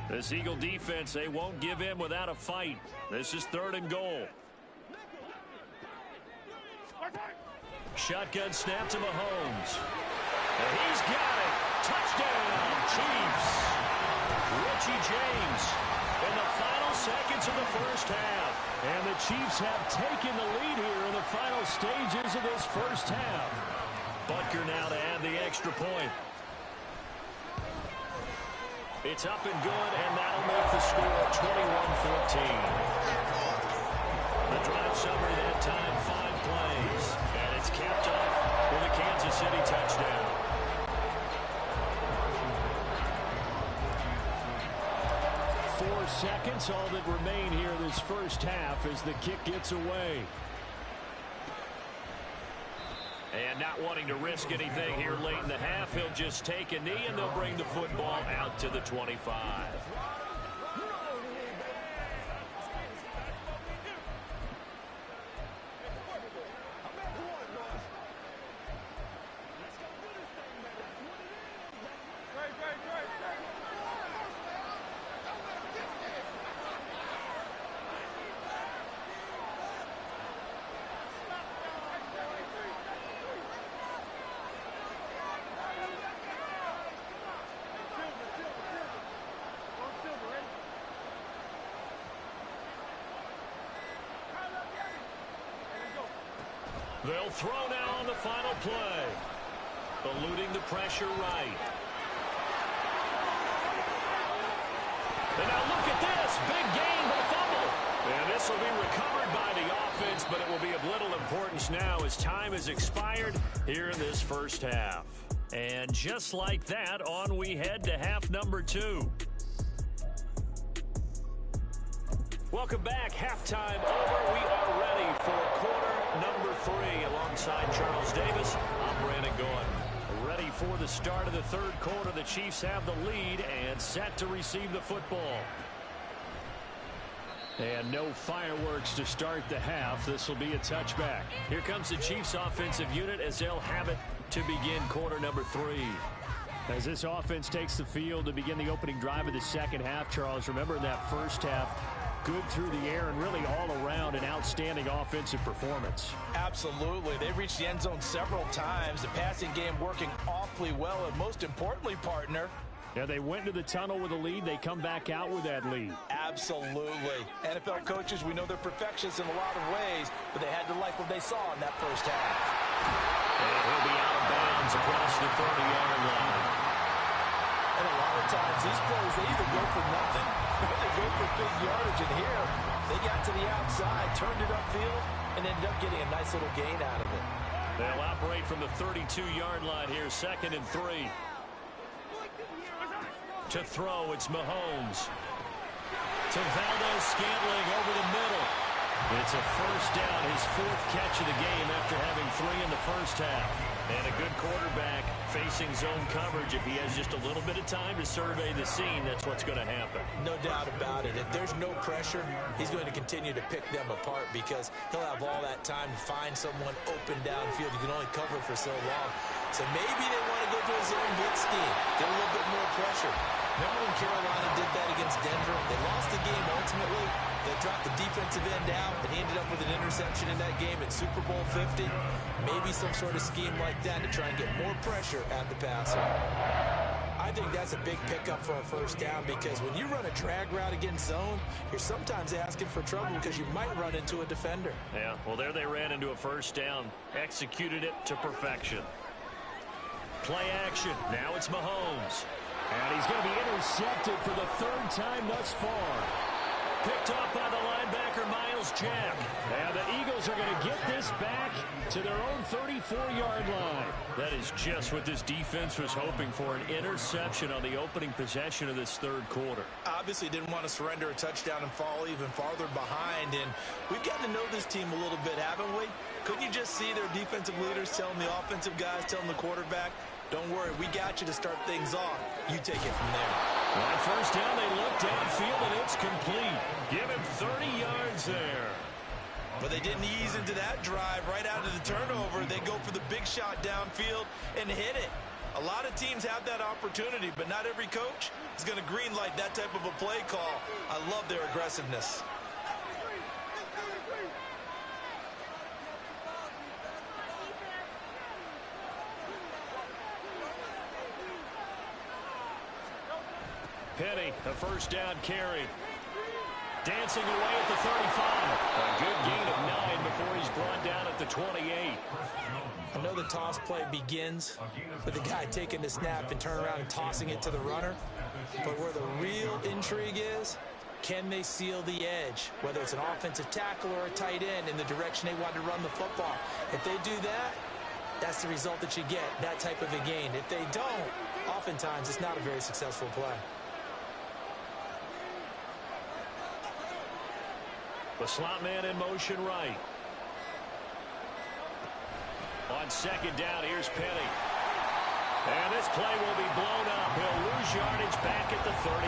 This Eagle defense, they won't give in without a fight. This is 3rd and goal. Shotgun snap to Mahomes. And he's got it. Touchdown, Chiefs. Richie James in the final seconds of the first half. And the Chiefs have taken the lead here in the final. stages of this first half. Butker now to add the extra point. It's up and good, and that'll make the score 21-14. The drive summary that time, 5 plays. And it's capped off with a Kansas City touchdown. Seconds, all that remain here this first half as the kick gets away. And not wanting to risk anything here late in the half, he'll just take a knee and they'll bring the football out to the 25. They'll throw now on the final play. Eluding the pressure right. And now look at this. Big gain, but a fumble. And this will be recovered by the offense, but it will be of little importance now as time has expired here in this first half. And just like that, on we head to half number 2. Welcome back. Halftime over. We are ready for quarter number 3. Alongside Charles Davis, I'm Brandon Gaudin. Ready for the start of the third quarter. The Chiefs have the lead and set to receive the football. And no fireworks to start the half. This will be a touchback. Here comes the Chiefs offensive unit as they'll have it to begin quarter number 3. As this offense takes the field to begin the opening drive of the second half, Charles, remember in that first half, good through the air and really all around an outstanding offensive performance. Absolutely. They reached the end zone several times. The passing game working awfully well. And most importantly, partner, yeah, they went to the tunnel with a lead. They come back out with that lead. Absolutely. NFL coaches, we know they're perfectionists in a lot of ways, but they had to like what they saw in that first half. And he'll be out of bounds across the 30-yard line. And a lot of times, these plays, they either go for nothing or they go for big yardage. And here, they got to the outside, turned it upfield, and ended up getting a nice little gain out of it. They'll operate from the 32-yard line here, 2nd and 3. To throw, it's Mahomes. To Valdez-Scantling over the middle. It's a first down, his 4th catch of the game after having 3 in the first half. And a good quarterback facing zone coverage. If he has just a little bit of time to survey the scene, that's what's going to happen. No doubt about it. If there's no pressure, he's going to continue to pick them apart because he'll have all that time to find someone open downfield. You can only cover for so long. So maybe they want to go to a zone blitz scheme, get a little bit more pressure. Remember when Carolina did that against Denver? They lost the game ultimately. They dropped the defensive end out, and he ended up with an interception in that game at Super Bowl 50. Maybe some sort of scheme like that to try and get more pressure at the passer. I think that's a big pickup for a first down because when you run a drag route against zone, you're sometimes asking for trouble because you might run into a defender. Yeah, well, there they ran into a first down, executed it to perfection. Play action. Now it's Mahomes. And he's going to be intercepted for the 3rd time thus far. Picked off by the linebacker, Miles Jack. And the Eagles are going to get this back to their own 34-yard line. That is just what this defense was hoping for, an interception on the opening possession of this third quarter. Obviously didn't want to surrender a touchdown and fall even farther behind. And we've gotten to know this team a little bit, haven't we? Couldn't you just see their defensive leaders telling the offensive guys, telling the quarterback, don't worry, we got you to start things off. You take it from there. On first down, they look downfield, and it's complete. Give him 30 yards there. But they didn't ease into that drive right out of the turnover. They go for the big shot downfield and hit it. A lot of teams have that opportunity, but not every coach is going to green light that type of a play call. I love their aggressiveness. Penny, a first down carry. Dancing away at the 35. A good gain of 9 before he's brought down at the 28. I know the toss play begins with the guy taking the snap and turn around and tossing it to the runner. But where the real intrigue is, can they seal the edge? Whether it's an offensive tackle or a tight end in the direction they want to run the football. If they do that, that's the result that you get, that type of a gain. If they don't, oftentimes it's not a very successful play. The slot man in motion right. On second down, here's Penny. And this play will be blown up. He'll lose yardage back at the 38.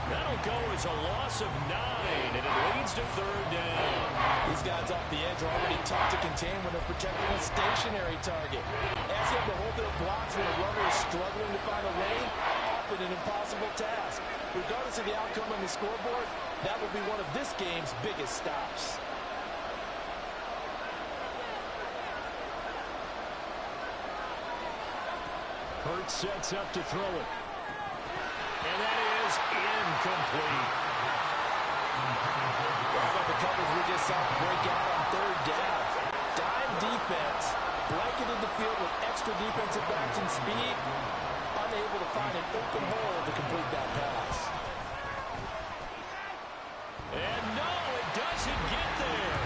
That'll go as a loss of 9, and it leads to third down. These guys off the edge are already tough to contain when they're protecting a stationary target. As you have to hold their blocks when a runner is struggling to find a lane, often an impossible task. Regardless of the outcome on the scoreboard, that will be one of this game's biggest stops. Hurts sets up to throw it. And that is incomplete. How about the coverage we just saw break out on third down? Dime defense, blanketed the field with extra defensive backs and speed, unable to find an open hole to complete that pass. And no, it doesn't get there.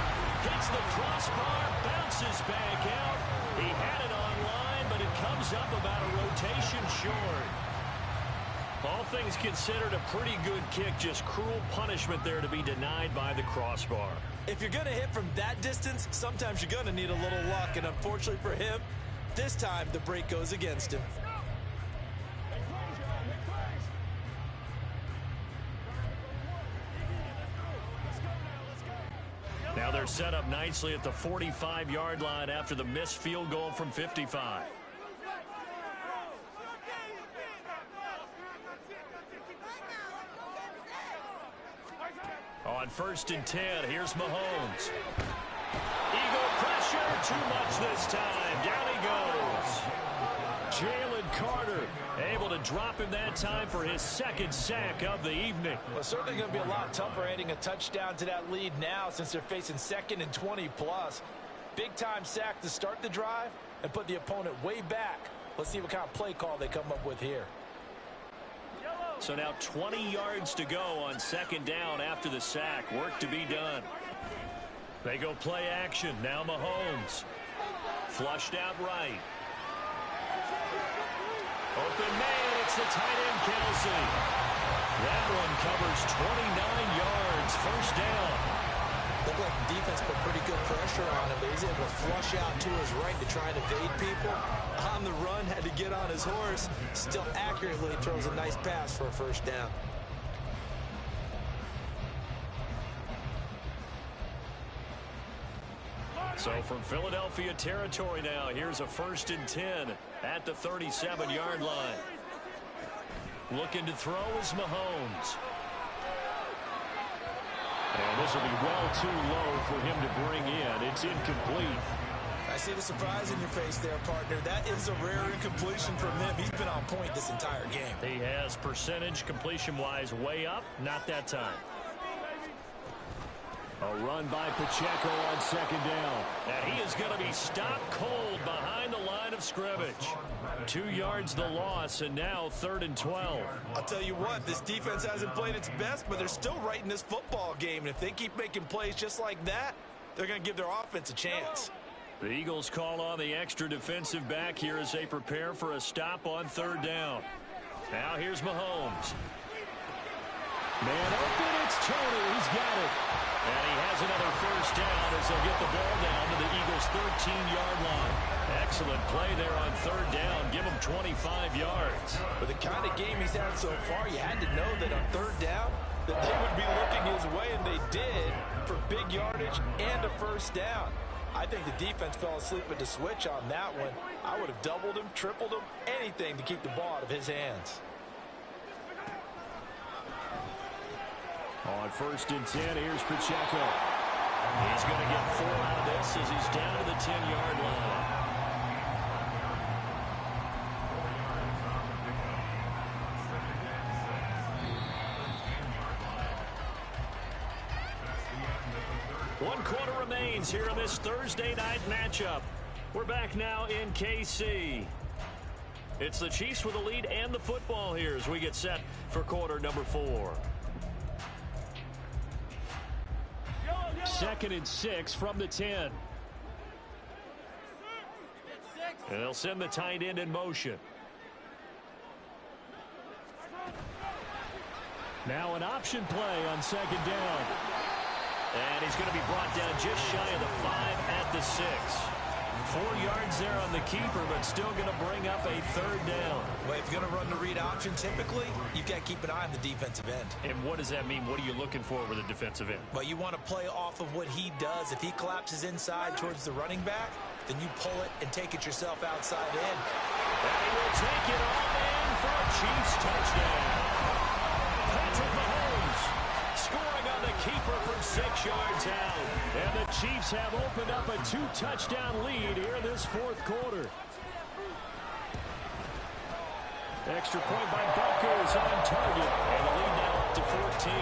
Hits the crossbar, bounces back out. He had it online, but it comes up about a rotation short. All things considered, a pretty good kick. Just cruel punishment there to be denied by the crossbar. If you're going to hit from that distance, sometimes you're going to need a little luck. And unfortunately for him, this time the break goes against him. Now they're set up nicely at the 45-yard line after the missed field goal from 55. On 1st and 10, here's Mahomes. Eagle pressure, too much this time. Down he goes. Jalen Carter able to drop him that time for his second sack of the evening. Well, certainly going to be a lot tougher adding a touchdown to that lead now since they're facing 2nd and 20+. Big-time sack to start the drive and put the opponent way back. Let's see what kind of play call they come up with here. So now 20 yards to go on 2nd down after the sack. Work to be done. They go play action. Now Mahomes. Flushed out right. Open man, it's the tight end, Kelsey. That one covers 29 yards. 1st down. Looked like the defense put pretty good pressure on him, but he's able to flush out to his right to try and evade people. On the run, had to get on his horse. Still accurately throws a nice pass for a 1st down. So from Philadelphia territory now, here's a 1st and 10 at the 37-yard line. Looking to throw is Mahomes. And this will be well too low for him to bring in. It's incomplete. I see the surprise in your face there, partner. That is a rare incompletion from him. He's been on point this entire game. He has percentage completion-wise way up. Not that time. A run by Pacheco on 2nd down. And he is going to be stopped cold behind the line of scrimmage. 2 yards the loss, and now 3rd and 12. I'll tell you what, this defense hasn't played its best, but they're still right in this football game. And if they keep making plays just like that, they're going to give their offense a chance. The Eagles call on the extra defensive back here as they prepare for a stop on 3rd down. Now here's Mahomes. Man open, it's Tony. He's got it. And he has another 1st down as they'll get the ball down to the Eagles' 13-yard line. Excellent play there on 3rd down. Give him 25 yards. With the kind of game he's had so far, you had to know that on 3rd down that they would be looking his way, and they did, for big yardage and a 1st down. I think the defense fell asleep with the switch on that one. I would have doubled him, tripled him, anything to keep the ball out of his hands. On 1st and 10, here's Pacheco. He's going to get 4 out of this as he's down to the 10-yard line. 1 quarter remains here in this Thursday night matchup. We're back now in KC. It's the Chiefs with the lead and the football here as we get set for quarter number 4. 2nd and 6 from the 10. And they'll send the tight end in motion. Now an option play on 2nd down. And he's going to be brought down just shy of the 5 at the 6. 4 yards there on the keeper, but still going to bring up a 3rd down. Well, if you're going to run the read option, typically, you've got to keep an eye on the defensive end. And what does that mean? What are you looking for with a defensive end? Well, you want to play off of what he does. If he collapses inside towards the running back, then you pull it and take it yourself outside in. And he will take it all in for a Chiefs touchdown. Patrick Mahomes scoring on the keeper from 6 yards out. And the Chiefs have opened up a 2-touchdown lead here in this 4th quarter. Extra point by Buckers on target. And the lead now up to 14.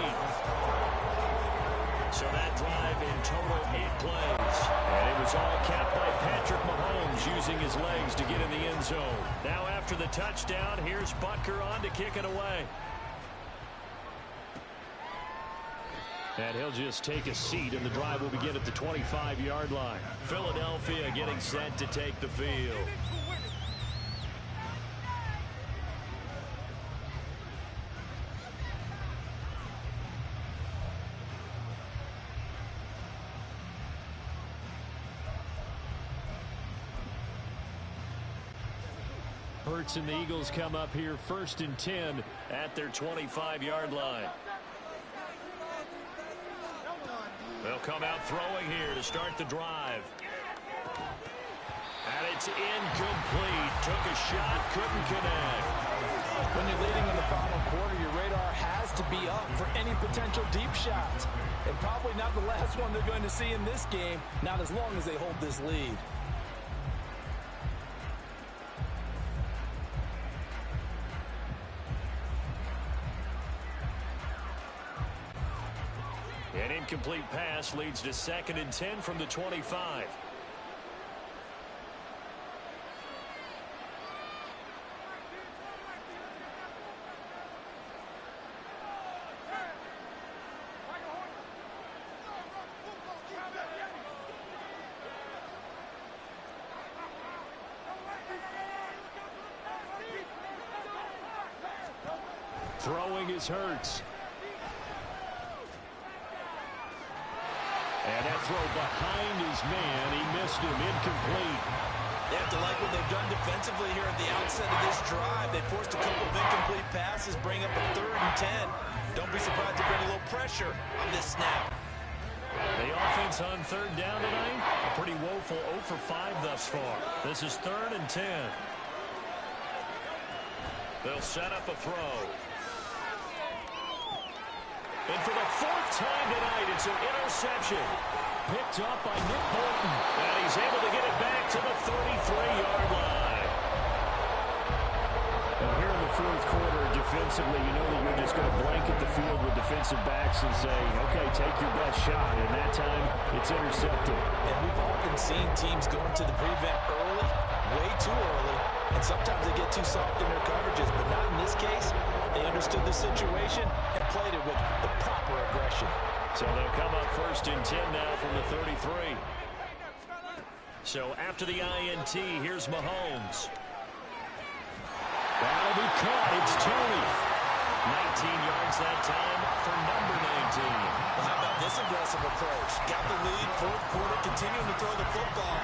So that drive in total 8 plays. And it was all capped by Patrick Mahomes using his legs to get in the end zone. Now after the touchdown, here's Butker on to kick it away. And he'll just take a seat, and the drive will begin at the 25-yard line. Philadelphia getting set to take the field. Hurts and the Eagles come up here 1st and 10 at their 25-yard line. They'll come out throwing here to start the drive. And it's incomplete. Took a shot, couldn't connect. When you're leading in the final quarter, your radar has to be up for any potential deep shots. And probably not the last one they're going to see in this game, not as long as they hold this lead. An incomplete pass leads to 2nd and 10 from the 25. Throwing is Hurts. And that throw behind his man. He missed him. Incomplete. They have to like what they've done defensively here at the outset of this drive. They forced a couple of incomplete passes, bring up a 3rd and 10. Don't be surprised to bring a little pressure on this snap. The offense on 3rd down tonight, a pretty woeful 0 for 5 thus far. This is 3rd and 10. They'll set up a throw. And for the 4th time tonight, it's an interception. Picked up by Nick Bolton. And he's able to get it back to the 33-yard line. And here in the 4th quarter, defensively, you know that you're just going to blanket the field with defensive backs and say, okay, take your best shot. And that time, it's intercepted. And we've often seen teams going to the prevent early, way too early. And sometimes they get too soft in their coverages, but not in this case. They understood the situation and played it with the proper aggression. So they'll come up 1st and 10 now from the 33. So after the INT, here's Mahomes. That'll be caught. It's Tony. 19 yards that time for number 19. Well, how about this aggressive approach? Got the lead, 4th quarter, continuing to throw the football.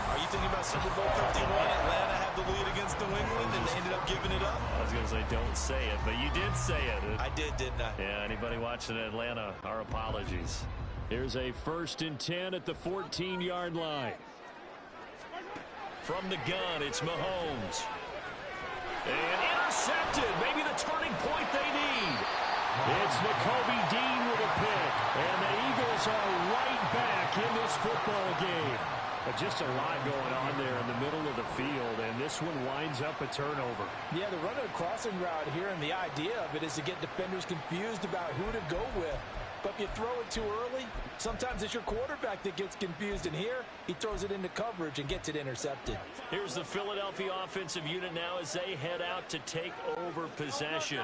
Are you thinking about Super Bowl 51? Atlanta had the lead against New England, and they ended up giving it up? I was going to say, don't say it, but you did say it. I did, didn't I? Yeah, anybody watching Atlanta, our apologies. Here's a 1st and 10 at the 14-yard line. From the gun, it's Mahomes. And intercepted. Maybe the turning point they need. It's Nakobe Dean with a pick. And the Eagles are right back in this football game. But just a lot going on there in the middle of the field, and this one winds up a turnover. Yeah, they're running a crossing route here, and the idea of it is to get defenders confused about who to go with. But if you throw it too early, sometimes it's your quarterback that gets confused. And here, he throws it into coverage and gets it intercepted. Here's the Philadelphia offensive unit now as they head out to take over possession.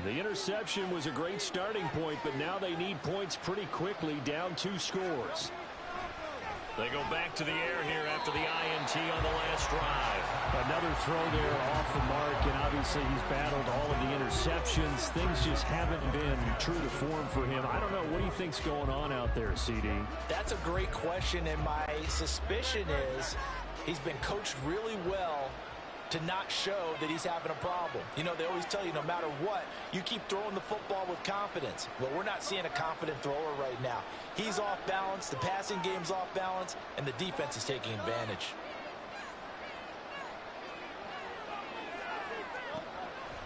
The interception was a great starting point, but now they need points pretty quickly, down 2 scores. They go back to the air here after the INT on the last drive. Another throw there off the mark, and obviously he's battled all of the interceptions. Things just haven't been true to form for him. I don't know. What do you think's going on out there, CD? That's a great question, and my suspicion is he's been coached really well to not show that he's having a problem. You know, they always tell you no matter what, you keep throwing the football with confidence. Well, we're not seeing a confident thrower right now. He's off balance, the passing game's off balance, and the defense is taking advantage.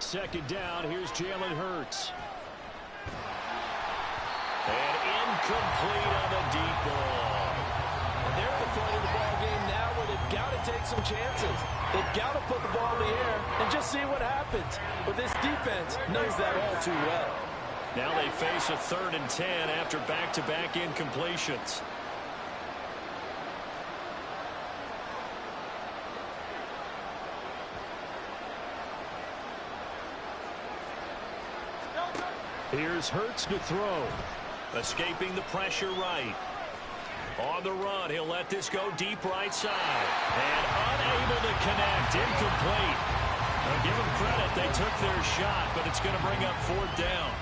Second down, here's Jalen Hurts. And incomplete on the deep ball. And they're at the point of the ball game now where they've got to take some chances. They've got to put the ball in the air and just see what happens. But this defense knows that all too well. Now they face a 3rd and 10 after back-to-back incompletions. Here's Hurts to throw. Escaping the pressure right. On the run, he'll let this go deep right side. And unable to connect, incomplete. Now give them credit, they took their shot, but it's going to bring up 4th down.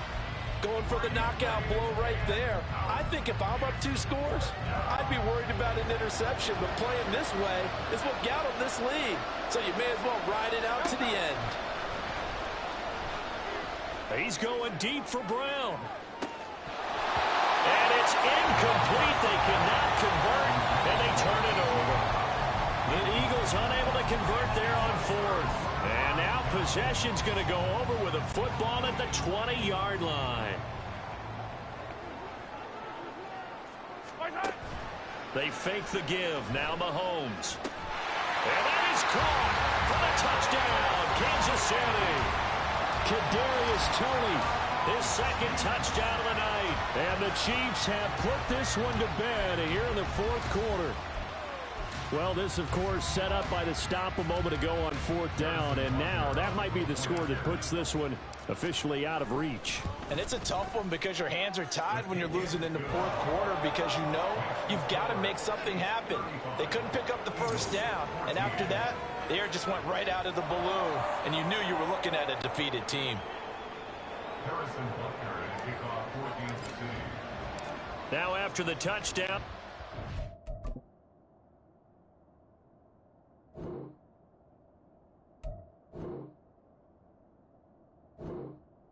Going for the knockout blow right there. I think if I'm up 2 scores, I'd be worried about an interception, but playing this way is what got him this lead. So you may as well ride it out to the end. He's going deep for Brown. And it's incomplete. They cannot convert, and they turn it over. The Eagles unable to convert there on 4th. And now possession's going to go over with a football at the 20-yard line. They fake the give. Now Mahomes. And that is caught for the touchdown, Kansas City. Kadarius Toney, his 2nd touchdown of the night. And the Chiefs have put this one to bed here in the 4th quarter. Well, this, of course, set up by the stop a moment ago on 4th down. And now that might be the score that puts this one officially out of reach. And it's a tough one because your hands are tied when you're losing in the 4th quarter because you know you've got to make something happen. They couldn't pick up the 1st down. And after that, the air just went right out of the balloon. And you knew you were looking at a defeated team. Harrison Butker to kick off for Kansas City. Now after the touchdown.